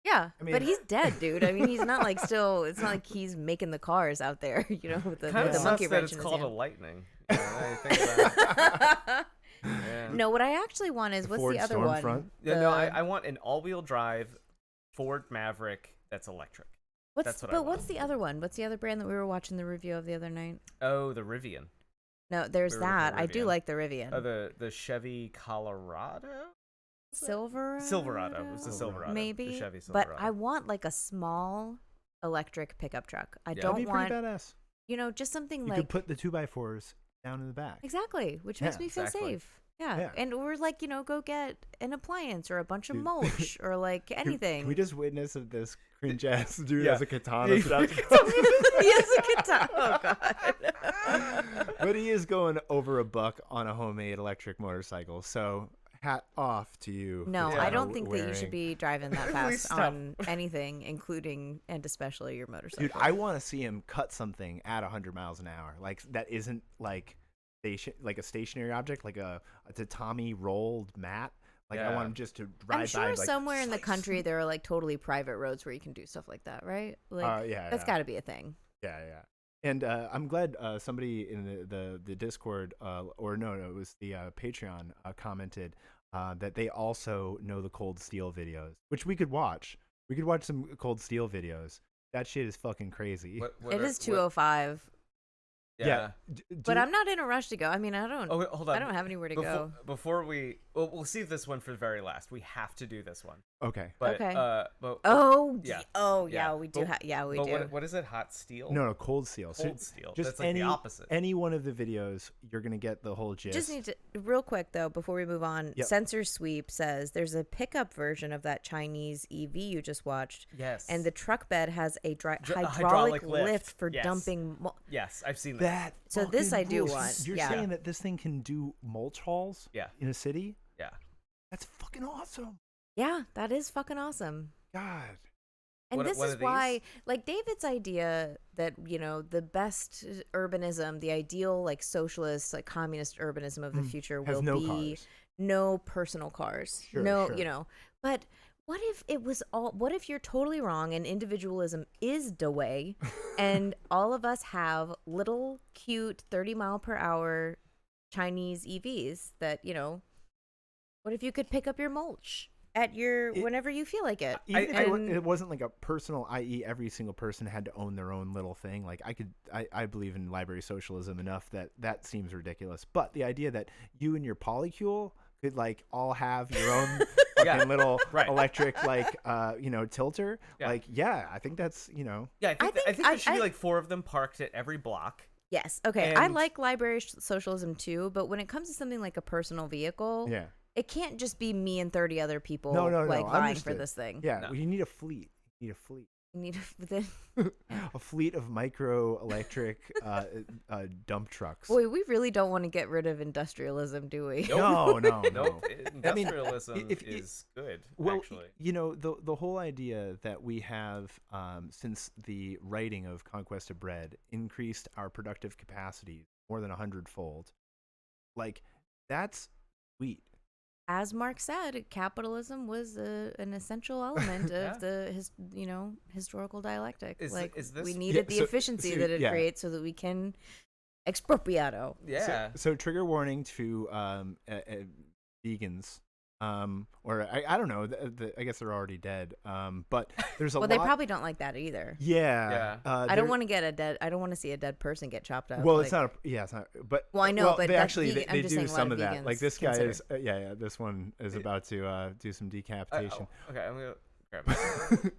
Yeah, I mean, but he's dead, dude. I mean, he's not like still. It's not like he's making the cars out there, with the monkey wrench. It's called a Lightning. I think that. Yeah. No, what I actually want is what's the other one? No, I want an all-wheel drive Ford Maverick that's electric. What's the other one? What's the other brand that we were watching the review of the other night? Oh, the Rivian. No, there's that. I do like the Rivian. Oh, the Chevy Colorado. Silverado. It's a Silverado. Maybe. The Chevy Silverado. But I want like a small electric pickup truck. I That'd don't be want. pretty badass. Just something you could put the 2x4s down in the back. Exactly, which makes me feel safe. Yeah. And we're like, go get an appliance or a bunch of mulch or like anything. Can we just witness of this cringe ass dude has a katana? He has a katana. Oh god. But he is going over $1 on a homemade electric motorcycle. So hat off to you. No, I don't think that you should be driving that fast on anything, including and especially your motorcycle. Dude, I want to see him cut something at 100 miles an hour. Like that isn't like a stationary object, like a tatami rolled mat. Like I want him just to ride by. I'm sure somewhere in the country there are like totally private roads where you can do stuff like that, right? Like that's got to be a thing. Yeah. And I'm glad somebody in the Discord, it was the Patreon, commented that they also know the Cold Steel videos, which we could watch. We could watch some Cold Steel videos. That shit is fucking crazy. It is 2:05. Yeah. But I'm not in a rush to go. I mean, I don't. Oh, hold on. I don't have anywhere to go. Before we'll save this one for the very last. We have to do this one. Okay. But, okay. Yeah. We do. We do. What is it? Hot steel? No, Cold Steel. Cold Steel. Just that's like the opposite. Any one of the videos, you're gonna get the whole gist. Just need to real quick though before we move on. Yep. Sensor Sweep says there's a pickup version of that Chinese EV you just watched. Yes. And the truck bed has a hydraulic lift for dumping. Yes, I've seen that. So this I do want. You're saying that this thing can do mulch hauls? Yeah. In a city? Yeah. That's fucking awesome. Yeah, that is fucking awesome. God. And this is why, like David's idea that, the best urbanism, the ideal like socialist, like communist urbanism of the future will be no personal cars. Sure. But what if you're totally wrong and individualism is the way and all of us have little cute 30-mile-per-hour Chinese EVs that, what if you could pick up your mulch at whenever you feel like it? Even if it wasn't like a personal, i.e. every single person had to own their own little thing. Like I believe in library socialism enough that seems ridiculous. But the idea that you and your polycule could like all have your own fucking little electric tilter. Yeah. I think that's Yeah, I think there should be like 4 of them parked at every block. Yes. Okay. I like library socialism too, but when it comes to something like a personal vehicle, it can't just be me and 30 other people vying for this thing. Yeah, you need a fleet. You need a fleet of micro electric dump trucks. Boy, we really don't want to get rid of industrialism, do we? No. Industrialism is good. Well, actually, the whole idea that we have since the writing of Conquest of Bread increased our productive capacity more than 100-fold. Like that's sweet. As Mark said, capitalism was an essential element of the historical dialectic. We needed the efficiency that it creates so that we can expropriato. Yeah. So trigger warning to vegans. Or I don't know. I guess they're already dead. But there's a lot. Well, they probably don't like that either. Yeah. I don't want to I don't want to see a dead person get chopped up. Well, it's not. It's not. But well, I know. But they actually they do some of that. Like this guy is. This one is about to do some decapitation. Okay, I'm gonna grab it.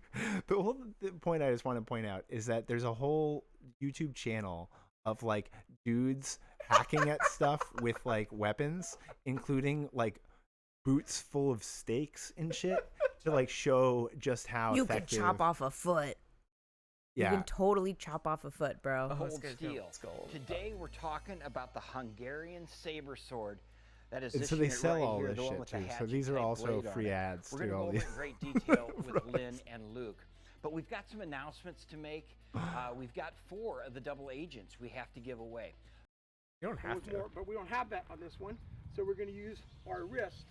The point I just want to point out is that there's a whole YouTube channel of like dudes hacking at stuff with like weapons, including like boots full of stakes and shit, to like show just how you effective. can chop off a foot. Yeah. You can totally chop off a foot, bro. Cold steel. Today we're talking about the Hungarian saber sword that is. And so they sell all this shit too. So these are also free ads to all these. We're going to go over in great detail with Lynn and Luke. But we've got some announcements to make. We've got 4 of the double agents we have to give away. You don't have to. But we don't have that on this one, so we're going to use our wrist.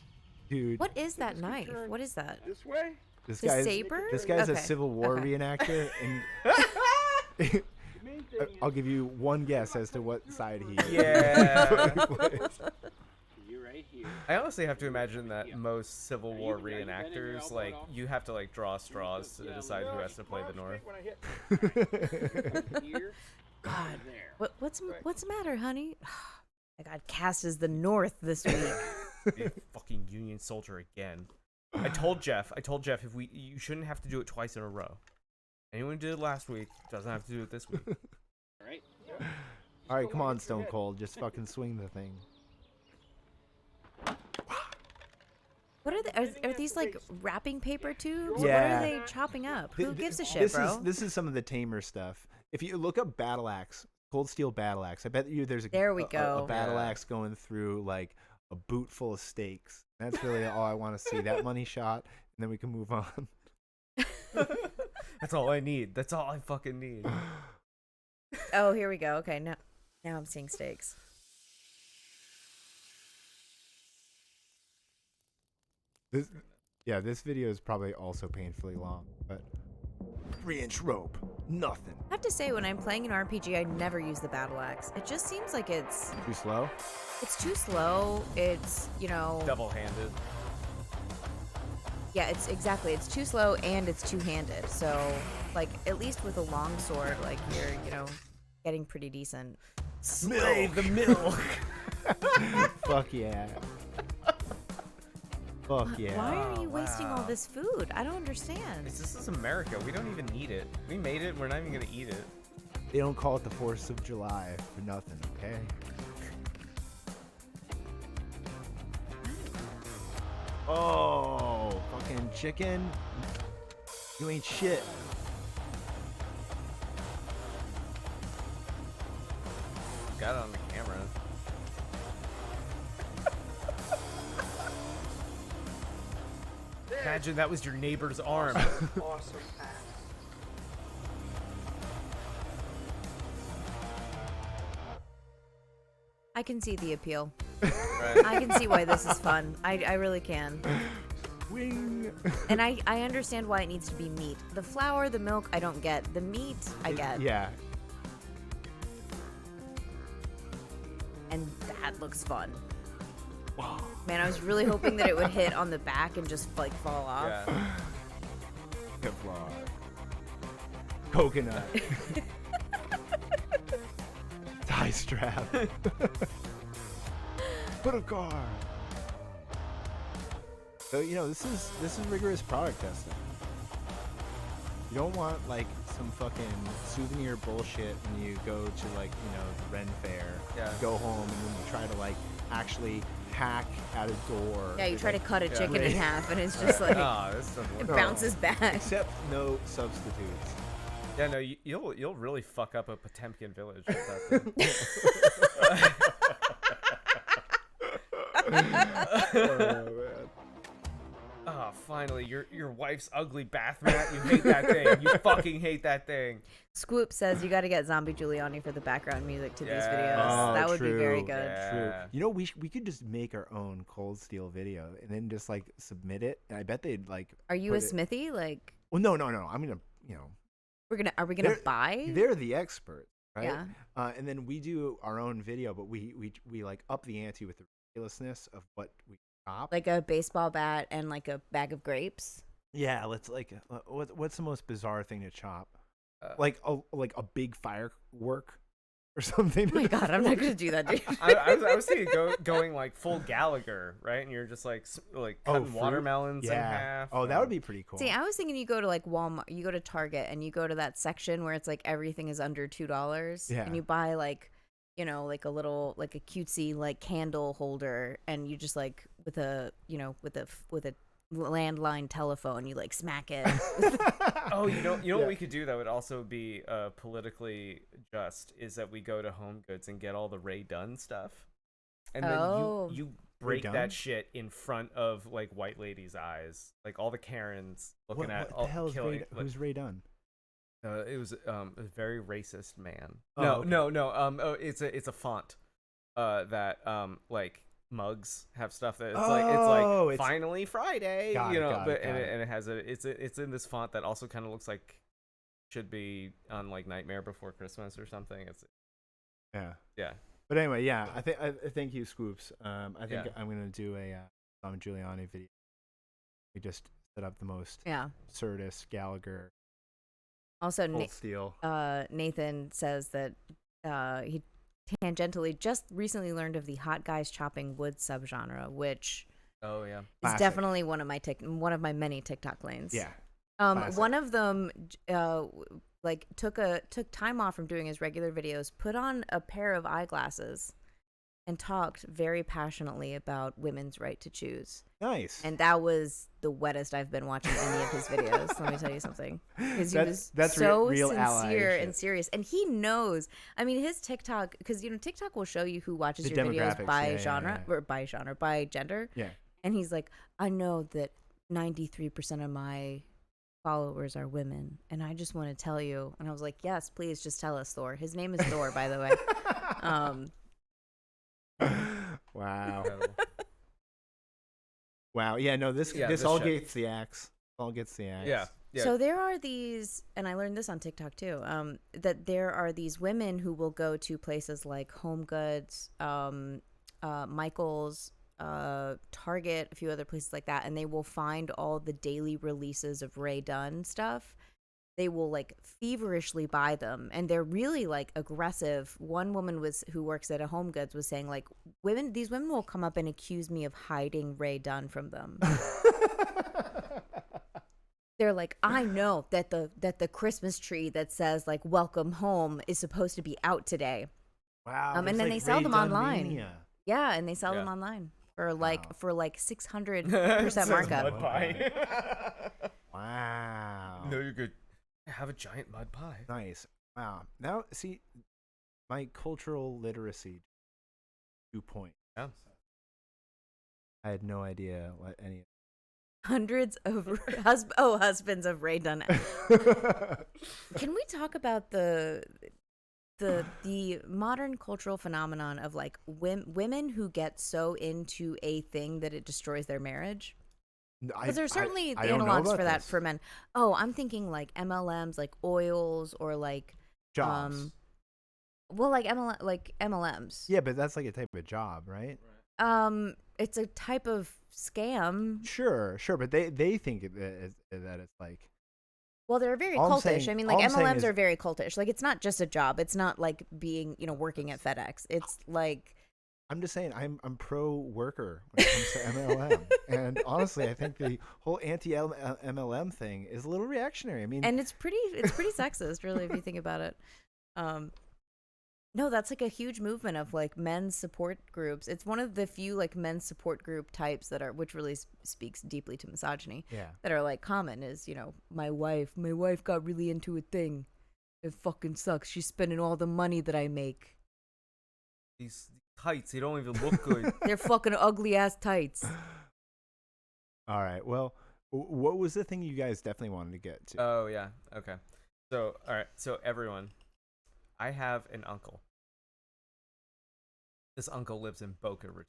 Dude. What is that knife? What is that? This way? This The guy's, saber? This guy's a Okay. Civil War Okay. reenactor, and I'll give you one guess as to what side he is. Yeah. You're right here. I honestly have to imagine that most Civil War reenactors, like, you have to like draw straws to decide who has to play the North. God, what's the matter, honey? I got cast as the North this week. Be a fucking Union soldier again. I told Jeff if you shouldn't have to do it twice in a row. Anyone who did it last week doesn't have to do it this week. All right. All right, come on, Stone Cold, just fucking swing the thing. What are they? Are these like wrapping paper tubes? Yeah. What are they chopping up? Who gives a shit, bro? This is some of the tamer stuff. If you look up battle axe, cold steel battle axe, I bet you there's a There we go. a battle axe going through like a boot full of stakes. That's really all I want to see. That money shot, and then we can move on. That's all I need. That's all I fucking need. Oh, here we go. Okay, now I'm seeing stakes. This video is probably also painfully long, but 3-inch rope, nothing. I have to say, when I'm playing an RPG, I never use the battle axe. It just seems like it's Too slow? It's too slow. It's, double-handed. Yeah, it's too slow and it's two-handed. So, like, at least with a long sword, like, you're, getting pretty decent. Slay the milk. Fuck yeah. Fuck yeah. Why are you wasting all this food? I don't understand. This is America. We don't even need it. We made it. We're not even gonna eat it. They don't call it the 4th of July for nothing, okay? Oh, fucking chicken. You ain't shit. Got it on the camera. Imagine that was your neighbor's arm. Awesome. I can see the appeal. Right. I can see why this is fun. I really can. Wing. And I understand why it needs to be meat. The flour, the milk, I don't get. The meat, I get. Yeah. And that looks fun. Wow. Man, I was really hoping that it would hit on the back and just like fall off. Yeah. Kevlar. Coconut. Tie strap. Put a car. So this is rigorous product testing. You don't want like some fucking souvenir bullshit when you go to like the Ren Fair. Yeah. Go home and then you try to like actually hack at a door. Yeah, you try to cut a chicken in Right. half and it's just like this doesn't work. it bounces back. Except no substitutes. Yeah, no, you'll really fuck up a Potemkin village with that thing. Oh, finally, your wife's ugly bath mat. You hate that thing. You fucking hate that thing. Squoop says you got to get Zombie Giuliani for the background music to these Yeah. videos. Oh, That would true. be very good. Yeah. True. We could just make our own Cold Steel video and then just like submit it. And I bet they'd like. Are you put a it- smithy? Like Well, no. I'm gonna. are we gonna buy? They're the experts, right? Yeah. And then we do our own video, but we like up the ante with the ridiculousness of what we chop. Like a baseball bat and like a bag of grapes. Yeah, let's like what's the most bizarre thing to chop? Like a big firework. or something. Oh my god, I'm not gonna do that, dude. I was thinking going like full Gallagher, right? And you're just like cutting watermelons in half. Oh, that would be pretty cool. See, I was thinking you go to like Walmart, you go to Target, and you go to that section where it's like everything is under $2, and you buy like, you know, like a little, like a cutesy like candle holder, and you just like with a, you know, with a landline telephone, you like smack it. Oh, you know what we could do that would also be politically just is that we go to Home Goods and get all the Ray Dunn stuff, and then you break that shit in front of like white ladies' eyes, like all the Karens looking at. What the hell is who's Ray Dunn? It was a very racist man. Oh, No. It's a font that like mugs have stuff that it's finally Friday, you know, and it has it's in this font that also kind of looks like should be on like Nightmare Before Christmas or something. It's yeah. But anyway, yeah, I thank you, Scoops. I think I'm gonna do a Tom Giuliani video. We just set up the most absurdist Gallagher. Also, Nathan says that he tangentially just recently learned of the hot guys chopping wood subgenre, which is definitely one of my many TikTok lanes. Yeah. One of them like took time off from doing his regular videos, put on a pair of eyeglasses, and talked very passionately about women's right to choose. Nice. And that was the wettest I've been watching any of his videos. Let me tell you something. Because he was so real sincere and serious. And he knows. I mean, his TikTok, because, you know, TikTok will show you who watches your videos by genre, or by gender. Yeah. And he's like, I know that 93% of my followers are women. And I just want to tell you. And I was like, yes, please just tell us, Thor. His name is Thor, by the way. Wow. Wow. Yeah, no, this all gets the axe. All gets the axe. Yeah. So there are these, and I learned this on TikTok too, that there are these women who will go to places like Home Goods, Michael's, Target, a few other places like that, and they will find all the daily releases of Ray Dunn stuff. They will like feverishly buy them, and they're really like aggressive. One woman who works at a Home Goods was saying like these women will come up and accuse me of hiding Ray Dunn from them. They're like, I know that the Christmas tree that says like "Welcome Home" is supposed to be out today. Wow. And then like they sell Ray them Dunn online. mania. Yeah, and they sell them online for like 600% markup. Mud pie. Wow. No, you're good. Have a giant mud pie. Nice. Wow. Now, see, my cultural literacy 2 points. Yeah. I had no idea what any. Hundreds of husbands of Ray Dunn. Can we talk about the modern cultural phenomenon of like women who get so into a thing that it destroys their marriage? Because there's certainly the analogs for that for men. Oh, I'm thinking like MLMs, like oils, or like jobs. Well, like MLMs. Yeah, but that's like a type of job, right? It's a type of scam. Sure, but they think that it's like. Well, they're very cultish. I mean, like MLMs are very cultish. Like, it's not just a job. It's not like being, working at FedEx. It's like. I'm just saying, I'm pro worker when it comes to MLM, and honestly, I think the whole anti-MLM thing is a little reactionary. I mean, and it's pretty sexist, really, if you think about it. No, that's like a huge movement of like men's support groups. It's one of the few like men's support group types which really speaks deeply to misogyny. Yeah. That are like common is, my wife got really into a thing. It fucking sucks. She's spending all the money that I make. These tights, they don't even look good. They're fucking ugly ass tights. All right. Well, what was the thing you guys definitely wanted to get to? Oh yeah. Okay. So all right. So everyone, I have an uncle. This uncle lives in Boca Raton.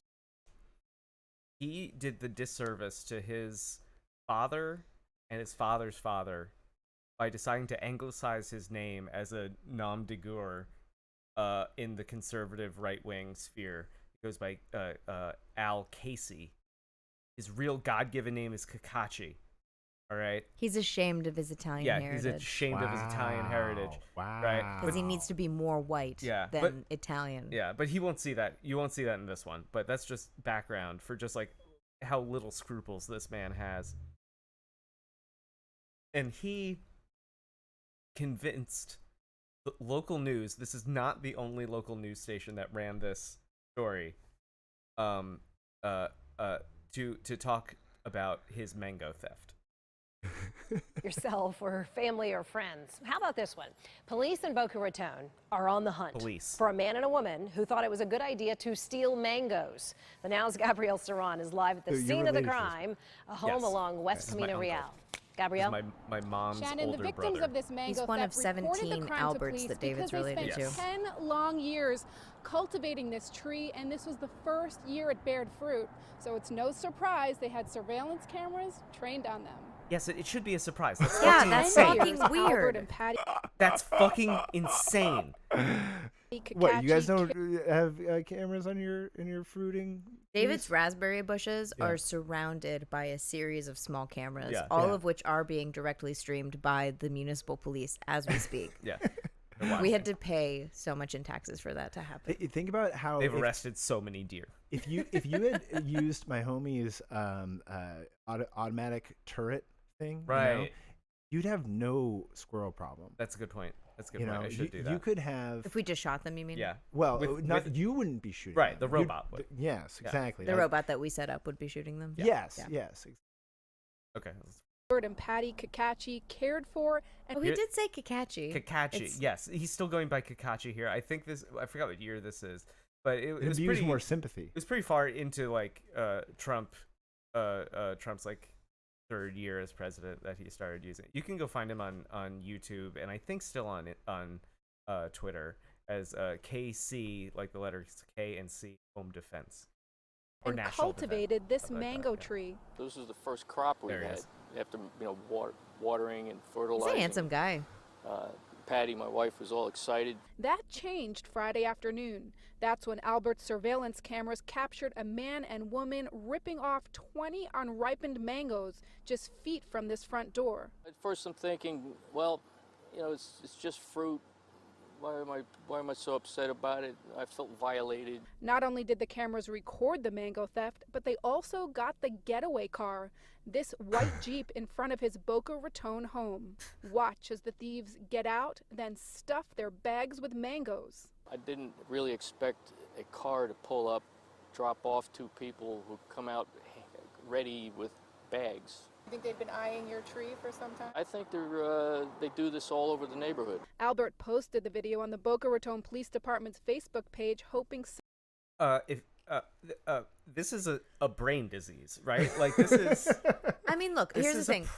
He did the disservice to his father and his father's father by deciding to anglicize his name as a nom de guerre in the conservative right-wing sphere. He goes by Al Casey. His real God-given name is Kakachi. All right. He's ashamed of his Italian heritage. Yeah, he's ashamed of his Italian heritage. Wow. Right. Because he needs to be more white than Italian. Yeah, but he won't see that. You won't see that in this one. But that's just background for just like how little scruples this man has. And he convinced the local news. This is not the only local news station that ran this story. To talk about his mango theft. Yourself or family or friends. How about this one? Police in Boca Raton are on the hunt for a man and a woman who thought it was a good idea to steal mangoes. The Now's Gabrielle Saran is live at the scene of the crime, a home along West Camino Real. Gabrielle? My mom's Shannon, older the victims brother. of this mango He's one of theft reported 17 the crime to Alberts police that David's because they related spent to. 10 long years cultivating this tree, and this was the first year it bared fruit. So it's no surprise they had surveillance cameras trained on them. Yes, it should be a surprise. That's that's fucking fucking weird. And Patty. That's fucking insane. What, you guys don't have cameras on in your fruiting? David's raspberry bushes are surrounded by a series of small cameras, all of which are being directly streamed by the municipal police as we speak. We had to pay so much in taxes for that to happen. Think about how they've arrested so many deer. If you had used my homie's automatic turret thing, right, you'd have no squirrel problem. That's a good point. That's a good point. I should do that. You could have. If we just shot them, you mean? Yeah. Well, you wouldn't be shooting. Right, them. the robot would. Yes, exactly. The robot that we set up would be shooting them. Yes. Okay. And Patty Kakachi cared for. And he did say Kakachi. Kakachi, yes, he's still going by Kakachi here. I think I forgot what year this is, but it was use pretty more sympathy. It was pretty far into like Trump's like third year as president that he started using it. You can go find him on YouTube, and I think still on Twitter as KC, like the letters K and C, Home Defense. Or and cultivated this mango tree. This is the first crop we had. After watering and fertilizing. He's a handsome guy. Patty, my wife, was all excited. That changed Friday afternoon. That's when Albert's surveillance cameras captured a man and woman ripping off 20 unripened mangoes just feet from this front door. At first I'm thinking, well, it's just fruit. Why am I so upset about it? I felt violated. Not only did the cameras record the mango theft, but they also got the getaway car, this white Jeep in front of his Boca Raton home. Watch as the thieves get out, then stuff their bags with mangoes. I didn't really expect a car to pull up, drop off two people who come out ready with bags. You think they've been eyeing your tree for some time? I think they do this all over the neighborhood. Albert posted the video on the Boca Raton Police Department's Facebook page, hoping. This is a brain disease, right? Like this is. I mean, look. Here's the thing.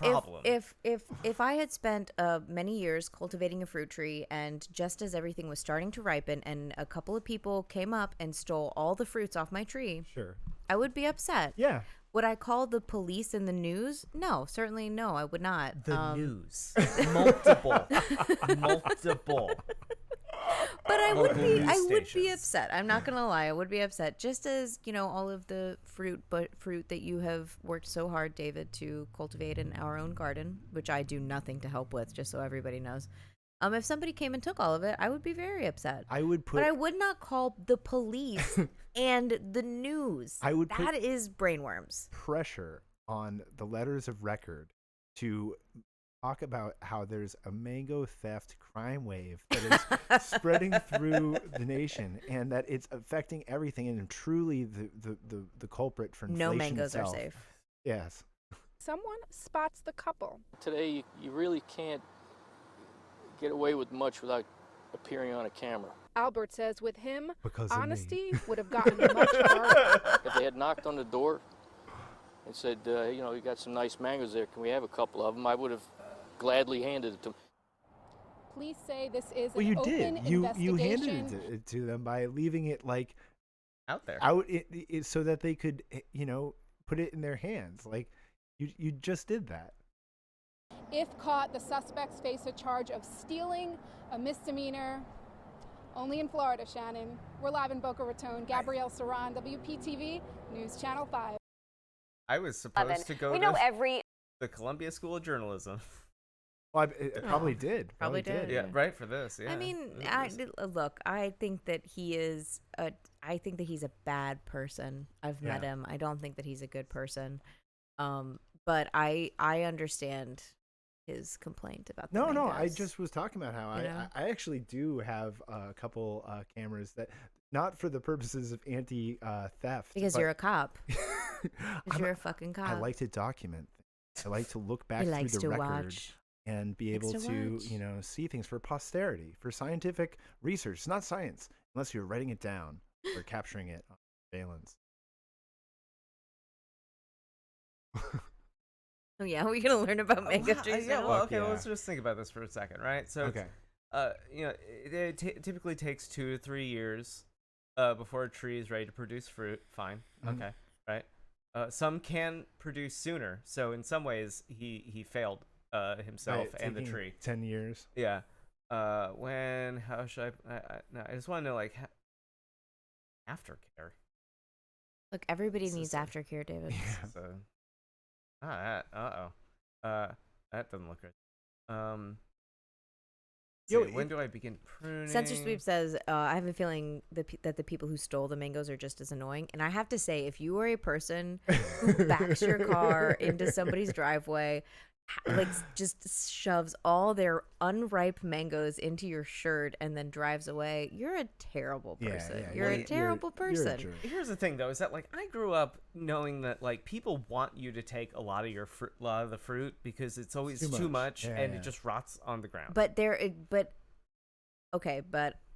If I had spent many years cultivating a fruit tree, and just as everything was starting to ripen, and a couple of people came up and stole all the fruits off my tree, sure, I would be upset. Yeah. Would I call the police and the news? No, certainly no, I would not. The news. Multiple. But I would be upset. I'm not gonna lie, I would be upset. Just as, all of the fruit that you have worked so hard, David, to cultivate in our own garden, which I do nothing to help with, just so everybody knows. If somebody came and took all of it, I would be very upset. But I would not call the police and the news. That is brainworms. Pressure on the letters of record to talk about how there's a mango theft crime wave that is spreading through the nation, and that it's affecting everything, and truly the culprit for inflation. No mangoes itself. are safe. Yes. Someone spots the couple. Today, you really can't get away with much without appearing on a camera. Albert says with him, honesty me. would have gotten much harder. If they had knocked on the door and said, you got some nice mangoes there, can we have a couple of them? I would have gladly handed it to them. Police say this is well, an you open did. You investigation. handed it to them by leaving it like out there, so that they could, put it in their hands. Like you just did that. If caught, the suspects face a charge of stealing, a misdemeanor. Only in Florida, Shannon. We're live in Boca Raton. Gabrielle Saran, WPTV, News Channel 5. I was supposed to go we to know every the Columbia School of Journalism. Well, it probably did. Probably did. Yeah, right for this. Yeah. I mean, look, I think that he's a bad person. I've met him. I don't think that he's a good person. But I understand his complaint about the No, mangoes. I just was talking about how I actually do have a couple cameras that, not for the purposes of anti-theft. Because you're a cop. Because you're a fucking cop. I like to document things. I like to look back through the record and be able to see things for posterity, for scientific research. It's not science unless you're writing it down or capturing it on surveillance. Oh yeah, we're gonna learn about mango trees now. Well, okay. Well, let's just think about this for a second, right? So, it typically takes 2 to 3 years before a tree is ready to produce fruit. Fine, okay, right? Some can produce sooner. So in some ways, he failed himself and the tree. 10 years. Yeah. How should no, I just want to know, like, aftercare. Look, everybody needs aftercare, David. Yeah. So, that doesn't look good. When do I begin pruning? Sensor Sweep says, I have a feeling that the people who stole the mangoes are just as annoying. And I have to say, if you are a person who backs your car into somebody's driveway, like just shoves all their unripe mangoes into your shirt and then drives away, you're a terrible person. You're a terrible person. Here's the thing, though, is that, like, I grew up knowing that, like, people want you to take a lot of the fruit because it's always too much and it just rots on the ground. But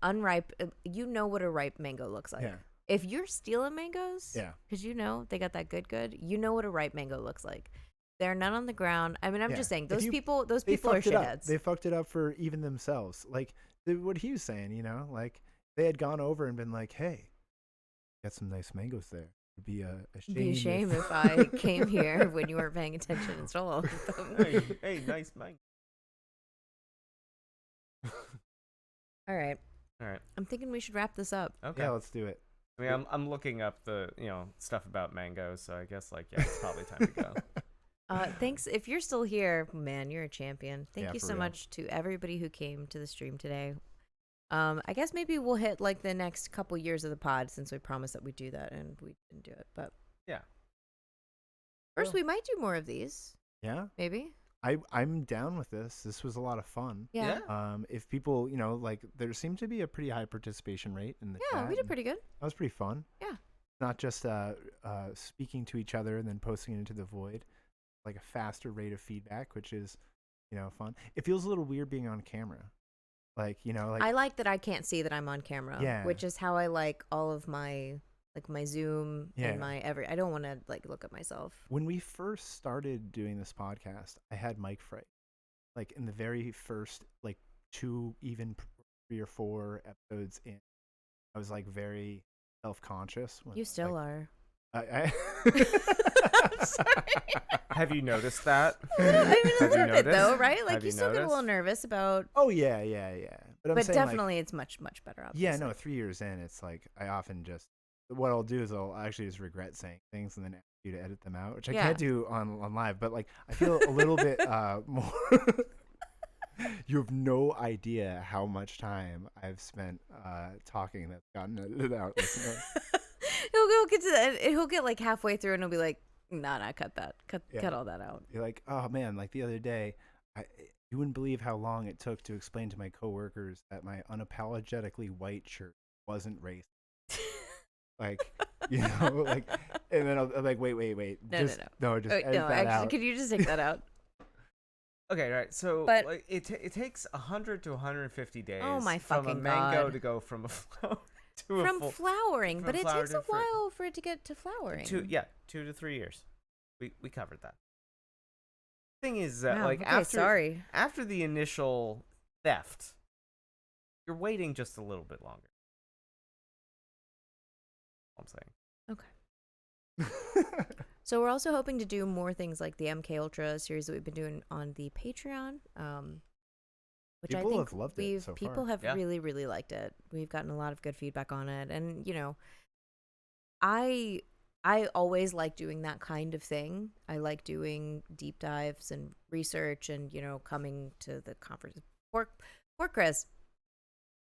unripe, you know what a ripe mango looks like. Yeah. If you're stealing mangoes, because they got that good, you know what a ripe mango looks like. There are none on the ground. I mean, I'm just saying, those people are shitheads. They fucked it up for even themselves. Like what he was saying, like they had gone over and been like, "Hey, got some nice mangoes there. It'd be a shame if I came here when you weren't paying attention and stole all of them." hey, nice mango. All right. I'm thinking we should wrap this up. Okay. Yeah, let's do it. I mean, I'm looking up the stuff about mangoes, so I guess it's probably time to go. Thanks. If you're still here, man, you're a champion. Thank you so real. much to everybody who came to the stream today. I guess maybe we'll hit like the next couple years of the pod since we promised that we'd do that and we didn't do it. But yeah, first we might do more of these. Yeah, maybe. I'm down with this. This was a lot of fun. Yeah. If people, like there seemed to be a pretty high participation rate in the chat. Yeah, we did pretty good. That was pretty fun. Yeah. Not just speaking to each other and then posting it into the void. Like a faster rate of feedback, which is, fun. It feels a little weird being on camera. Like I like that I can't see that I'm on camera. Yeah. Which is how I like all of my Zoom and my I don't want to look at myself. When we first started doing this podcast, I had mic fright. Like in the very first 2, even 3 or 4 episodes in, I was very self-conscious. You still are. I'm sorry. Have you noticed that? I mean, a little bit though, right? Like you still get a little nervous about. Oh yeah. But I'm saying, definitely, it's much better. Obviously. Yeah, no. 3 years in, it's I often just what I'll do is I'll actually just regret saying things and then ask you to edit them out, which I can't do on live. But I feel a little bit more. You have no idea how much time I've spent talking that's gotten edited out. He'll get to that. He'll get halfway through and he'll be like, "Nah, cut that. Cut all that out." You're like, "Oh man!" Like the other day, you wouldn't believe how long it took to explain to my coworkers that my unapologetically white shirt wasn't racist. And then I'm like, wait. No, just edit that out. Could you just take that out? Okay, right. So, but it takes 100 to 150 days. Oh my from fucking a mango God. to go from a flower flowering, but it takes a while for it to get to flowering. 2 to 3 years. We covered that. Thing is that after the initial theft, you're waiting just a little bit longer. I'm saying. Okay. So we're also hoping to do more things like the MK Ultra series that we've been doing on the Patreon. Which people I think have loved it so people far. have really, really liked it. We've gotten a lot of good feedback on it, and I I always like doing that kind of thing. I like doing deep dives and research and, coming to the conference. Poor Chris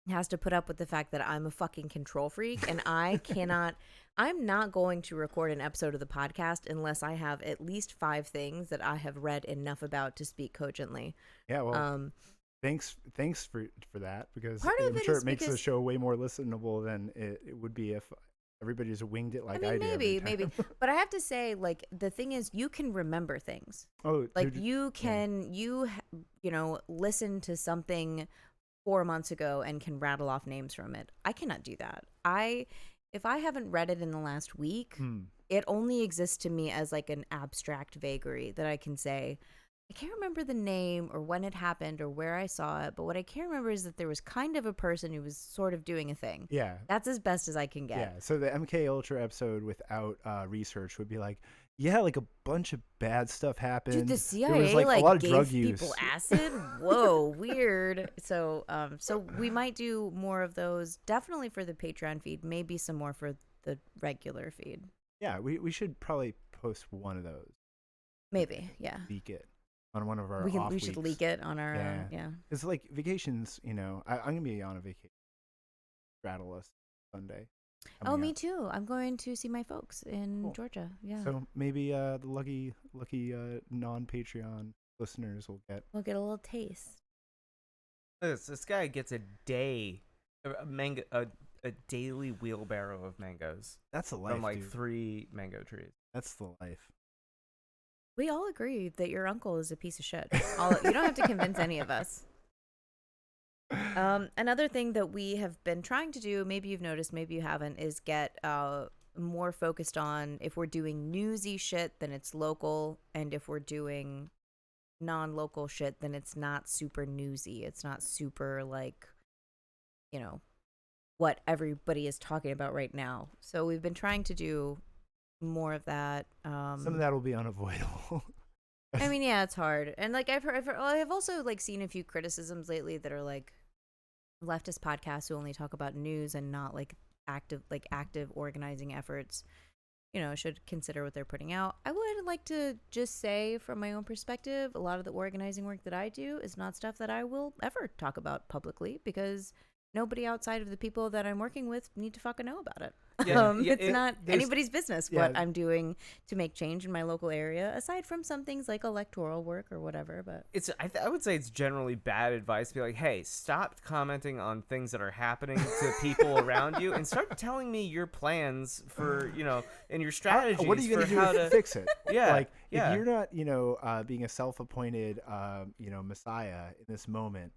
has to put up with the fact that I'm a fucking control freak and I'm not going to record an episode of the podcast unless I have at least 5 things that I have read enough about to speak cogently. Yeah, well, thanks for that, because part of I'm sure it makes the show way more listenable than it would be if everybody just winged it like I do. Maybe. But I have to say, like, the thing is, you can remember things. Oh, like you can, listen to something 4 months ago and can rattle off names from it. I cannot do that. If I haven't read it in the last week, it only exists to me as like an abstract vagary that I can say, I can't remember the name or when it happened or where I saw it, but what I can remember is that there was kind of a person who was sort of doing a thing. Yeah. That's as best as I can get. Yeah, so the MK Ultra episode without research would be like, yeah, like a bunch of bad stuff happened. Dude, the CIA there was, like a lot of gave drug people use. acid. Whoa, weird. So we might do more of those. Definitely for the Patreon feed. Maybe some more for the regular feed. Yeah, we should probably post one of those. Maybe, yeah. Leak it on one of our we should leak it on our own. Yeah. It's like vacations. I'm gonna be on a vacation. Straddle us Sunday. Oh, me too. I'm going to see my folks in Georgia. Yeah. So maybe the lucky non-Patreon listeners will get a little taste. This guy gets a daily wheelbarrow of mangoes. That's the life, from like dude. 3 mango trees. That's the life. We all agree that your uncle is a piece of shit. You don't have to convince any of us. Another thing that we have been trying to do, maybe you've noticed, maybe you haven't, is get more focused on if we're doing newsy shit, then it's local, and if we're doing non-local shit, then it's not super newsy. It's not super like, what everybody is talking about right now. So we've been trying to do more of that. Some of that will be unavoidable. I mean, yeah, it's hard. And like I've also like seen a few criticisms lately that are like leftist podcasts who only talk about news and not like active organizing efforts, should consider what they're putting out. I would like to just say from my own perspective, a lot of the organizing work that I do is not stuff that I will ever talk about publicly, because nobody outside of the people that I'm working with need to fucking know about it. It's not anybody's business what I'm doing to make change in my local area, aside from some things like electoral work or whatever. But I would say it's generally bad advice to be like, hey, stop commenting on things that are happening to people around you and start telling me your plans for, and your strategies. What are you going to do to fix it? Yeah. Like, if you're not, being a self-appointed, messiah in this moment,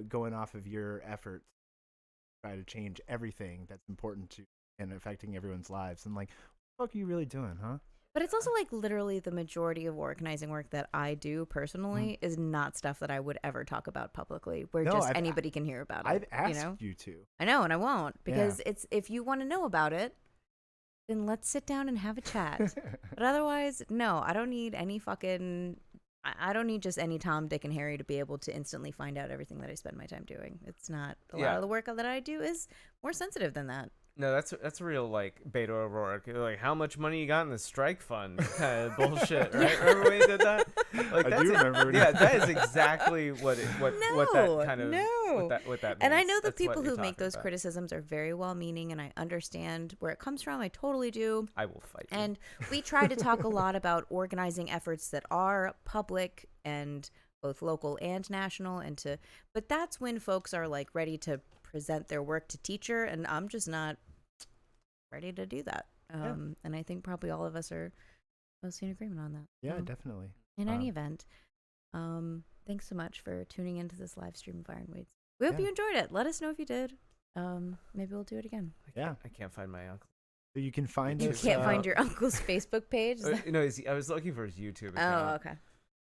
going off of your efforts, try to change everything that's important to and affecting everyone's lives, and like, what the fuck are you really doing, huh? But it's also like literally the majority of organizing work that I do personally is not stuff that I would ever talk about publicly, where anybody can hear about it. I've asked you to. I know, and I won't, because it's, if you want to know about it, then let's sit down and have a chat. But otherwise, no, I don't need any fucking. I don't need just any Tom, Dick, and Harry to be able to instantly find out everything that I spend my time doing. It's not. A lot of the work that I do is more sensitive than that. No, that's real, like, Beto O'Rourke. Like, how much money you got in the strike fund kind of bullshit, right? Remember when he did that? Like, I do remember. Yeah, that is exactly what that kind of what that means. And I know the people who make those criticisms are very well-meaning, and I understand where it comes from. I totally do. I will fight you. And we try to talk a lot about organizing efforts that are public and both local and national, but that's when folks are like ready to present their work to teacher, and I'm just not ready to do that. And I think probably all of us are mostly in agreement on that. Yeah, definitely. In any event, thanks so much for tuning into this live stream of Ironweeds. We hope you enjoyed it. Let us know if you did. Maybe we'll do it again. I can't find my uncle. So you can find You can't find your uncle's Facebook page? No, I was looking for his YouTube account. Oh, okay.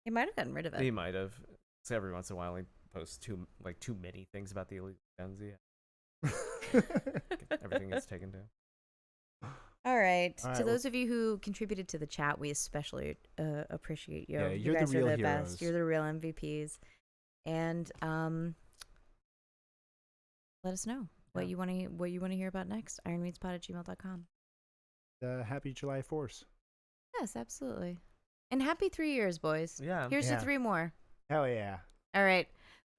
He might have gotten rid of it. He might have. So every once in a while he posts too many things about the illegal guns. Everything gets taken down. All right. To those of you who contributed to the chat, we especially appreciate you. Yeah, you guys are the best. You're the real MVPs. And let us know what you want to hear about next. Ironweedspod@gmail.com. happy July 4th. Yes, absolutely. And happy 3 years, boys. Yeah. Here's to 3 more. Hell yeah. All right.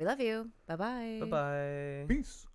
We love you. Bye-bye. Bye-bye. Peace.